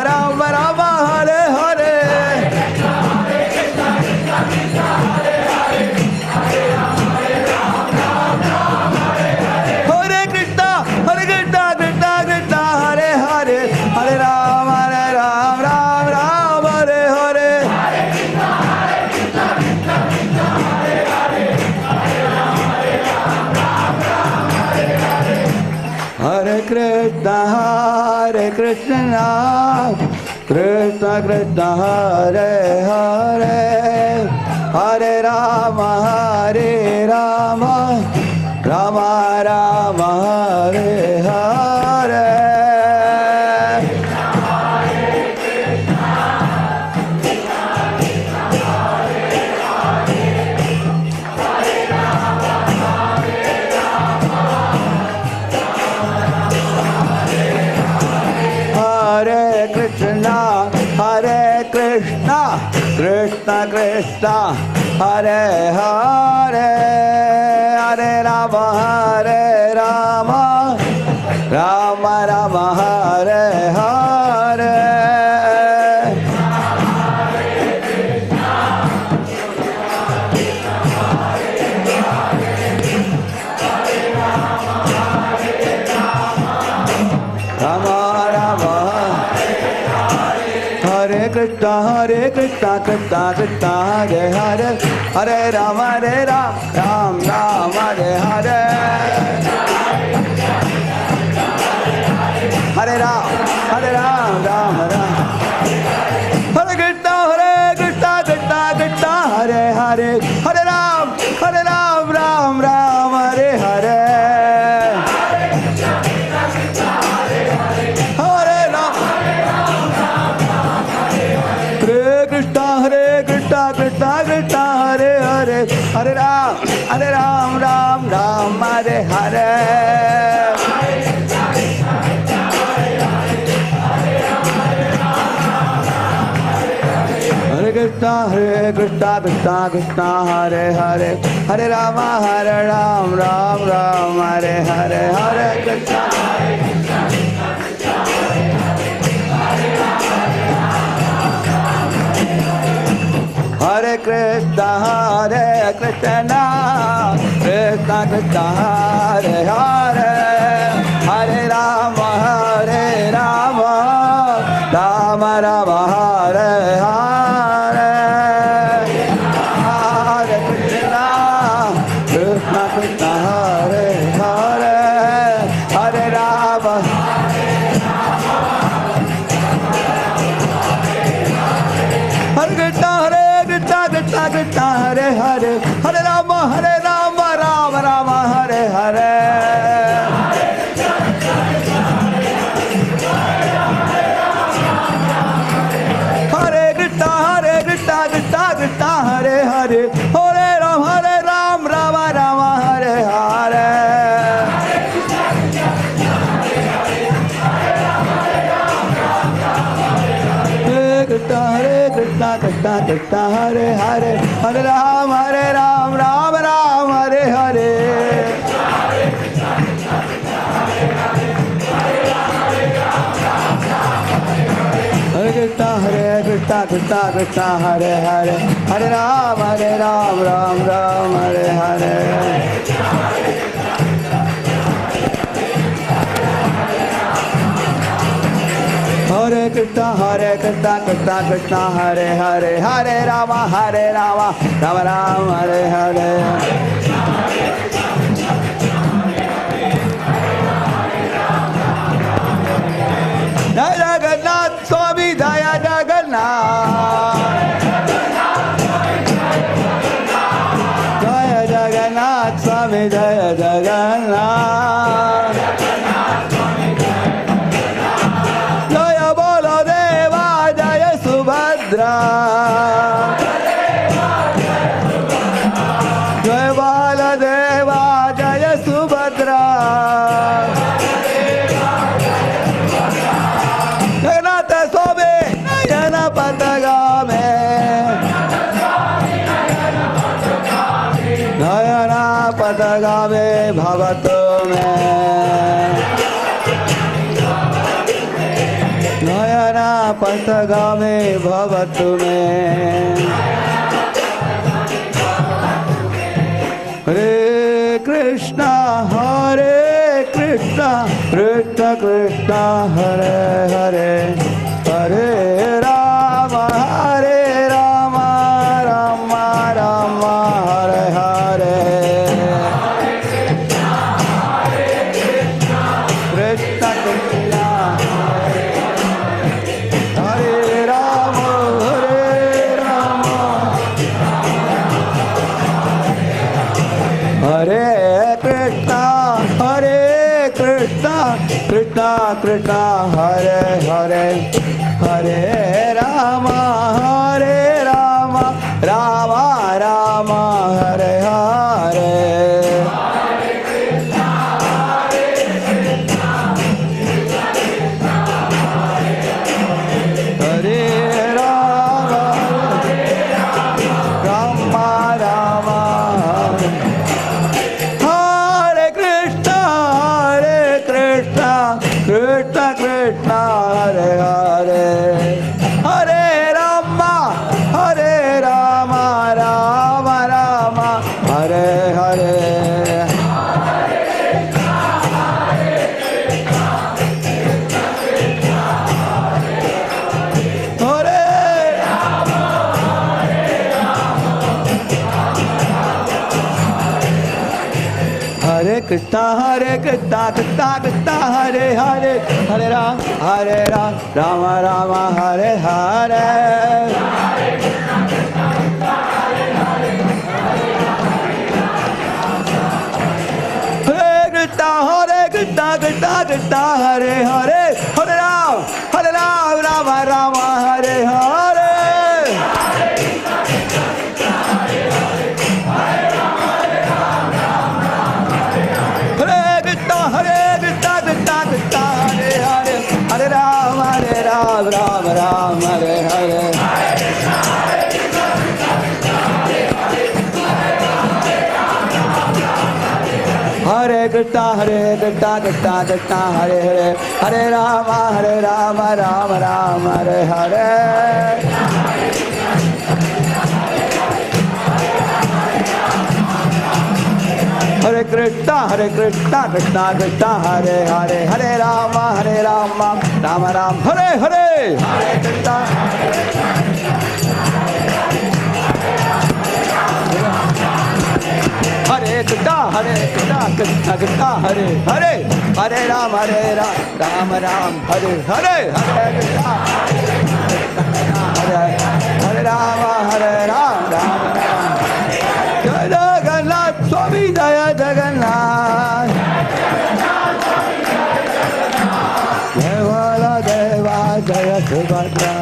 Rama Rama, Hare Hare. Hare Krishna, Krishna Krishna, Hare Hare, Hare Rama, Ram Ram, Hare Hare. Hare Krishna, Krishna Krishna, Hare Hare, Hare Rama, Rama Rama, Hare Hare. Krishna, Krishna Krishna, Hare Hare, Hare Rama, Hare Rama, Rama Rama, Hare Hare. Rama Rama, Hare Krishna, Krishna Krishna, Hare Hare, Hare Rama, Ram Ram, Hare Hare. Hare Ram, Ram Ram. Hare Krishna, Krishna Krishna, Hare Hare, Hare Ram, Ram Ram, Hare Hare. Krishna Krishna, Hare Hare, Hare Ram, Ram Ram, Hare Hare. Hare Krishna, Krishna Krishna, Hare Hare, Hare Rama, Ram Ram, Hare Hare, Hare Krishna. Hare Krishna, Krishna Krishna, Hare Hare, Hare Rama, Rama Rama, Hare Hare. Hare Krishna, Krishna Krishna, Hare Hare, Hare Rama. Hare Krishna, Krishna Krishna, Hare Hare, Hare Rama, Rama Rama, Hare Hare. Hare Krishna, Krishna Krishna, Hare Hare, Hare Rama, Rama Rama, Hare Hare. Krishna, Krishna Krishna, Hare Hare, Hare Ram, Rama Ram, Hare Hare. Hare Krishna, Krishna, Hare Hare, Hare Ram, Ram Ram, Hare Hare. Hare Krishna, Krishna Krishna, Hare Hare, Hare Rama, Rama Ram, Hare Hare. Jaya Jagannath Swami, Jaya Jagannath. Jaya Jagannath Swami, Jaya Jagannath. Jaya Baladeva, Jaya Subhadra. Jaya Baladeva, Jaya Subhadra. Jagannath Swami, Nayana Patagame. Nayana Patagame Bhavato me. Nayana Patagame Bhavatu me. Hare Krishna, Krishna Krishna, Hare Hare, Hare Rama, Rama Rama, Hare Hare. Krishna Krishna, Hare Rama, Hare Krishna, Krishna Krishna, Hare Hare, Hare Rama, Rama Rama, Hare Hare. Hare Rama, Krishna Krishna Krishna Hare Hare Hare Ram Rama Rama Hare Hare Krishna Krishna Krishna Hare Hare Hare Ram Rama Rama Hare Hare Hare Ram Ram Ram Hare Hare Hare Krishna Krishna Krishna Hare Hare Hare Rama Rama Rama Hare Hare Hare Krishna Krishna Krishna Hare Hare Hare Rama Rama Ram Hare Hare Hare Krishna Krishna Krishna Krishna Hare Hare Hare Rama Ram Hare Hare Hare Krishna Hare Rama Ram Jai Jagannath Swami Jaya Jagannath Deva Deva Jaya Subhadra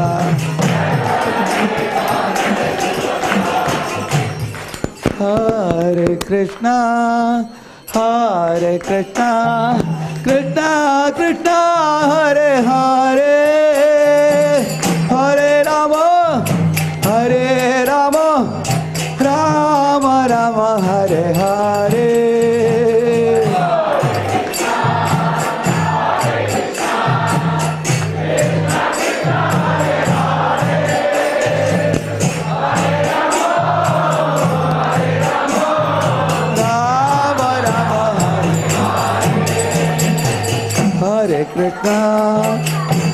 Hare Krishna Krishna Krishna Hare Hare Hare Rama Rama Rama Hare Hare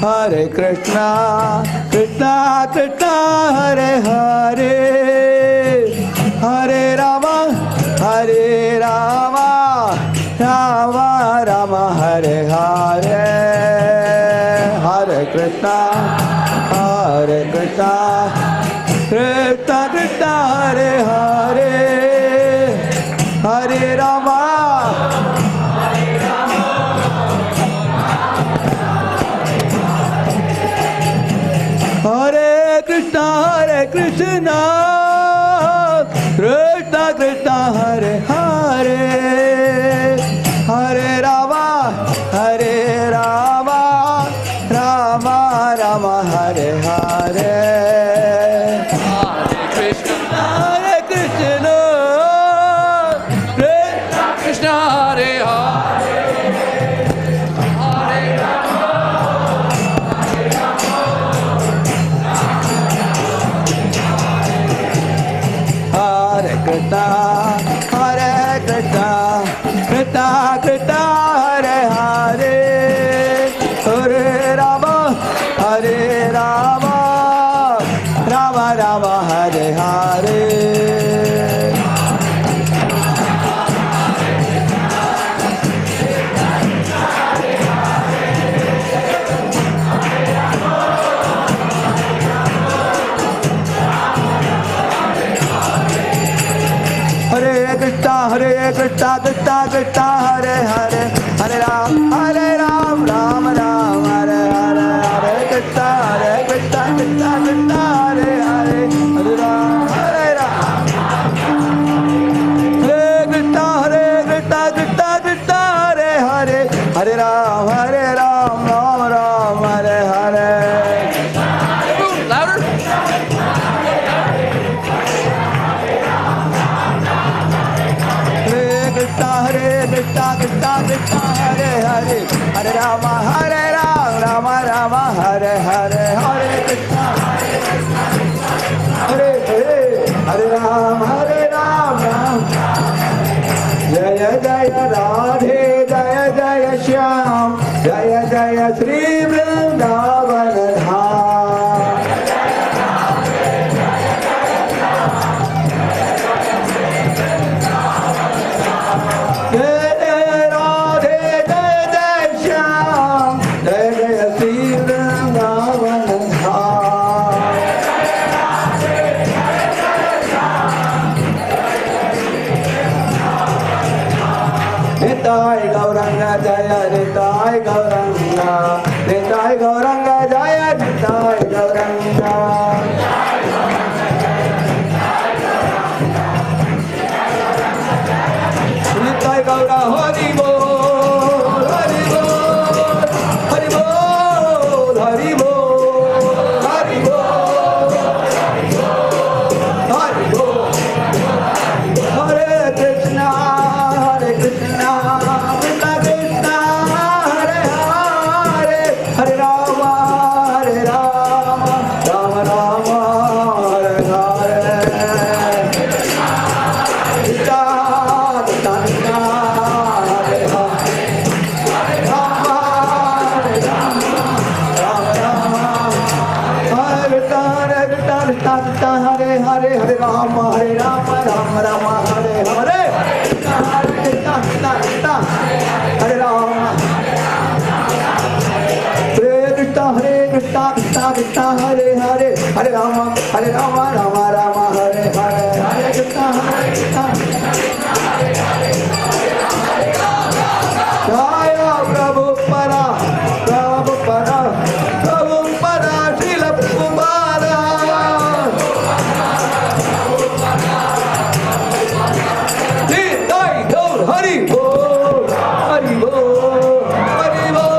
Hare Krishna Krishna Krishna Hare Hare Hare Rama Rama Rama Hare Hare Hare Krishna Krishna Krishna Hare Hare Hare Rama Hare Krishna Krishna Krishna Hare Hare Hare Rama Rama Rama Hare Hare Hare Krishna Krishna Krishna Hare Hare Krishna Krishna Krishna Hare Hare Hare Rama Rama Rama Hare Hare Hare Krishna Krishna Krishna Hare Hare Hare Ram Ram Hare Hare Hare Krishna Krishna Krishna Hare Hare Hare Ram Hare Krishna Krishna Krishna Hare Hare Hare Ram Ram Ram Hare Hare Louder Krishna Krishna Hare Hare Hare Rama Rama Hare Hare Hare Krishna Hare Ram Jaya Jaya Radhe Jaya Jaya Shyam Jaya Jaya Sri Vrindavan Dham Jaya Krishna Hare Hare Hare Rama Rama Rama Hare Hare Krishna Krishna Krishna Hare Rama Hare Krishna Krishna Krishna Hare Hare Hare Rama Rama Rama Hare Hare Hare Krishna Jaya Prabhupada Prabhupada Prabhupada Srila Prabhupada Jai Gaur Hari Bol Hari Bol Hari Bol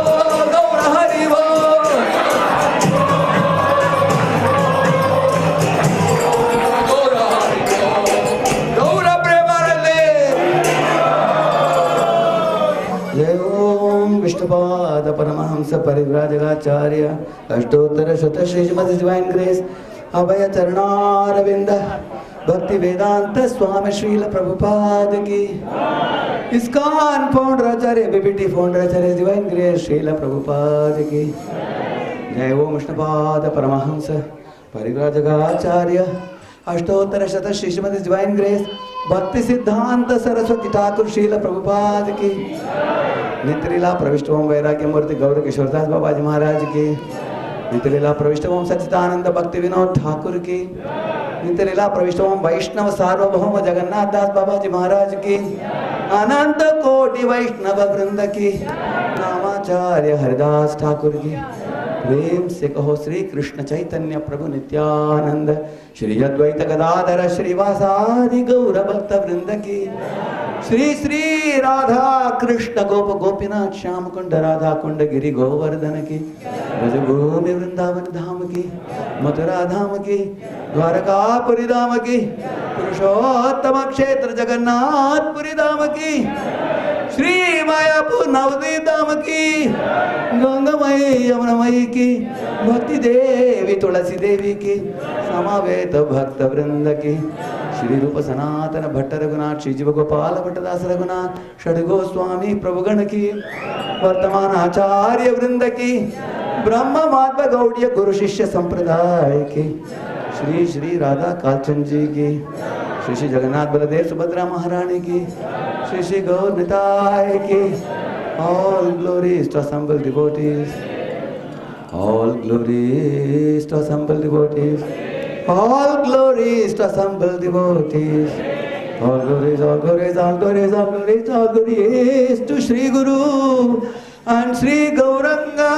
Gaur Hari Bol Gaur Premanande Jai Om Vishnupada Paramahamsa Parivrajagacharya Ashtottara Shata Srimati Divine Grace Abhaya Charanaaravinda Bhakti Vedanta Swami Srila Prabhupada ki ISKCON founder Acharya BBT founder Acharya Divine Grace Srila Prabhupada ki Jai Om Vishnupada Paramahamsa Parivrajagacharya Ashtottara Shata Srimati Divine Grace Bhakti Siddhanta Saraswati Thakur Srila Prabhupada ki नित्यलीला प्रविष्टोम वैराग्य मूर्ति गौर किशोरदास बाबा जी महाराज की नित्यलीला प्रविष्टोम सच्चिदानंद भक्ति विनोद ठाकुर की नित्यलीला प्रविष्टोम वैष्णव सार्वभौम जगन्नाथ दास बाबा जी महाराज की अनंत कोटि वैष्णव वृंद की नामाचार्य हरिदास ठाकुर की प्रेम से कहो श्री कृष्ण चैतन्य प्रभु नित्यानंद श्री अद्वैत गदाधर श्रीवासादि गौर भक्त वृंद की श्री श्री राधा कृष्ण गोप गोपीनाथ श्याम कुंड राधा कुंड गिरि गोवर्धन की ब्रजभूमि वृंदावन धाम की मथुरा धाम की द्वारकापुरी धाम की पुरुषोत्तम क्षेत्र जगन्नाथपुरी धाम की श्री मायापुर नवदीप धाम की गंगामयी यमुनामयी की भक्ति देवी तुलसी देवी की समावेत भक्त वृंद की श्री रूप सनातन भट्ट रघुनाथ श्री जीव गोपाल भट्टदास रघुनाथ षड गोस्वामी प्रभुगण की वर्तमान आचार्य वृंद की ब्रह्म माध्व गौड़ीय गुरु शिष्य संप्रदाय की श्री श्री राधा कालचंद जी की श्री श्री जगन्नाथ बलदेव सुभद्रा महारानी की श्री श्री गौर निताय की all glories to assembled devotees all glories to assembled devotees all glories to assembled devotees all glories all glories all glories all glories all glories to Shri Guru and Shri Gauranga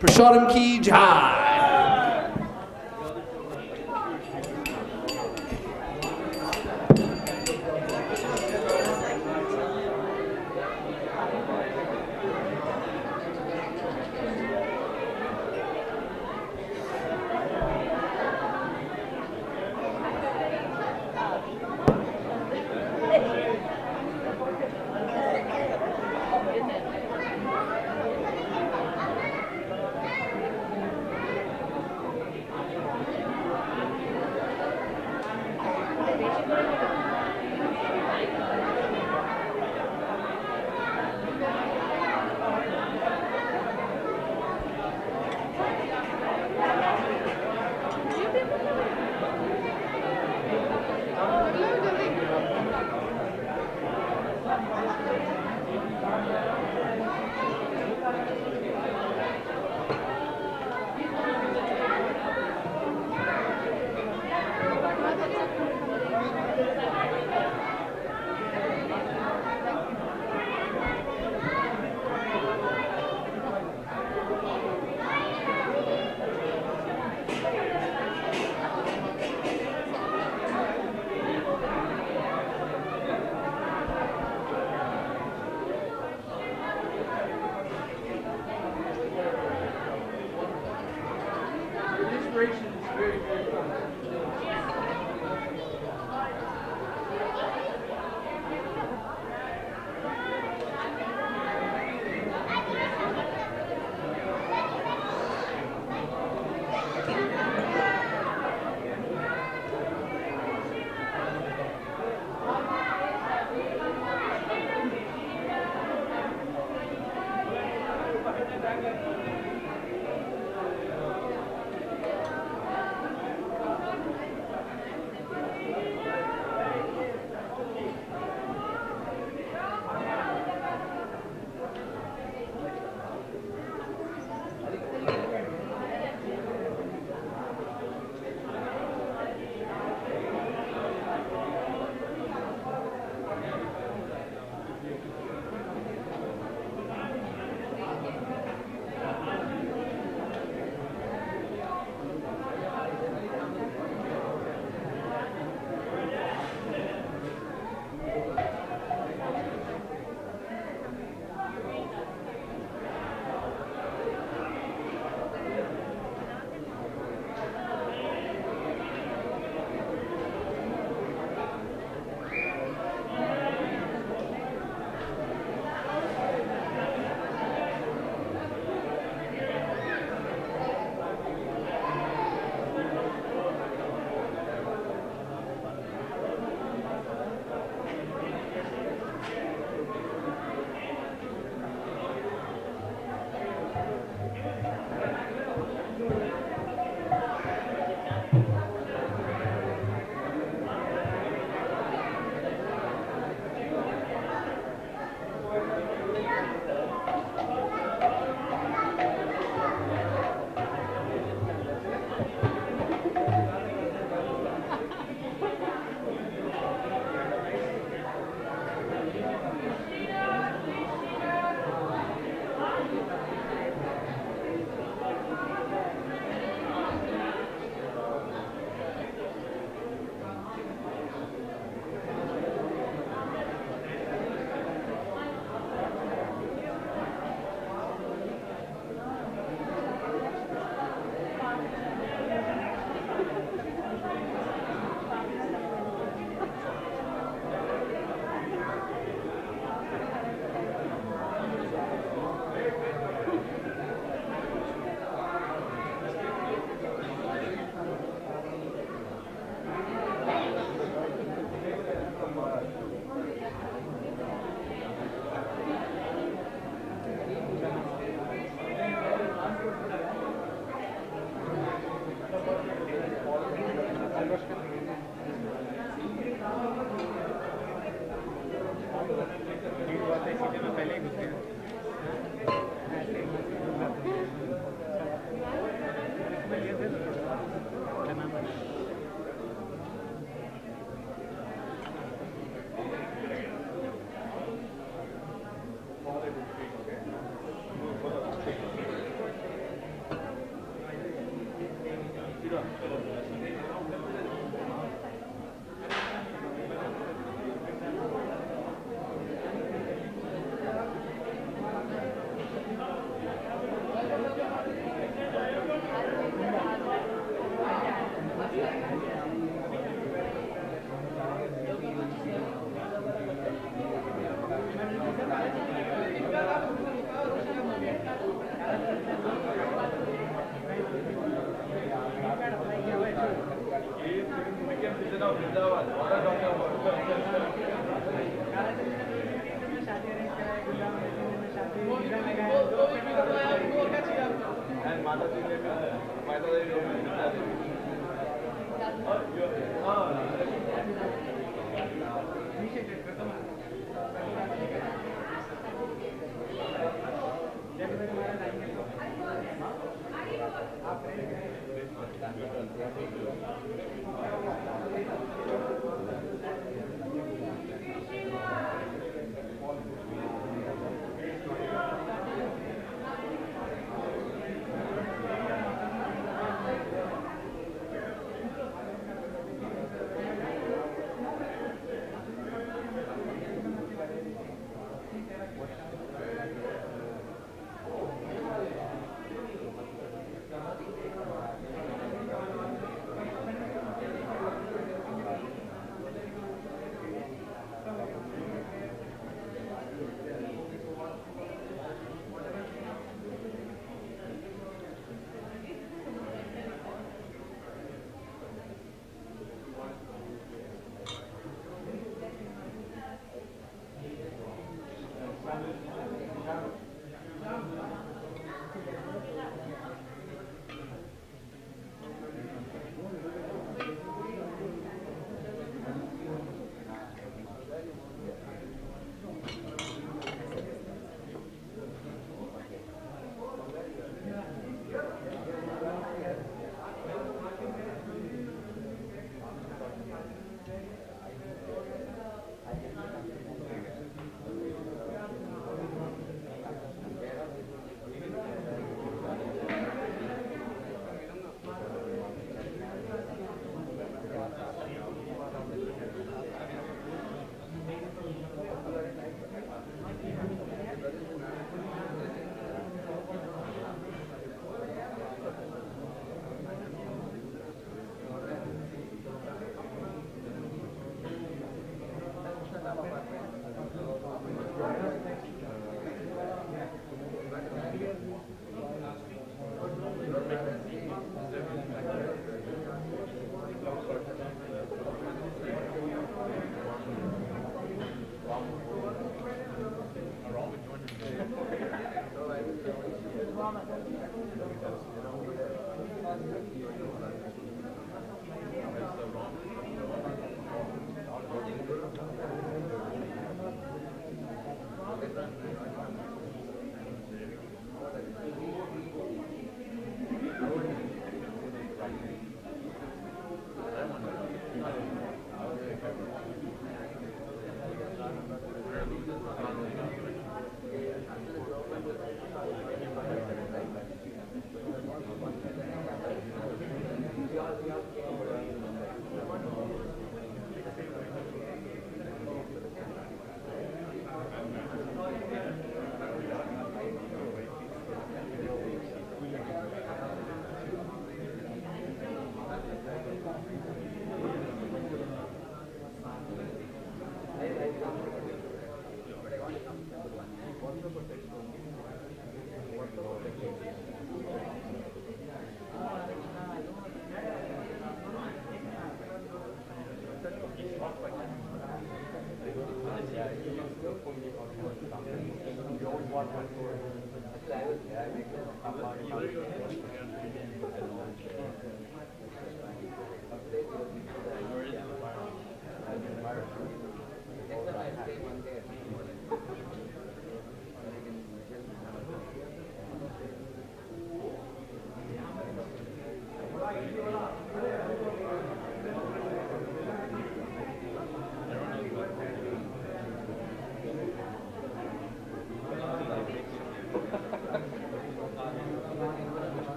Prashadam ki jai.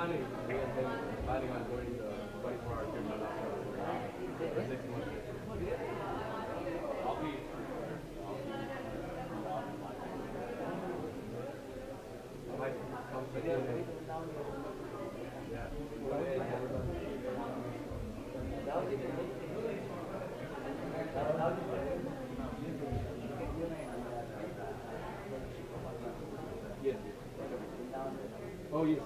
planning. We have been planning on doing the 24-hour trip for 6 months. I'll be. I might come to the Yes. Oh, yes.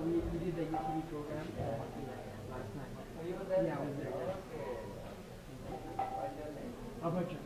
We did the UTV program last night. Yeah, I was there. How about you?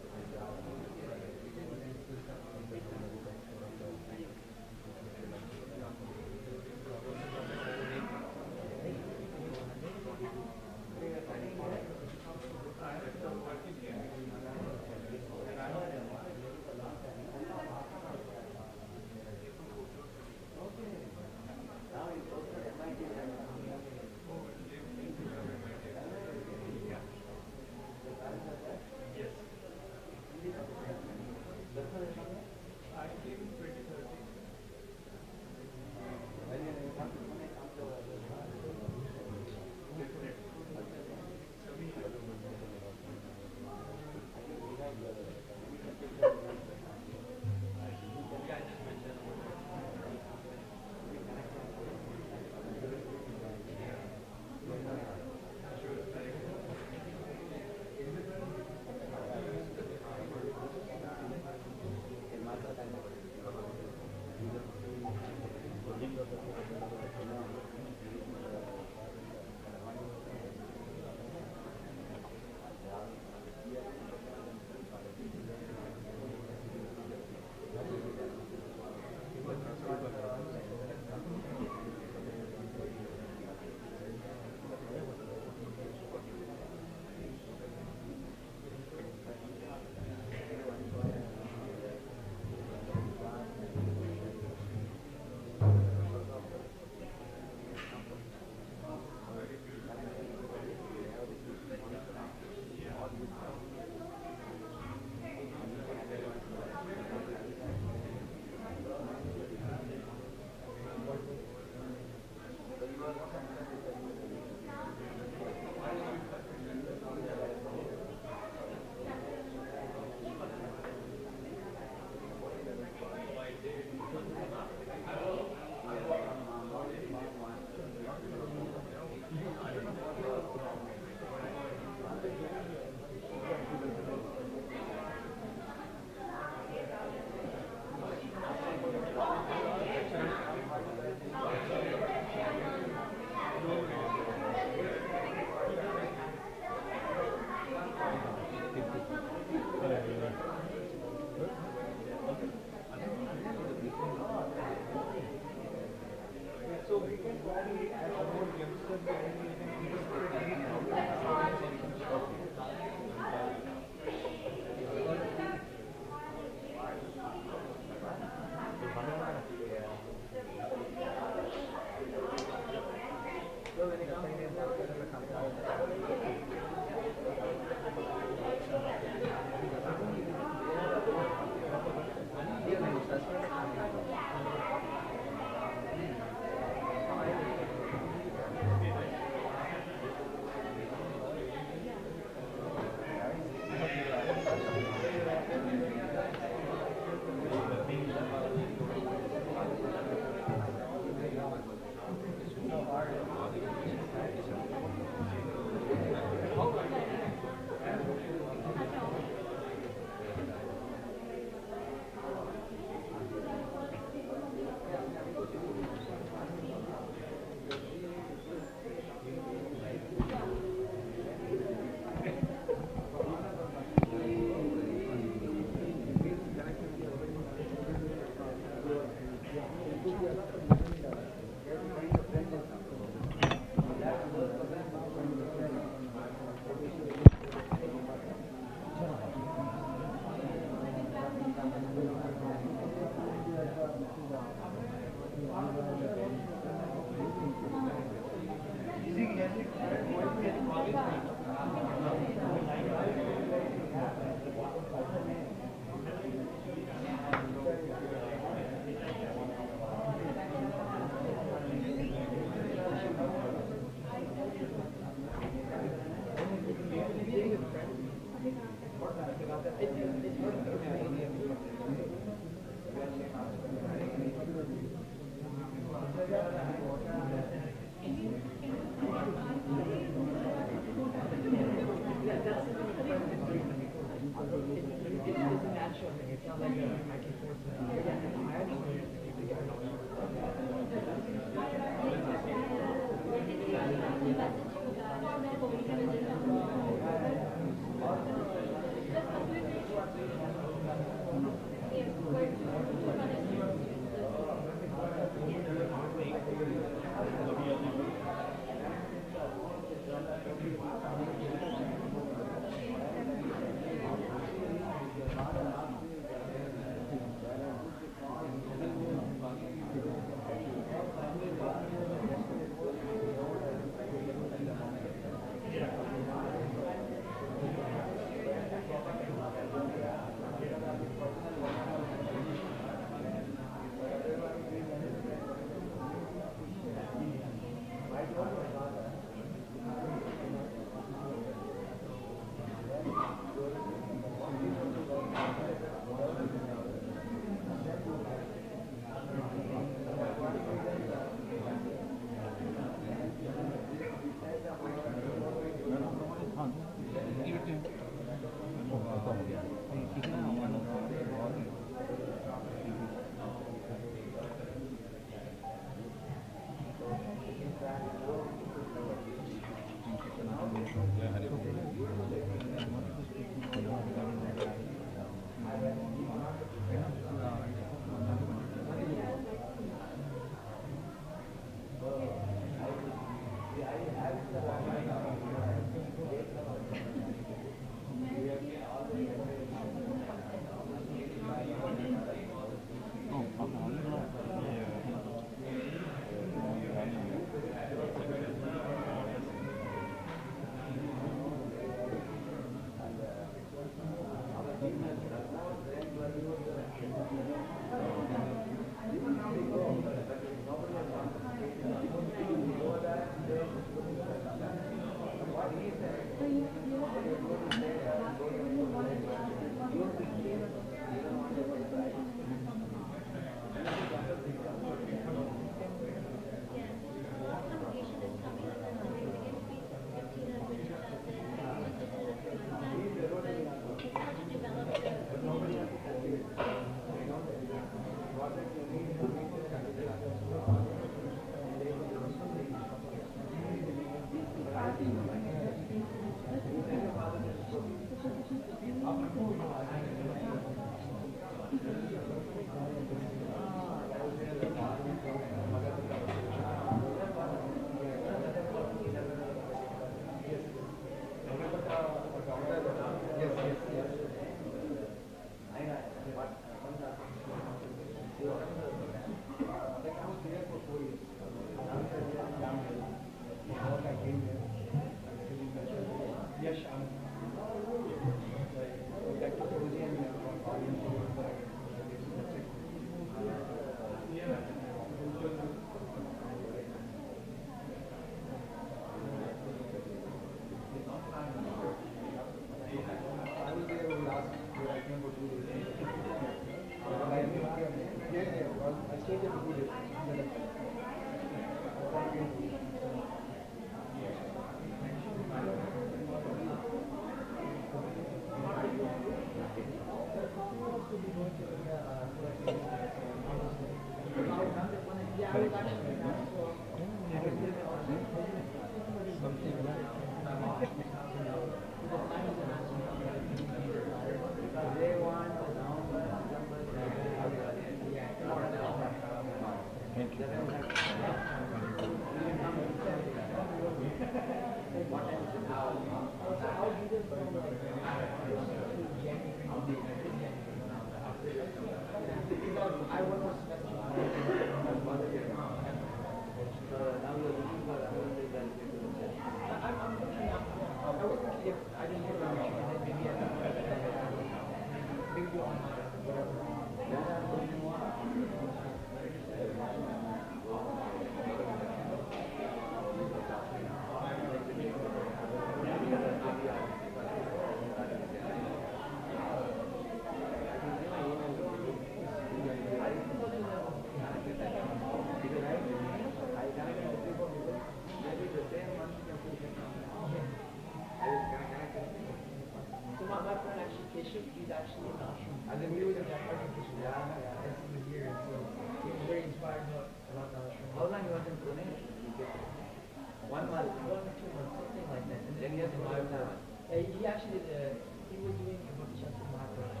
I see him here, so he was very inspired about the. How long you was in Pune? 1 month. 1 or 2 months, something like that. And then he has a lot of time. He actually he was doing a Bhakti Shastra Maharaj.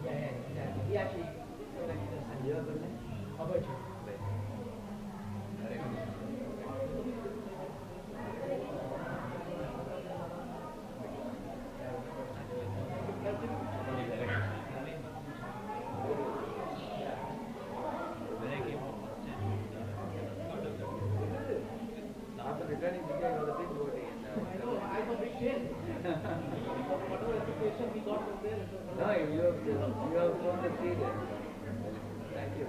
Yeah, exactly. He actually connected us. And you're good. How about you? After returning India, you are the big devotee. I know, I'm a big fan. Whatever education we got from there, No, you have shown the seed. Thank you.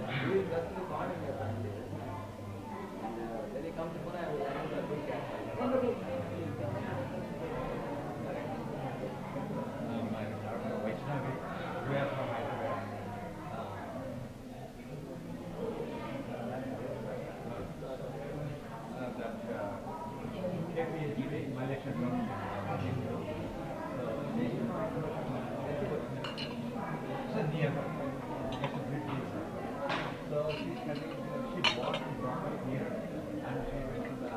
He is justly born in your family. And when he comes to Pune, I will arrange a big camp. wonderful. My daughter Vaishnavi, we are from Hyderabad. KPHD, Malaysian government. So nearby. It's a big place. So she bought the property here and she went to the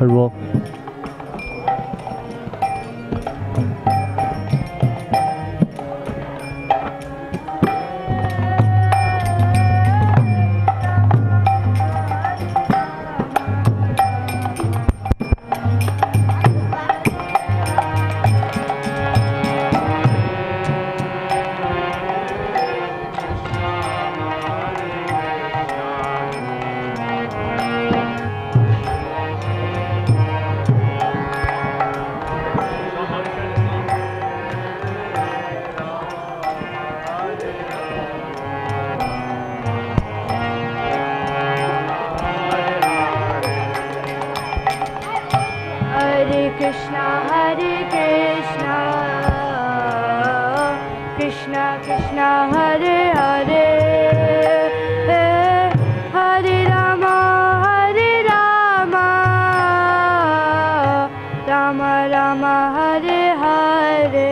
Harwal. Hare Krishna, Krishna Krishna, Hare Hare, Hare Rama, Rama Rama, Hare Hare.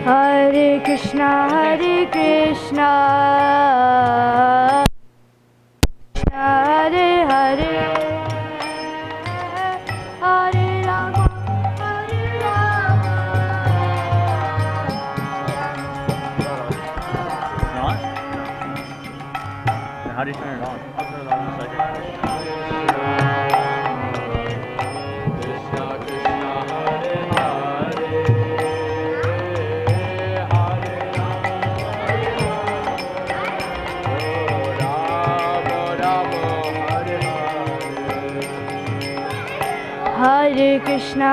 Hare Krishna, Hare Hare, Hare Rama, How do you turn it on? I'll turn it on in a second. Hare Krishna,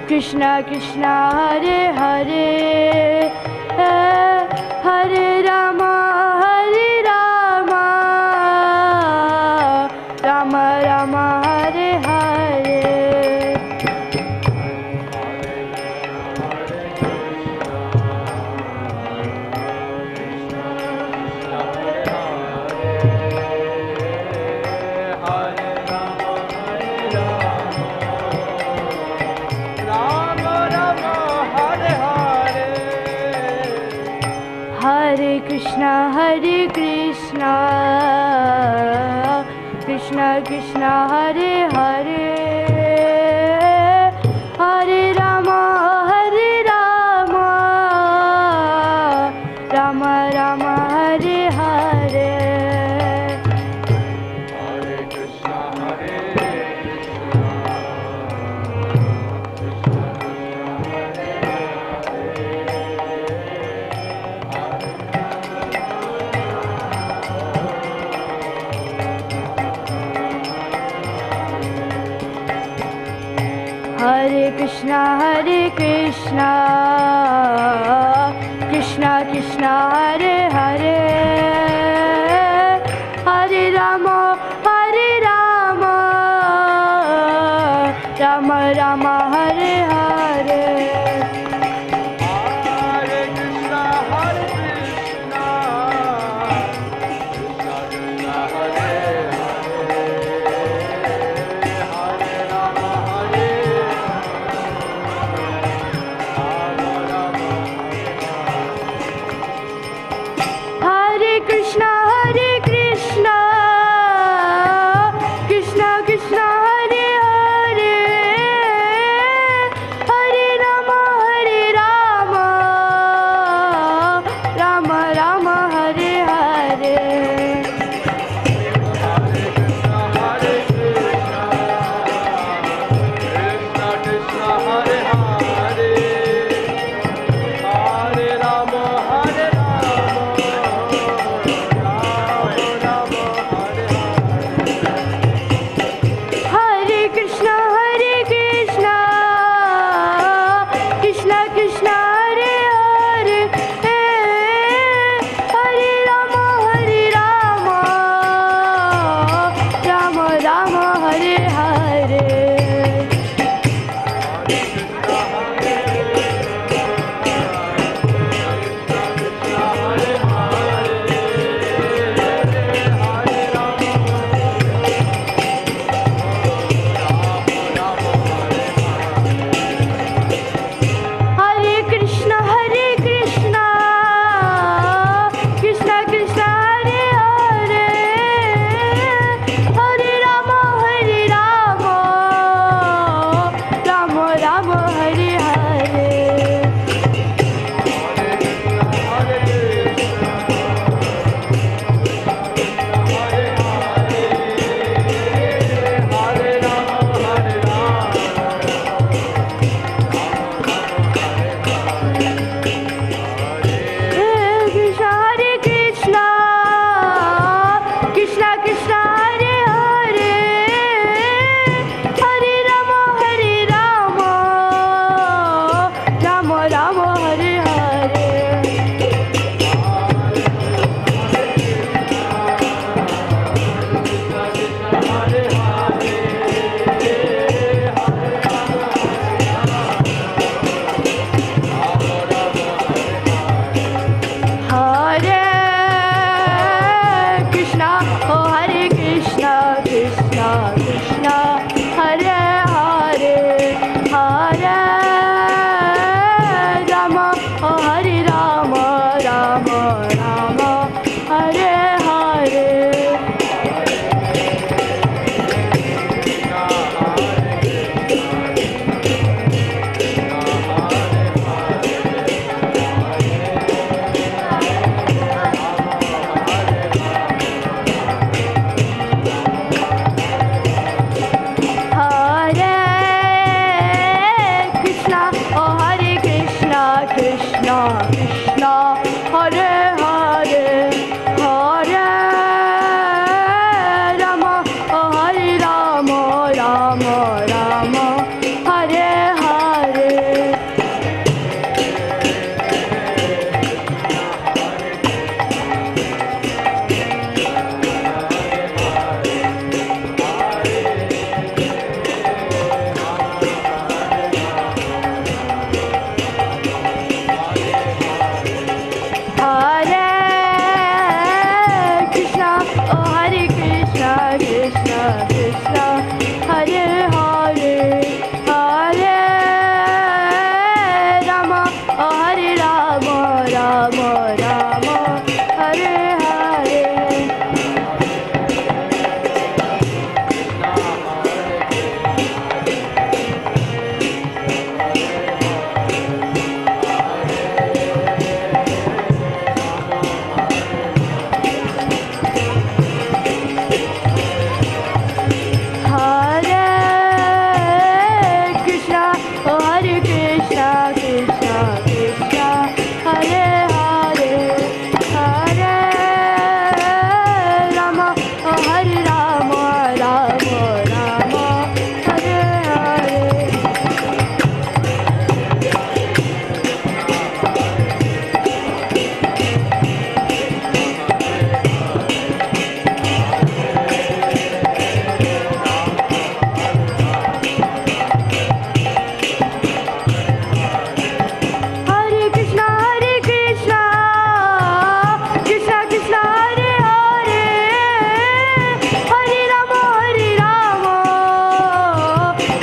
Krishna Krishna, Hare Hare, Hare Rama, Rama Rama, Hare Hare. Hare Krishna, Krishna Krishna, Hare Hare, Hare Rama, Rama Rama, Hare Hare. Hare Krishna, Krishna Krishna, Hare Hare, Hare Rama, Rama Rama, Hare Hare. Krishna Krishna Hare Hare Hare Rama Hare Rama Rama Rama Hare Hare Hare Krishna, oh Hare Krishna, Krishna Krishna, Hare Hare, Hare Rama, oh Hare Rama, Rama Rama, Hare Hare. Hare Krishna, oh Hare Krishna, Krishna Krishna, Hare Hare, Hare Rama, oh Hare Rama, Rama Rama, Hare Hare. Hare Krishna, Krishna Krishna, Hare Hare, Hare Rama,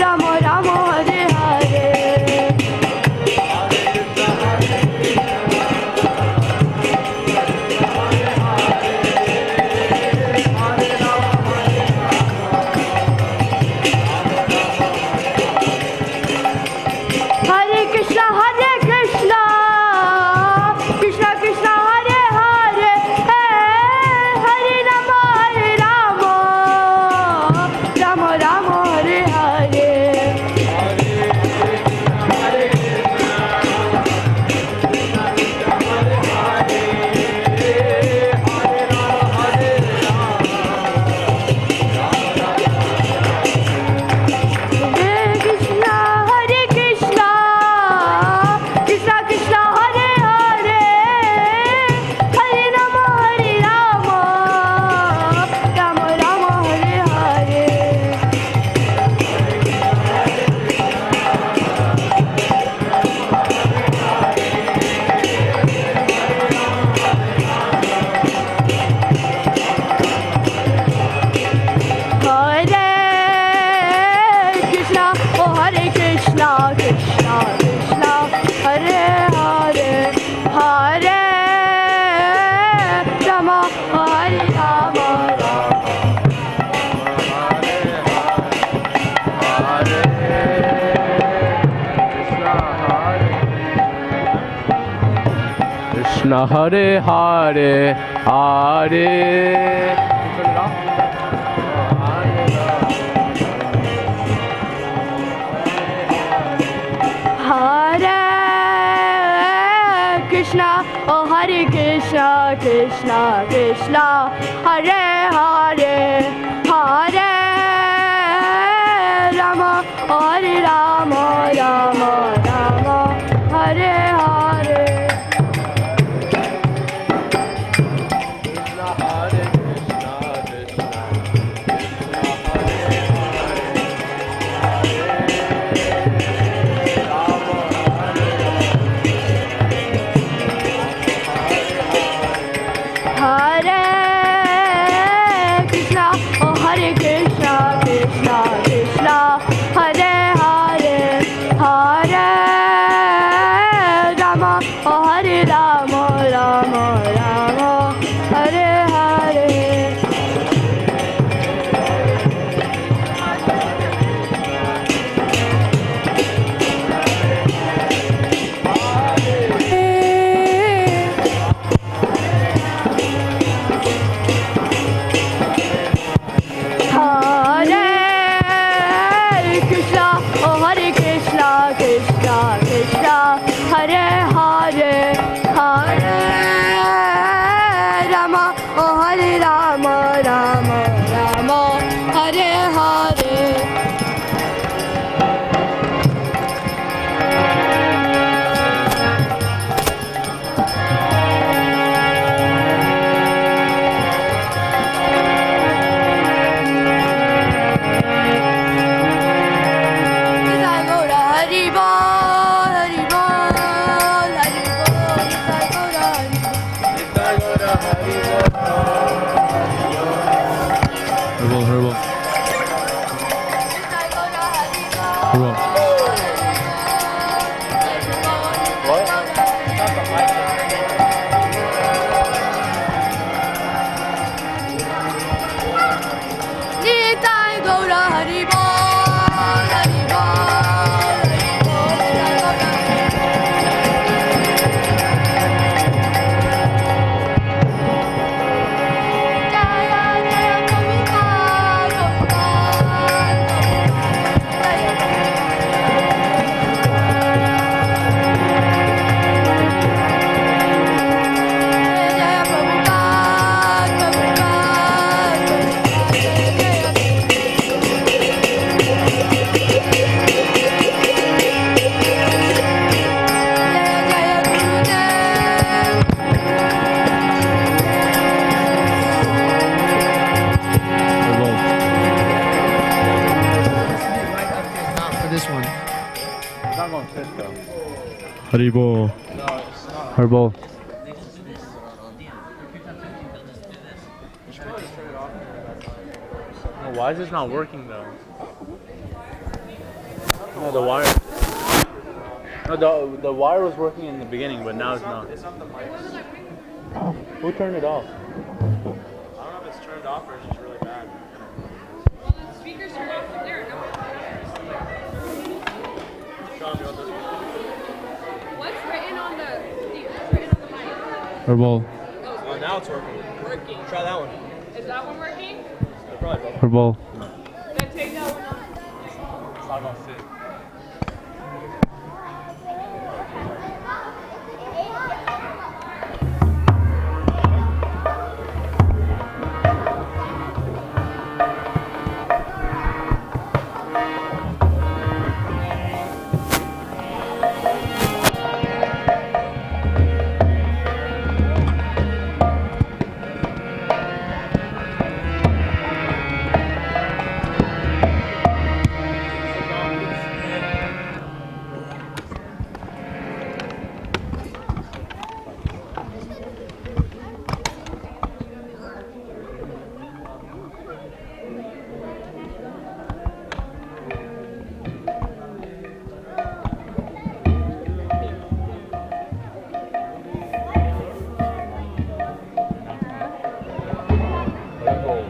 Rama Rama, Hare Hare. Hare Krishna, Krishna Krishna, Hare Hare, Hare Rama, Rama Rama, Hare Hare. Hare Krishna, Krishna Krishna, Hare Hare, Hare Rama, Rama Rama, Hare Hare. Hare Krishna, oh Hare Krishna, Krishna Krishna, Hare Hare, Hare Rama, Hare Rama, Krishna Hare Hare Hare Hare Krishna, oh Hare Krishna, Krishna Krishna, Hare Hare, Hare Rama, Hare Rama, Rama Rama, Hare Hare. Hare Krishna, oh Hare Krishna, Krishna Krishna, Hare Hare, Hare Haribo. Haribo. Why is this not working though? No, the wire. No, the wire was working in the beginning, but now it's not. Who turned it off? I don't know if it's turned off or it's just really bad. Well, the speakers turned off from there. No. Sean, you want this one? What's written on the mic? Haribo. Oh, now it's working. Working. Try that one. Is that one working? They're probably both. Haribo. Then take that one off. It's not gonna fit.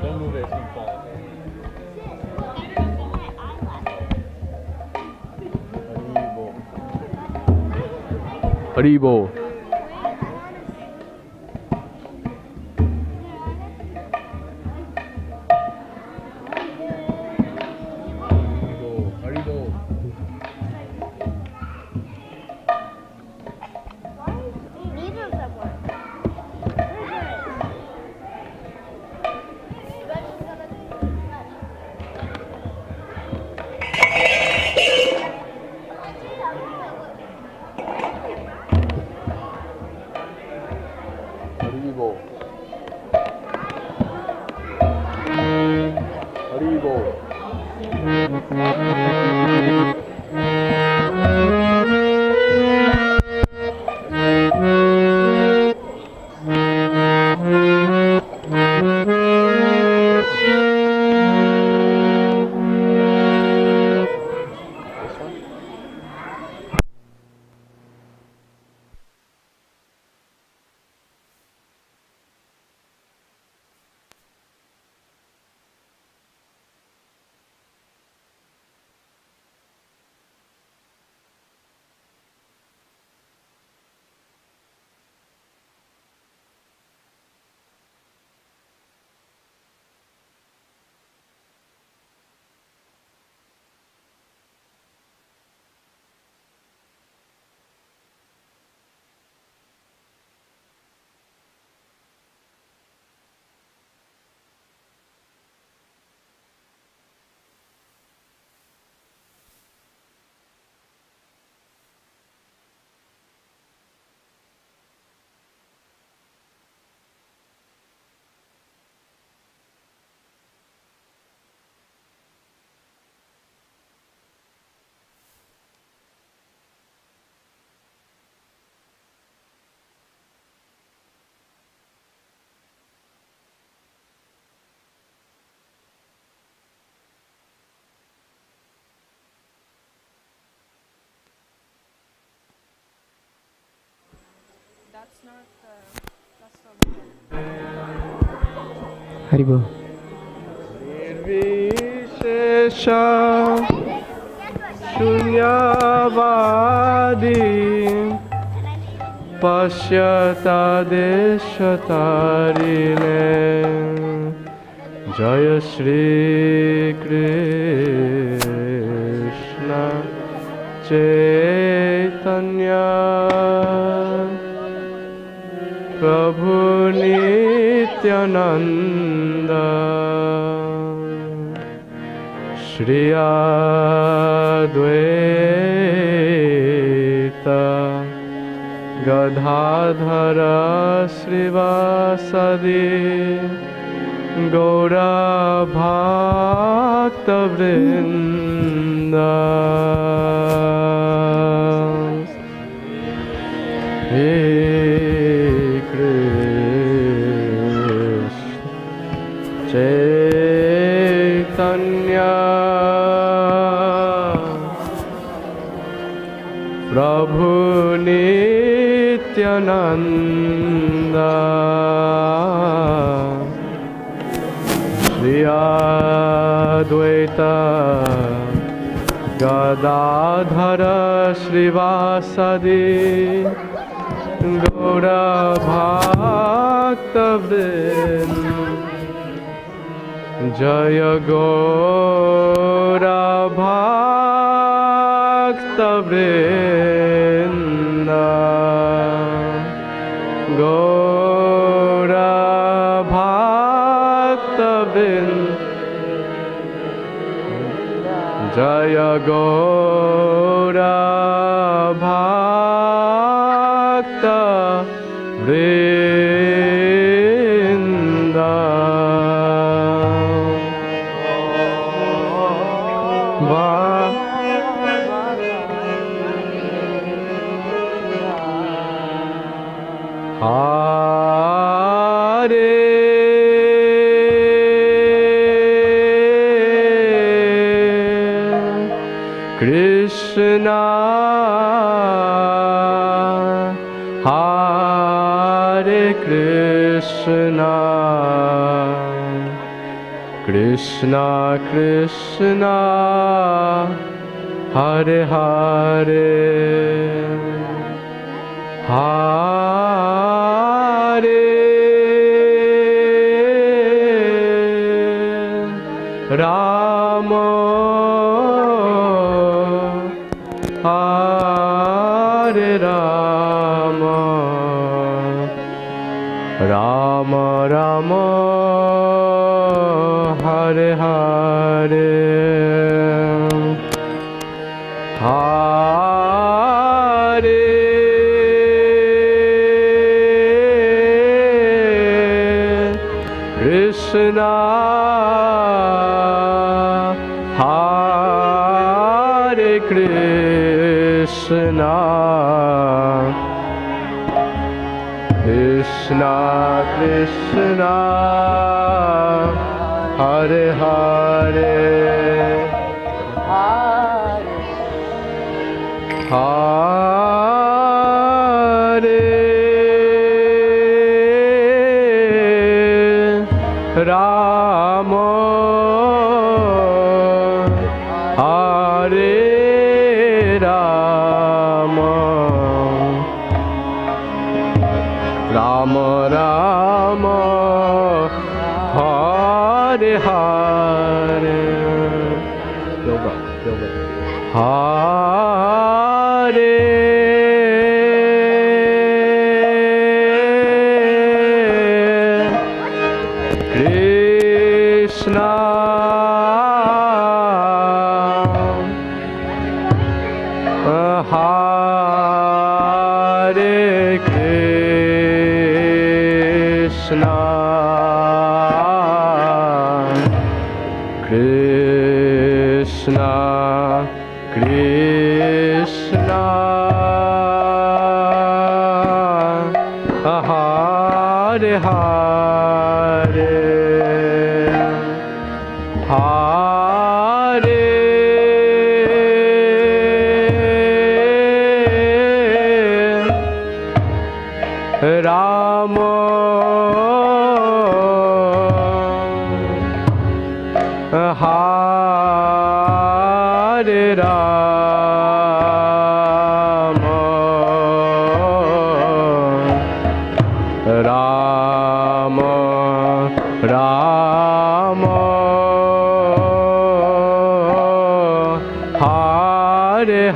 Don't move it, it's gonna fall. Haribo. Haribo. That's not that's Haribo. Nirvishesha Shunyavadi Pashyata Deshatarine Jaya Shri Krishna Chaitanya Prabhu Nityananda Shri Advaita Gadadhara Srivasadi Gaura Bhakta Vrinda He Krishna Chaitanya Prabhu Nityananda Shri Advaita Gadadhara Srivasadi Gaura Bhakta Jaya Gaura Bhakta Gaura Bhakta Jaya Gaura Bhakta Vrinda Hare Krishna Hare Krishna Krishna Krishna Hare Hare Hare Rama Hare Rama Rama Rama Hare Hare Hare Krishna Hare Krishna Krishna Krishna Hare Hare Hare Rama Hare Rama Rama Rama Hare Hare Krishna Hare Krishna Krishna Krishna Hare Hare Hare Rama Hare Rama Rama Rama Hare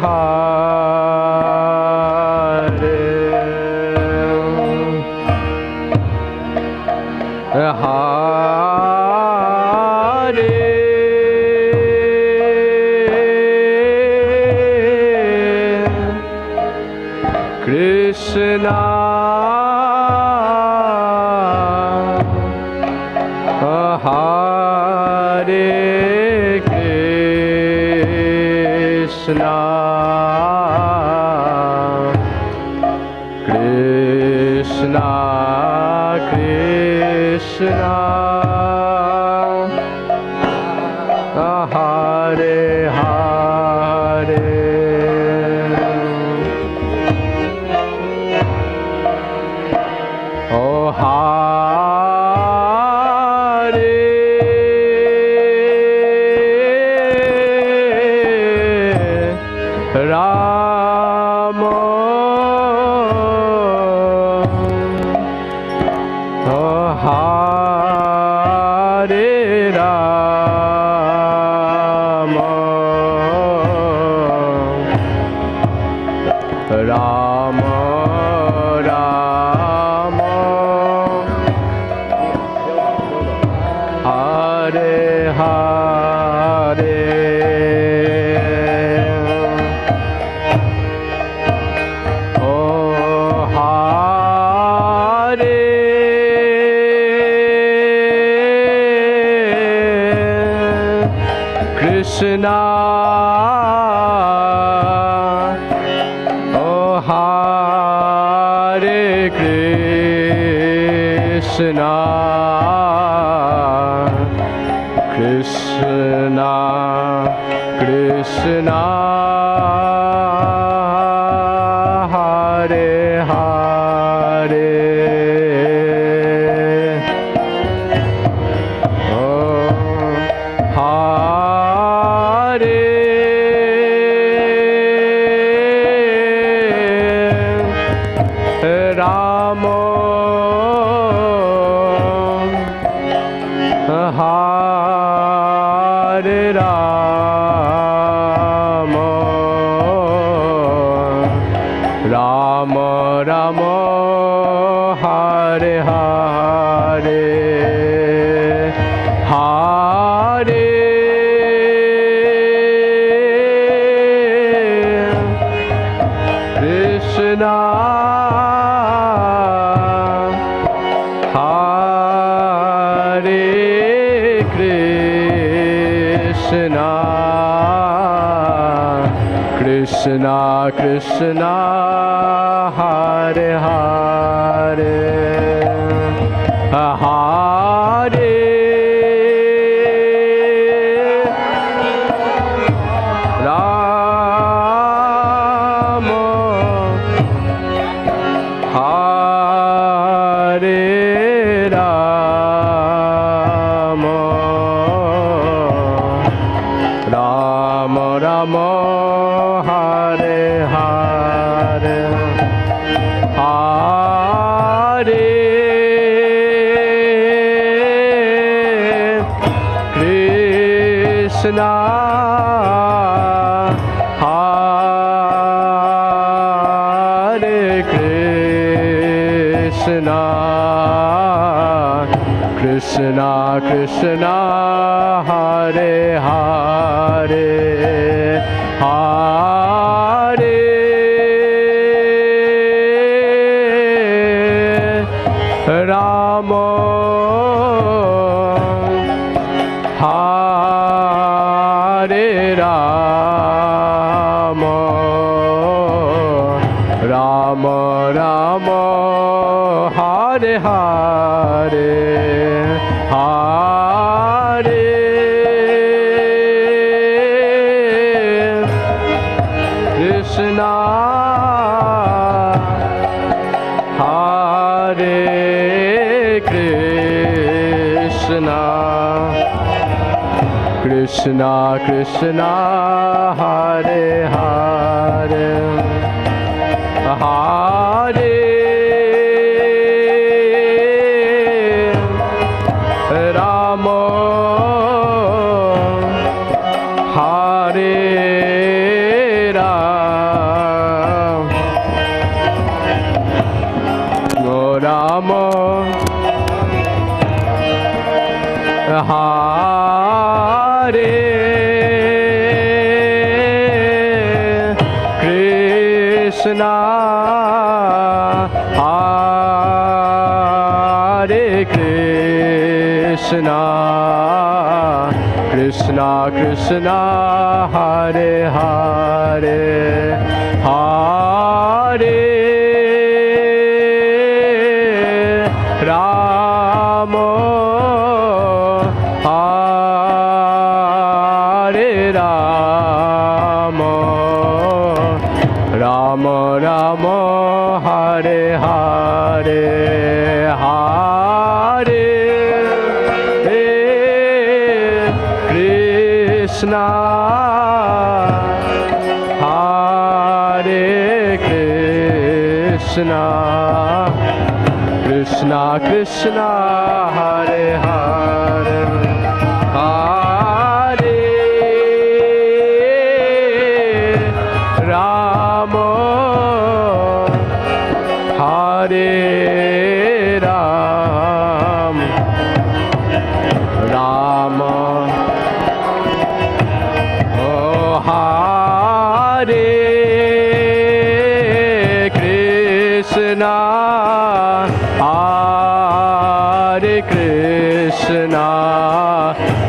Krishna Hare Krishna Krishna Krishna Krishna Hare Hare Oh Hare Rama Oh Hare Rama Rama Rama Hare Hare Oh Hare Krishna Oh Hare Krishna Krishna Krishna Hare Hare Oh Hare Rama Hare Rama Rama Rama Hare Hare Hare Krishna Hare Krishna Krishna Krishna Hare Hare Hare Rama Hare Rama Rama Rama Hare Hare Hare Krishna Hare Krishna Krishna Krishna Hare Hare Hare Rama Hare Rama Rama Rama Hare Hare Hare Krishna Hare Krishna Krishna Krishna Hare Hare Hare Rama Hare Rama Rama Hare Krishna Hare Krishna Krishna Krishna Hare Hare Hare Krishna Krishna Hare Hare Hare Rama Hare Ram Rama Oh Hare Krishna Hare Krishna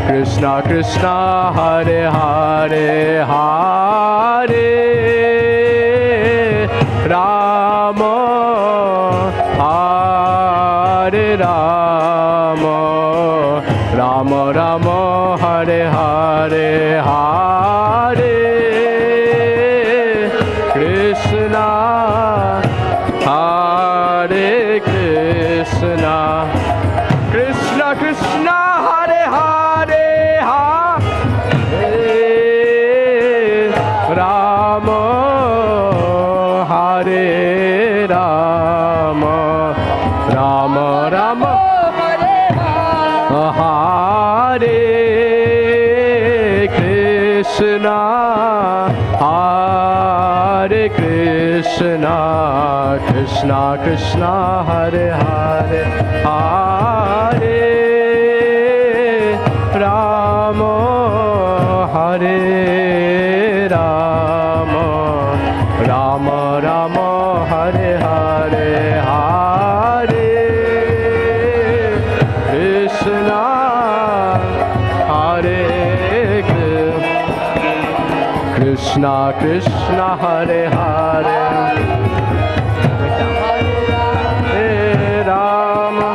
Krishna Krishna Hare Hare Hare Rama Hare Rama Rama Rama Hare Hare Hare Krishna Hare Krishna Krishna Krishna Hare Hare Hare Rama Hare Rama Rama Rama Hare Krishna Hare Krishna Krishna Krishna Hare Hare Hare Rama Hare Rama Rama Rama Hare Hare Hare Krishna Hare Krishna Krishna Hare Hare Hare Rama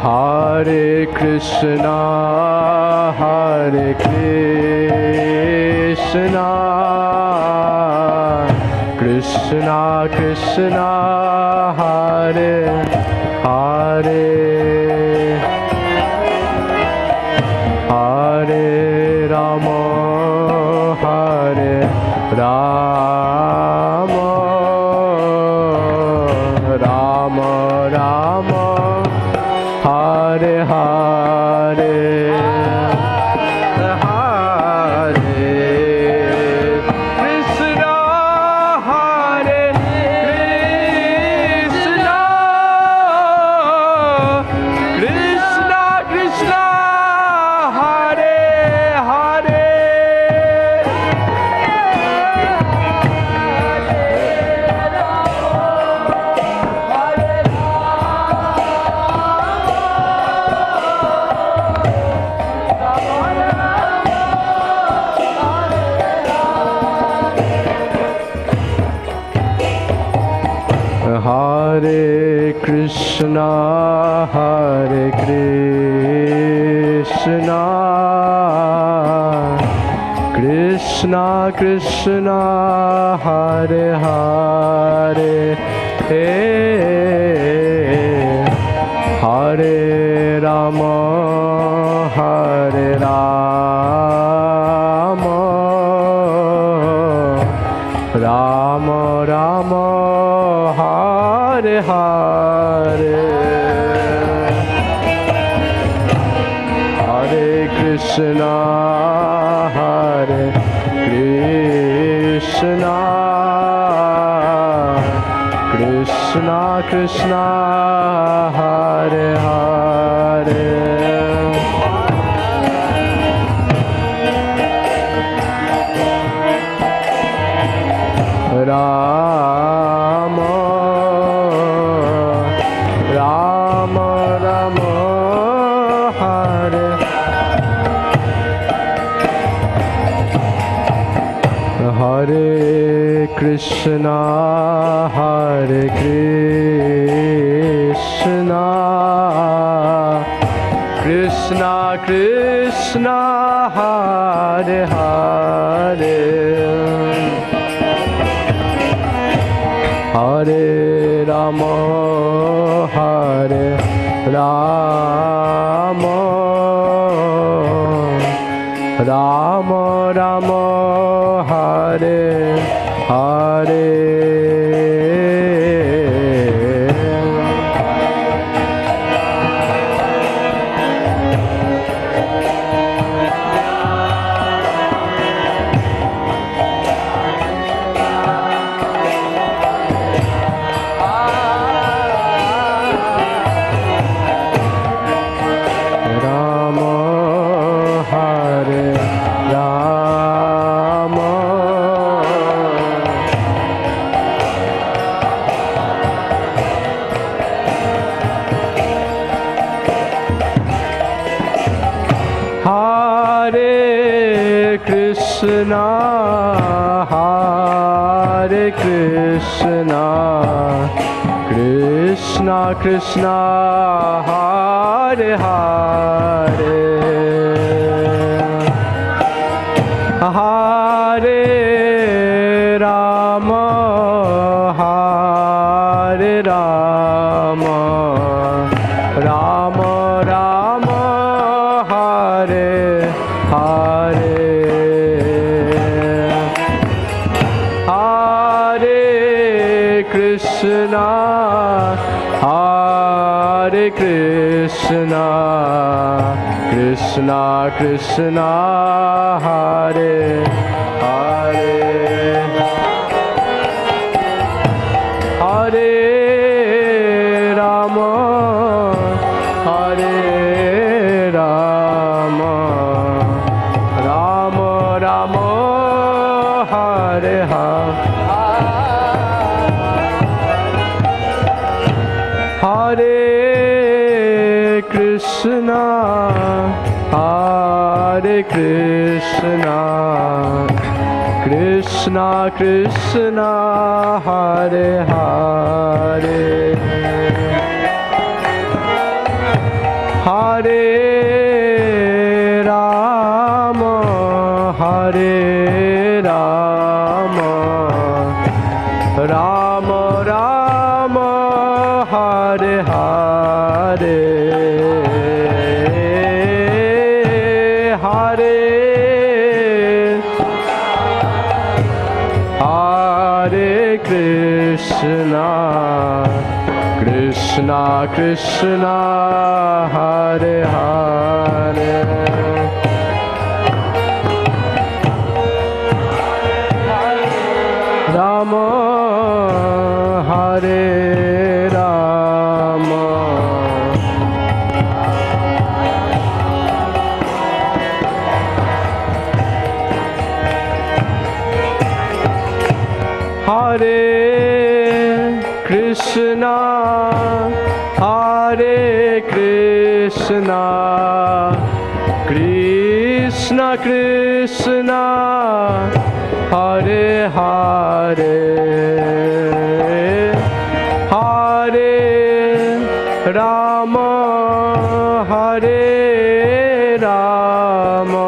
Hare Krishna Hare Krishna Krishna Krishna Hare Hare Hare Rama Hare Rama Rama Rama Hare Hare Hare Krishna Hare Krishna Krishna Krishna Hare Hare Hare Rama Hare Rama Rama Rama Hare Hare Hare Krishna Hare Krishna Krishna Krishna Hare Hare Rama Rama Rama Hare Hare Krishna Hare Krishna Krishna Hare Hare Hare Rama Hare Rama Rama Rama Hare Hare Hare Krishna Krishna Krishna Hare Hare Hare Rama Hare Rama Rama Rama Hare Hare Krishna Hare Krishna Krishna Krishna Hare Hare Hare Rama Hare Rama Rama Rama Hare Hare Hare Krishna Hare Krishna Krishna Krishna Hare Hare Hare Rama Hare Rama Rama Rama Hare Hare Hare Hare Krishna Krishna Krishna Hare Hare Rama Hare Rama Hare Krishna Hare Krishna Krishna Krishna Hare Hare Hare Rama Hare Rama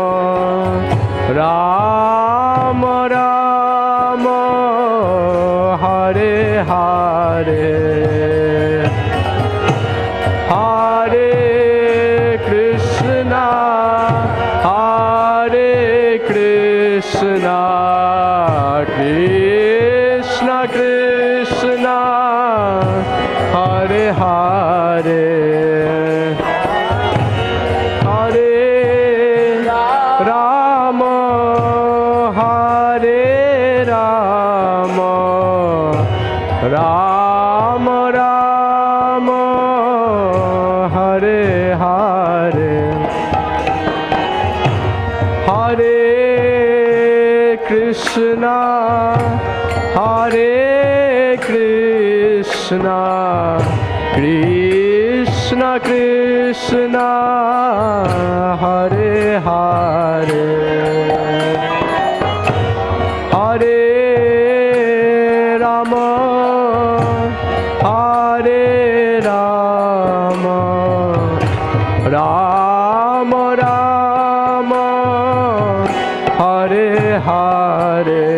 Rama Rama Hare Hare Hare Krishna Hare Krishna Krishna Krishna Hare Hare Hare Rama Hare Rama Rama Rama Hare Hare Hare Krishna Hare Krishna Krishna Krishna Hare Hare Hare Rama Hare Rama Rama Ram Ram Hare Hare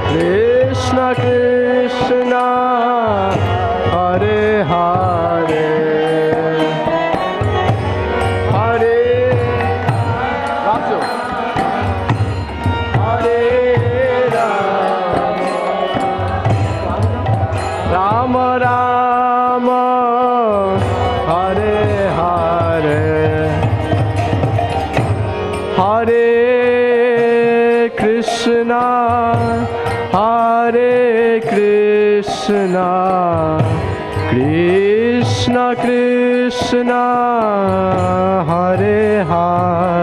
Krishna Krishna Hare Hare Hare Rapsu Hare Ram Ram Hare Hare Hare Krishna Hare Krishna Krishna Krishna Hare Hare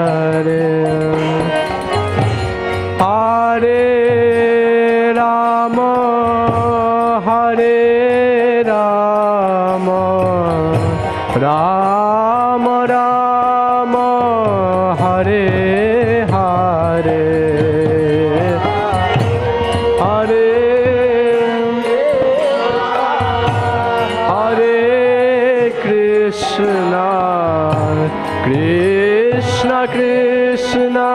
Hare Rama Hare Rama Rama Rama Hare Hare Hare Hare Krishna Krishna Krishna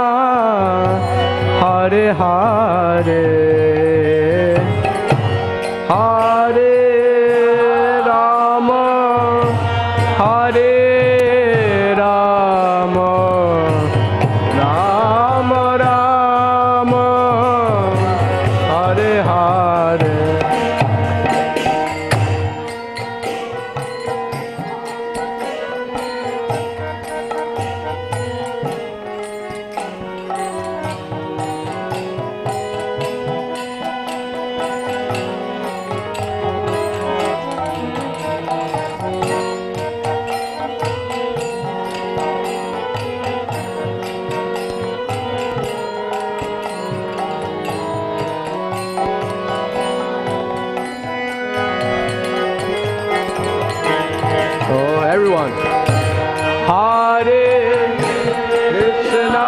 Hare Hare Hare Rama Hare Rama Rama Rama Hare Hare Oh, everyone. Hare Krishna,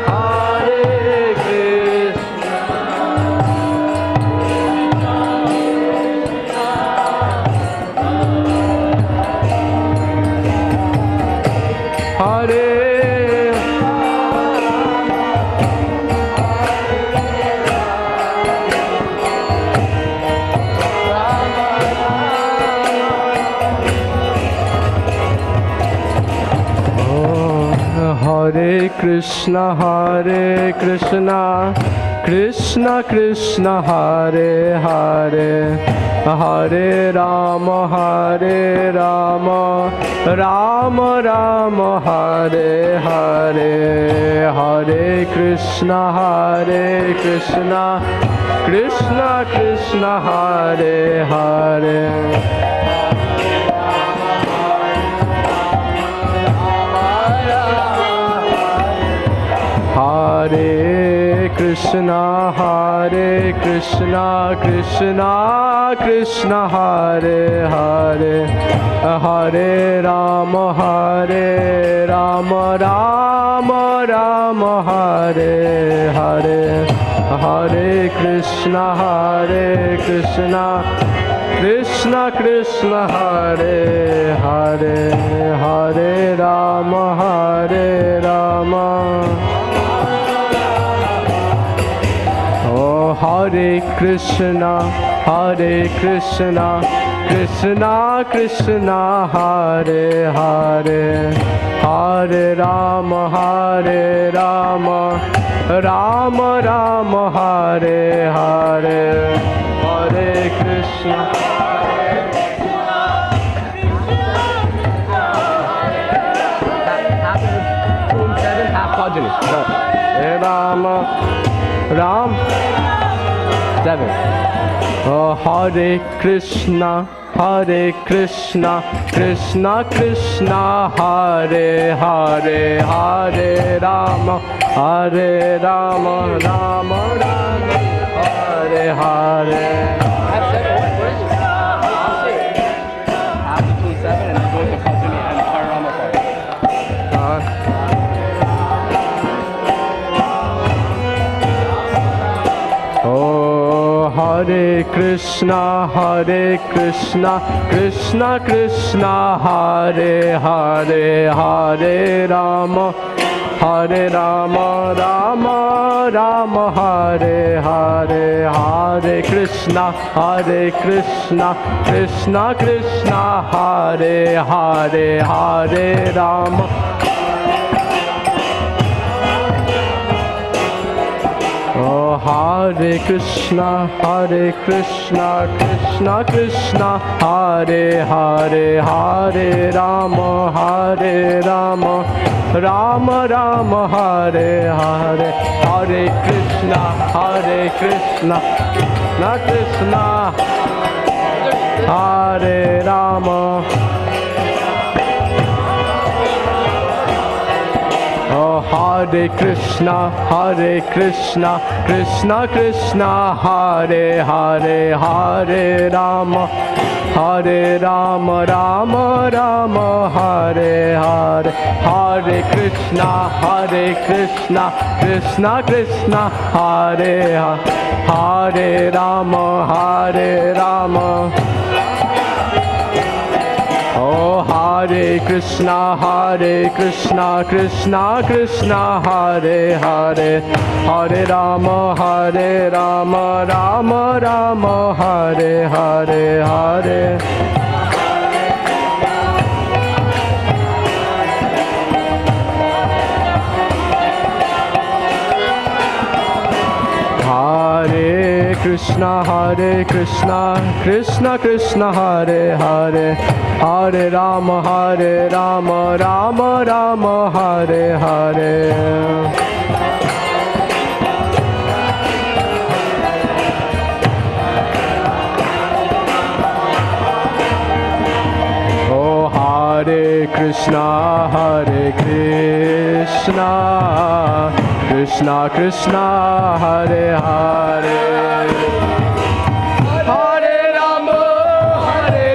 Hare Krishna. Hare Hare Krishna, Hare Krishna, Krishna Krishna, Hare Hare, Hare Rama, Hare Rama, Rama Rama, Hare Hare, Hare Krishna, Hare Krishna, Krishna Krishna, Hare Hare. Hare Krishna, Hare Krishna, Krishna Krishna, Hare Hare, Hare Rama, Hare Rama, Rama Rama, Hare Hare, Hare Krishna, Hare Krishna, Krishna Krishna, Hare Hare, Hare Rama, Hare Rama. Oh, Hare Krishna, Hare Krishna, Krishna Krishna, Hare Hare, Hare Rama, Hare Rama, Rama Rama, Hare Hare, Hare Krishna. Hare Rama, Ram, 7. Oh, Hare Krishna, Hare Krishna, Krishna Krishna, Hare Hare, Hare Rama, Hare Rama, Rama Rama, Hare Hare. Between 7 and then going to Pajani and Hare Rama part. Hare Krishna, Krishna Krishna, Hare Hare, Hare Rama, Rama Rama, Hare Hare, Hare Krishna, Krishna Krishna, Hare Hare, Hare Rama. Oh, Hare Krishna, Krishna Krishna, Hare Hare, Hare Rama, Rama Rama, Hare Hare, Hare Krishna, Krishna, Hare Rama. Oh, Hare Krishna, Krishna Krishna, Hare Hare, Hare Rama, Rama Rama, Hare Hare, Hare Krishna, Krishna Krishna, Hare Hare Rama. Oh, Hare Krishna, Krishna Krishna, Hare Hare, Hare Rama, Rama Rama, Hare Hare, Hare. Hare Krishna, Krishna Krishna, Hare Hare, Hare Rama, Rama Rama, Hare Hare. Oh, Hare Krishna, Krishna Krishna, Hare Hare. Hare Rama, Rama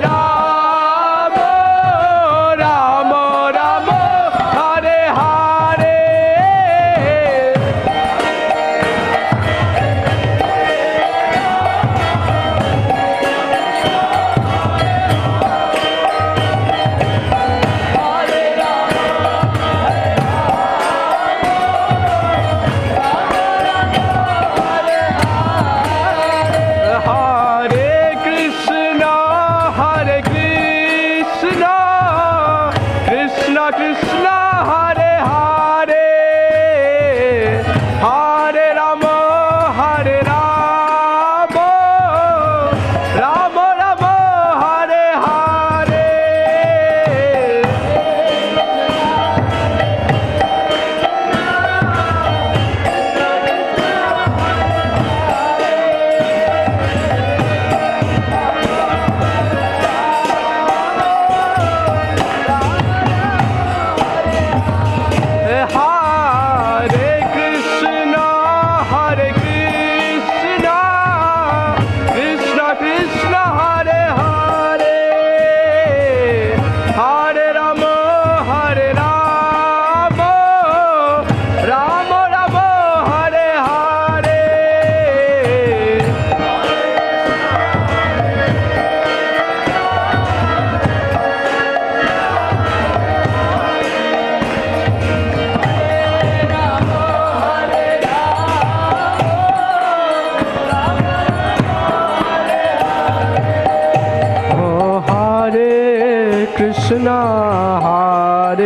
Rama, Hare Hare.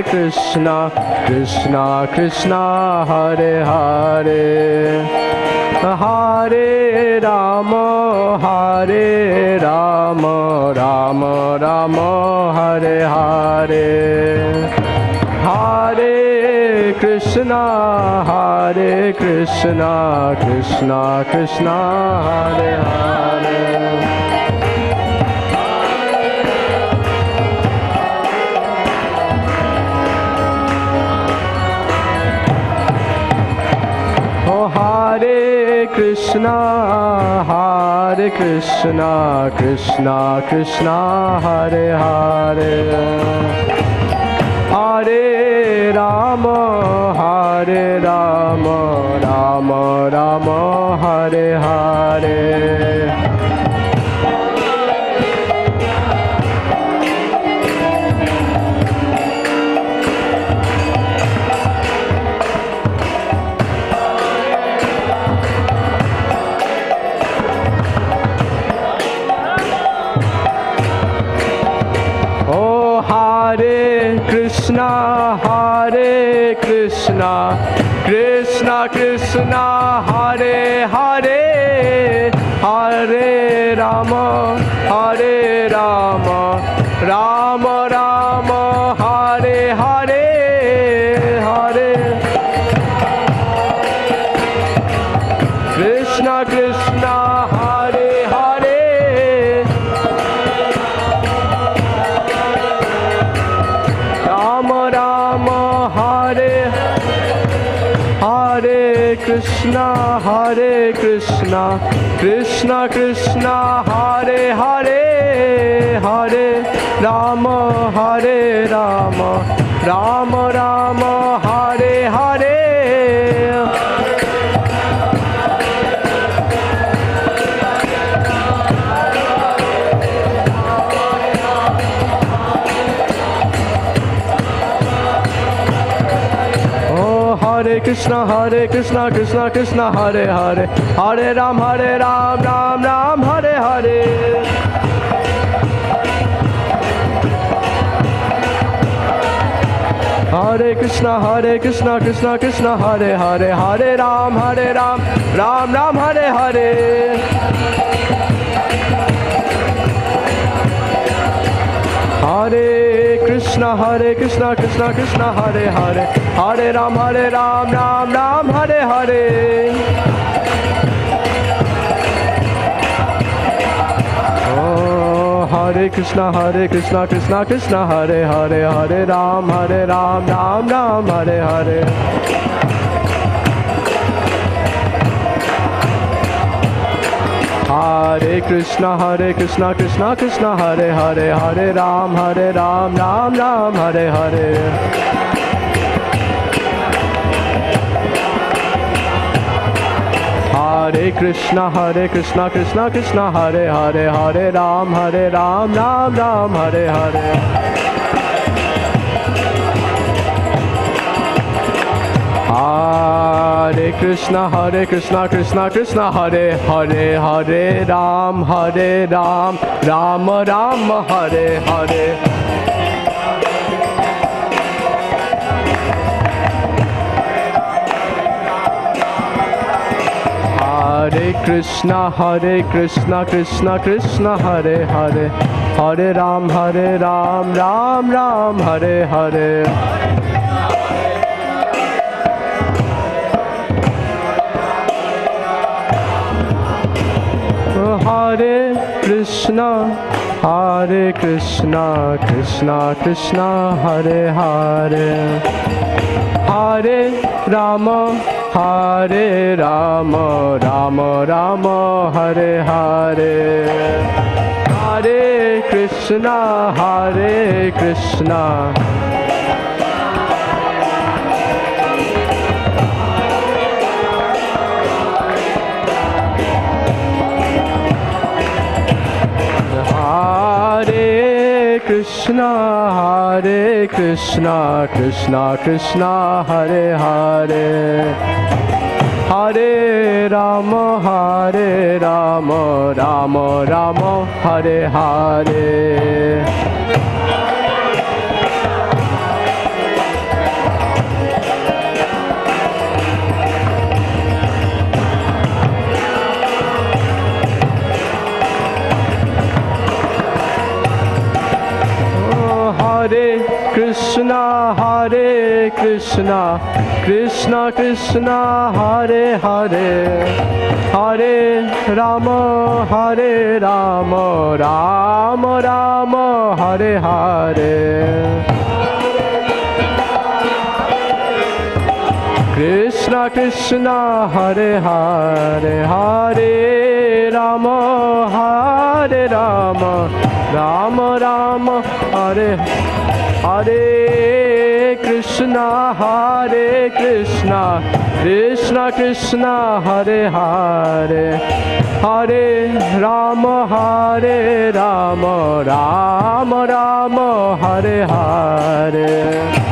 Krishna, Krishna Krishna, Hare Hare, Hare Rama, Rama Rama, Hare Hare, Hare Krishna, Krishna Krishna, Hare Hare. Hare Krishna, Krishna Krishna, Hare Hare, Hare Rama, Rama Rama, Hare Hare. Krishna, Hare Krishna, Krishna Krishna, Hare Hare, Hare Rama, Hare Rama, Rama Rama, Hare Hare, Hare Krishna Krishna, Hare Hare, Rama Rama, Hare Hare Krishna, Hare Krishna, Krishna Krishna, Hare Hare, Hare Rama, Hare Rama, Rama Rama, Hare Hare. Hare Krishna, Krishna Krishna, Hare Hare, Hare Ram, Ram Ram, Hare Hare. Hare Krishna, Krishna Krishna, Hare Hare, Hare Ram, Ram Ram, Hare Hare. Hare Krishna, Krishna Krishna, Hare Hare, Hare Ram, Ram Ram, Hare Hare. Oh, Hare Krishna, Krishna Krishna, Hare Hare, Hare Ram, Ram Ram, Hare Hare. Hare Krishna, Krishna Krishna, Hare Hare, Hare Ram, Ram Ram, Hare Hare. Hare Krishna, Krishna Krishna, Hare Hare, Hare Ram, Ram Ram, Hare Hare. Hare Krishna, Krishna Krishna, Hare Hare, Hare Ram, Ram Ram, Hare Hare. Hare Krishna, Krishna Krishna, Hare Hare, Hare Ram, Ram Ram, Hare Hare. Hare Krishna, Krishna Krishna, Hare Hare, Hare Rama, Rama Rama, Hare Hare. Hare Krishna, Krishna. Hare Krishna, Krishna Krishna, Hare Hare, Hare Rama, Rama Rama, Hare Hare. Hare Krishna, Krishna Krishna, Hare Hare, Hare Rama, Rama Rama, Hare Hare. Krishna Krishna, Hare Hare, Hare Rama, Rama Rama, Hare Hare. Krishna, Krishna Krishna, Hare Hare, Hare Rama, Rama Rama, Hare Hare.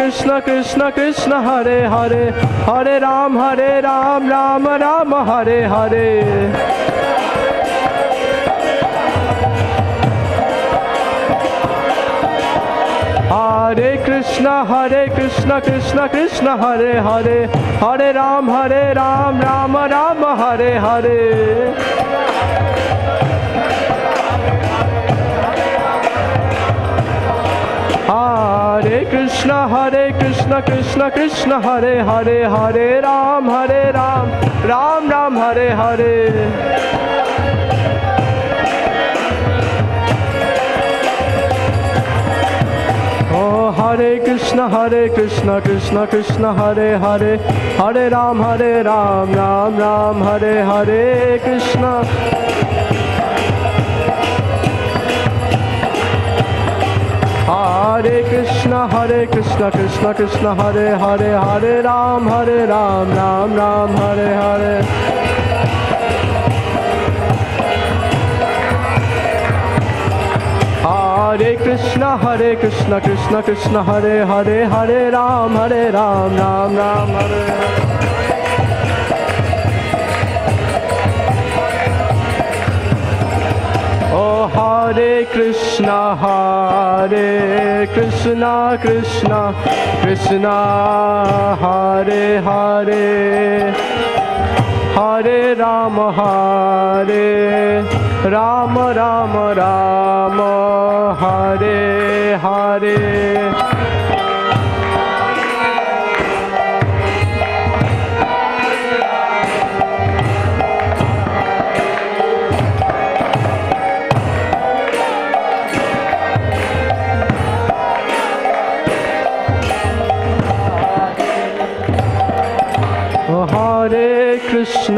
Krishna Krishna Krishna Hare Hare Hare Ram Ram Ram Hare Hare Hare Krishna Krishna Krishna Hare Hare Hare Ram Ram Ram Hare Hare Hare Krishna Krishna Krishna Hare Hare Hare Ram Ram Ram Hare Hare Oh Hare Krishna Krishna Krishna Hare Hare Hare Ram Ram Ram Hare Hare Krishna Hare Krishna Krishna Krishna Hare Hare Hare Ram Ram Ram Hare Hare Hare Krishna Krishna Krishna Hare Hare Hare Ram Ram Ram Hare Hare Oh Hare Krishna Krishna Krishna Hare Hare Hare Ram Ram Ram Hare Hare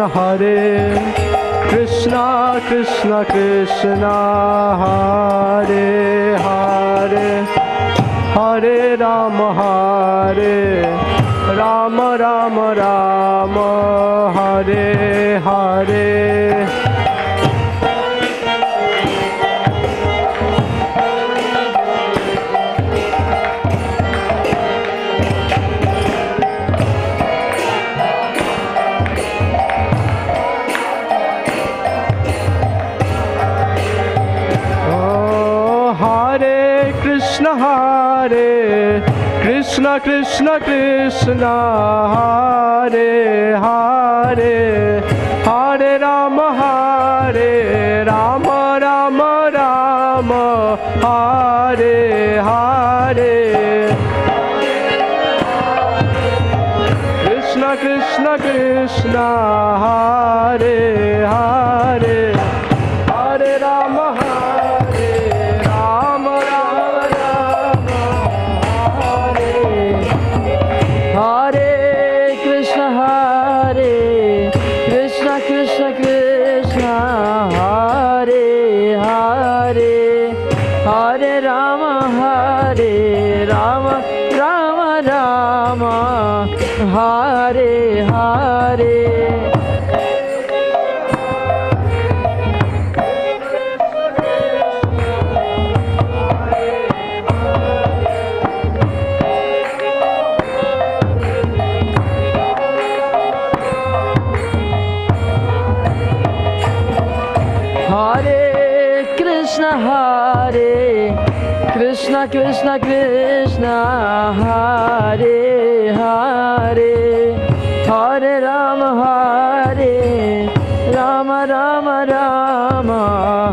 Hare Krishna Krishna Krishna Hare Hare Hare Ram Ram Ram Hare Hare Krishna Krishna Hare Hare Hare Ram Ram Ram Hare Hare Krishna Krishna Hare Hare Hare Ram Hare Hare Hare Krishna Krishna Hare Hare Hare Ram Ram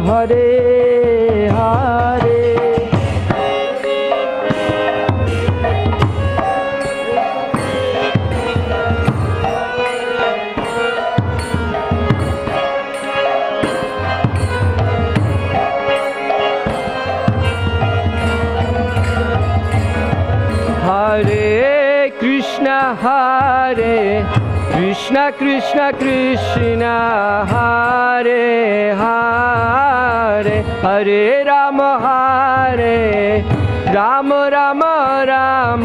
Hare Hare Hare Krishna Krishna Hare Hare Hare Ram Ram Ram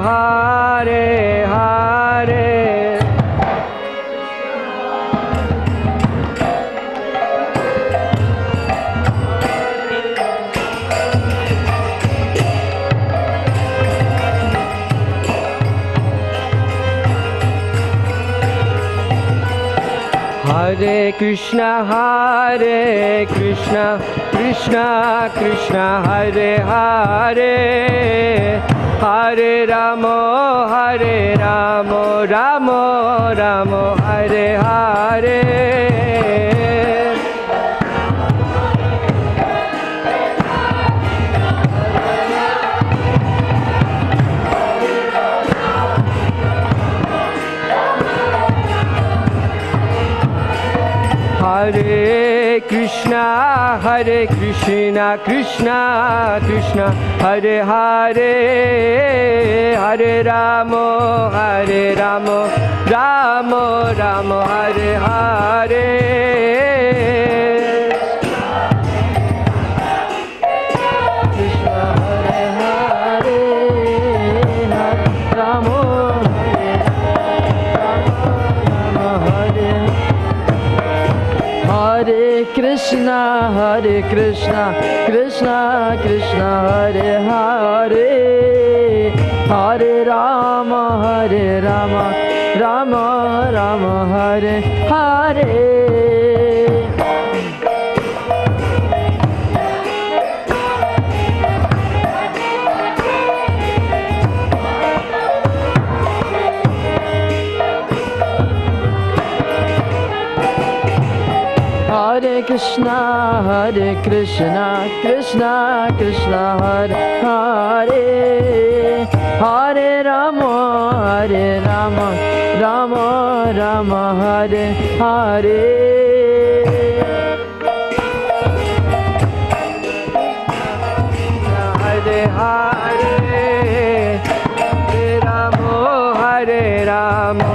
Hare Hare Hare Krishna, Krishna Krishna, Hare Hare, Hare Ramo, Ramo Ramo, Hare Hare. Hare Krishna, Krishna Krishna, Hare Hare, Hare Ramo, Ramo Ramo, Hare Hare. Krishna Hare Hare, Hare Ramo, Hare Hare Krishna, Krishna Krishna, Hare Hare, Hare Rama, Rama Rama, Hare Hare. Hare Krishna, Krishna Krishna, Hare Hare, Hare Rama, Rama Rama, Hare Hare. Hare Hare, Hare Ramo, Hare Rama.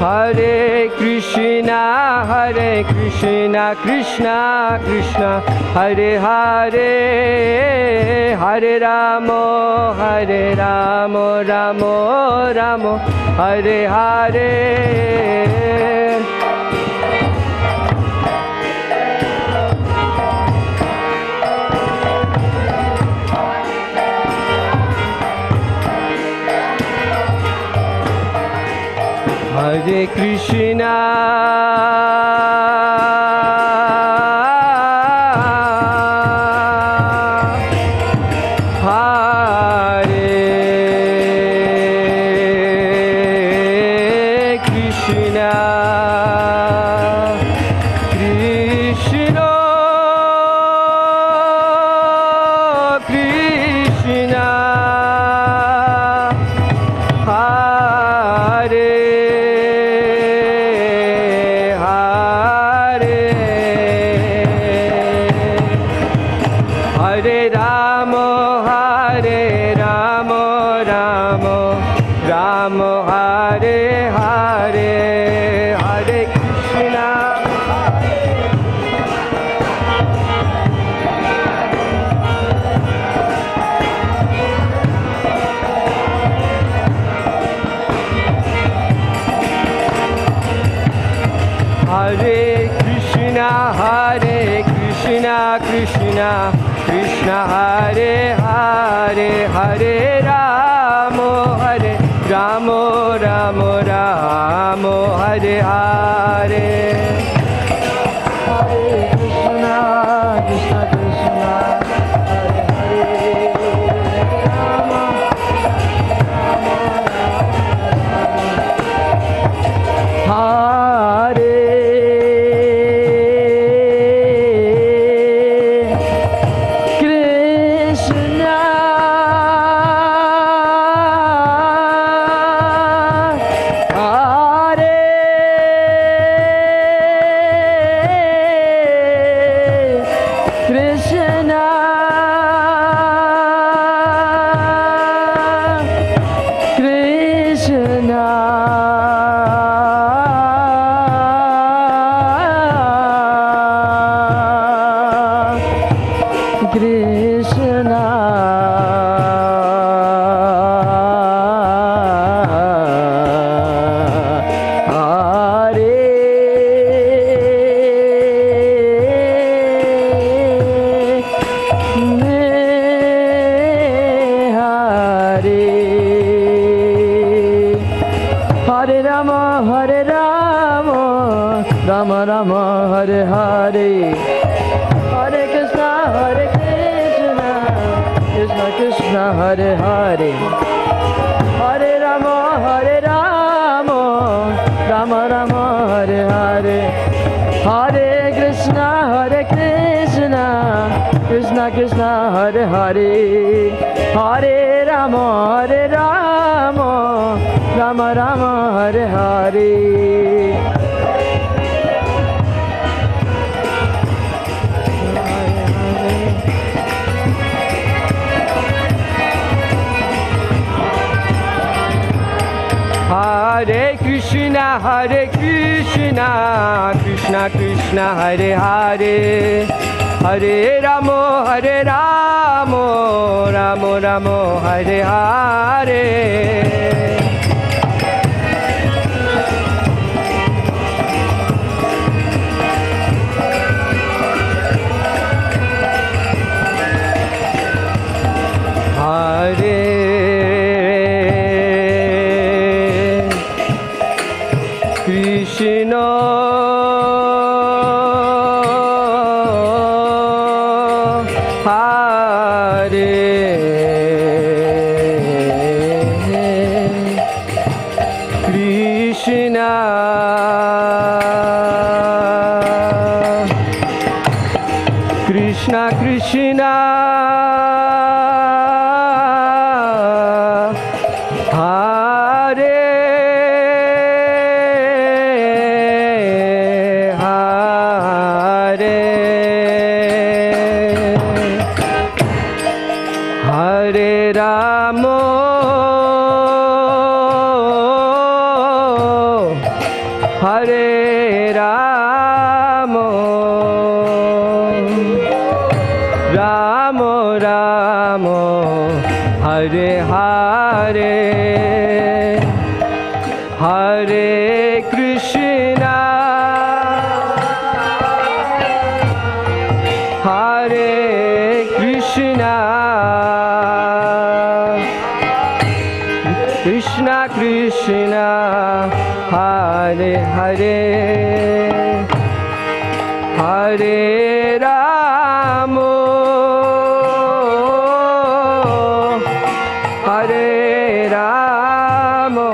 Hare Krishna, Krishna Krishna, Hare Hare, Hare Ramo, Ramo Ramo, Hare Hare. Hare Krishna, Hare Krishna, Krishna Krishna, Hare Hare Ramo, Ramo Hare Hare, Hare Krishna. Hare Krishna, Krishna Krishna, Hare Hare, Hare Ramo, Ramo Ramo, Hare Hare. Hare Krishna, Krishna Krishna, Hare Hare, Rama Hare. Hare Rama, Rama Rama, Hare Hare. Hare Krishna, Krishna Krishna, Hare Hare. Hare Rama, Rama Rama, Hare Hare. Hare Krishna, Krishna Krishna, Hare Hare. Hare Rama, Rama Rama, Hare Hare. Hare Krishna, Krishna Krishna, Hare Hare. Hare Rama, Rama Rama, Hare Hare. Hare Krishna, Hare Krishna, Krishna Krishna, Hare Hare. Hare Rama, Hare Rama, Rama Rama, Hare Hare. Hare Krishna, Hare Krishna, Krishna Krishna, Hare Hare. Hare Rama, Hare Rama,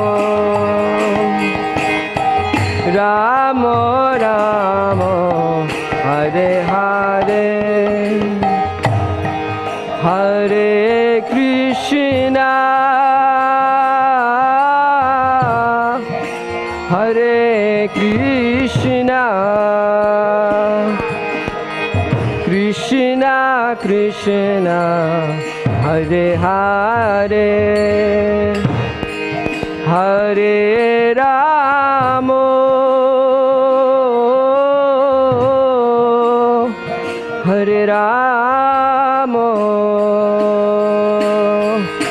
Rama Rama, Hare Hare. Hare Krishna, Hare Krishna, Krishna Krishna, Hare Hare. Hare Rama,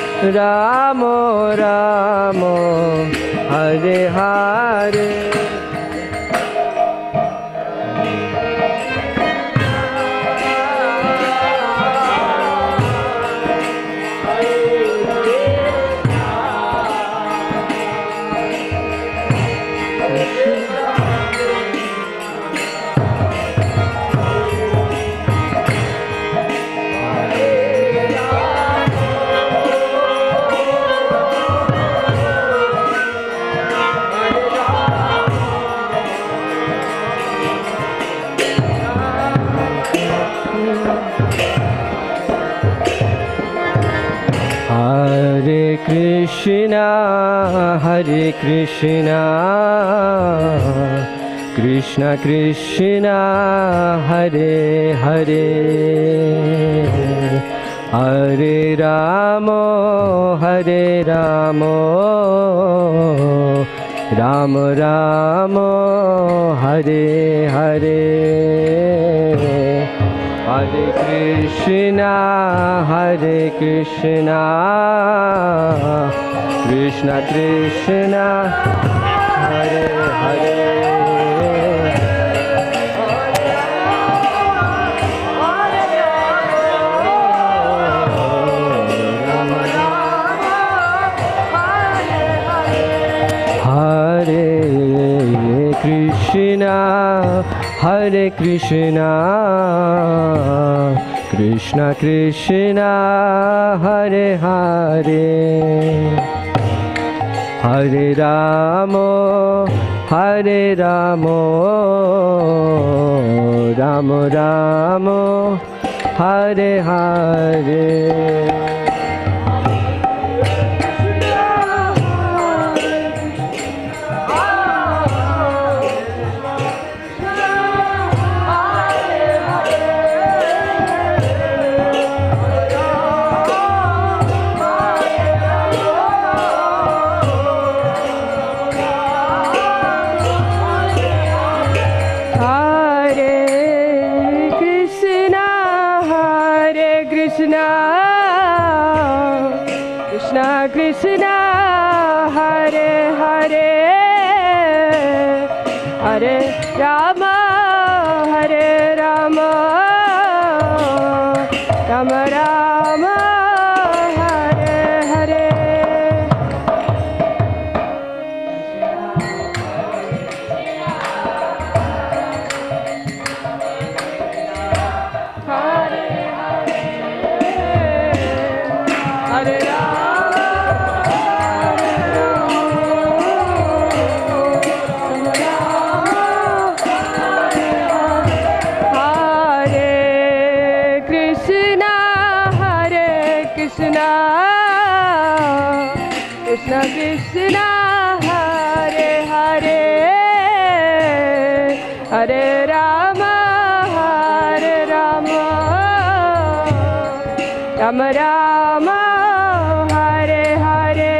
Hare Rama, Rama Rama, Hare Hare. Hare Krishna, Krishna Krishna, Hare Hare. Hare Rama, Rama Rama, Hare Hare. Hare Krishna, Krishna Krishna, Hare Hare. Hare Krishna, Hare Krishna, Krishna Krishna, Hare Hare, Hare Rama, Hare Rama, Rama Rama, Hare Hare. Krishna, Hare Hare, Hare Rama, Hare Rama, Rama Rama, Hare Hare. Hare Krishna Krishna, Hare Hare, Hare Rama, Hare Rama, Rama Rama, Hare Hare.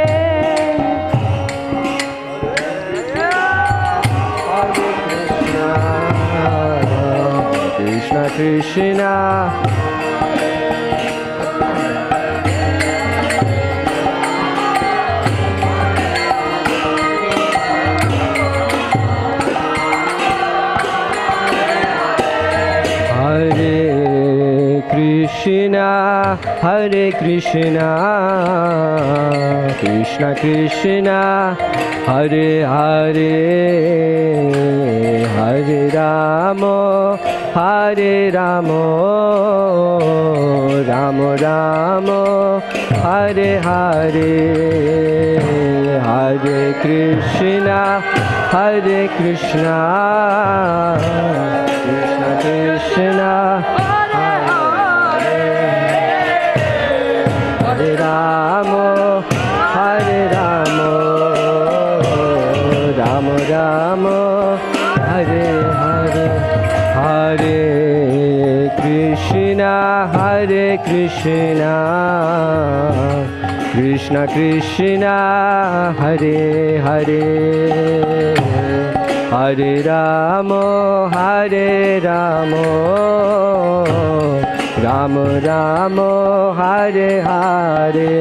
Krishna Krishna, Krishna, Hare Krishna, Krishna Krishna, Hare Hare, Hare Rama, Hare Rama, Rama Rama, Hare Hare, Hare Krishna, Hare Krishna, Krishna Krishna, Hare Rama, Hare Rama, Rama Rama, Hare Hare, Hare Krishna, Hare Krishna, Krishna Krishna, Hare Hare, Hare Rama, Hare Rama, Rama Rama, Hare Hare.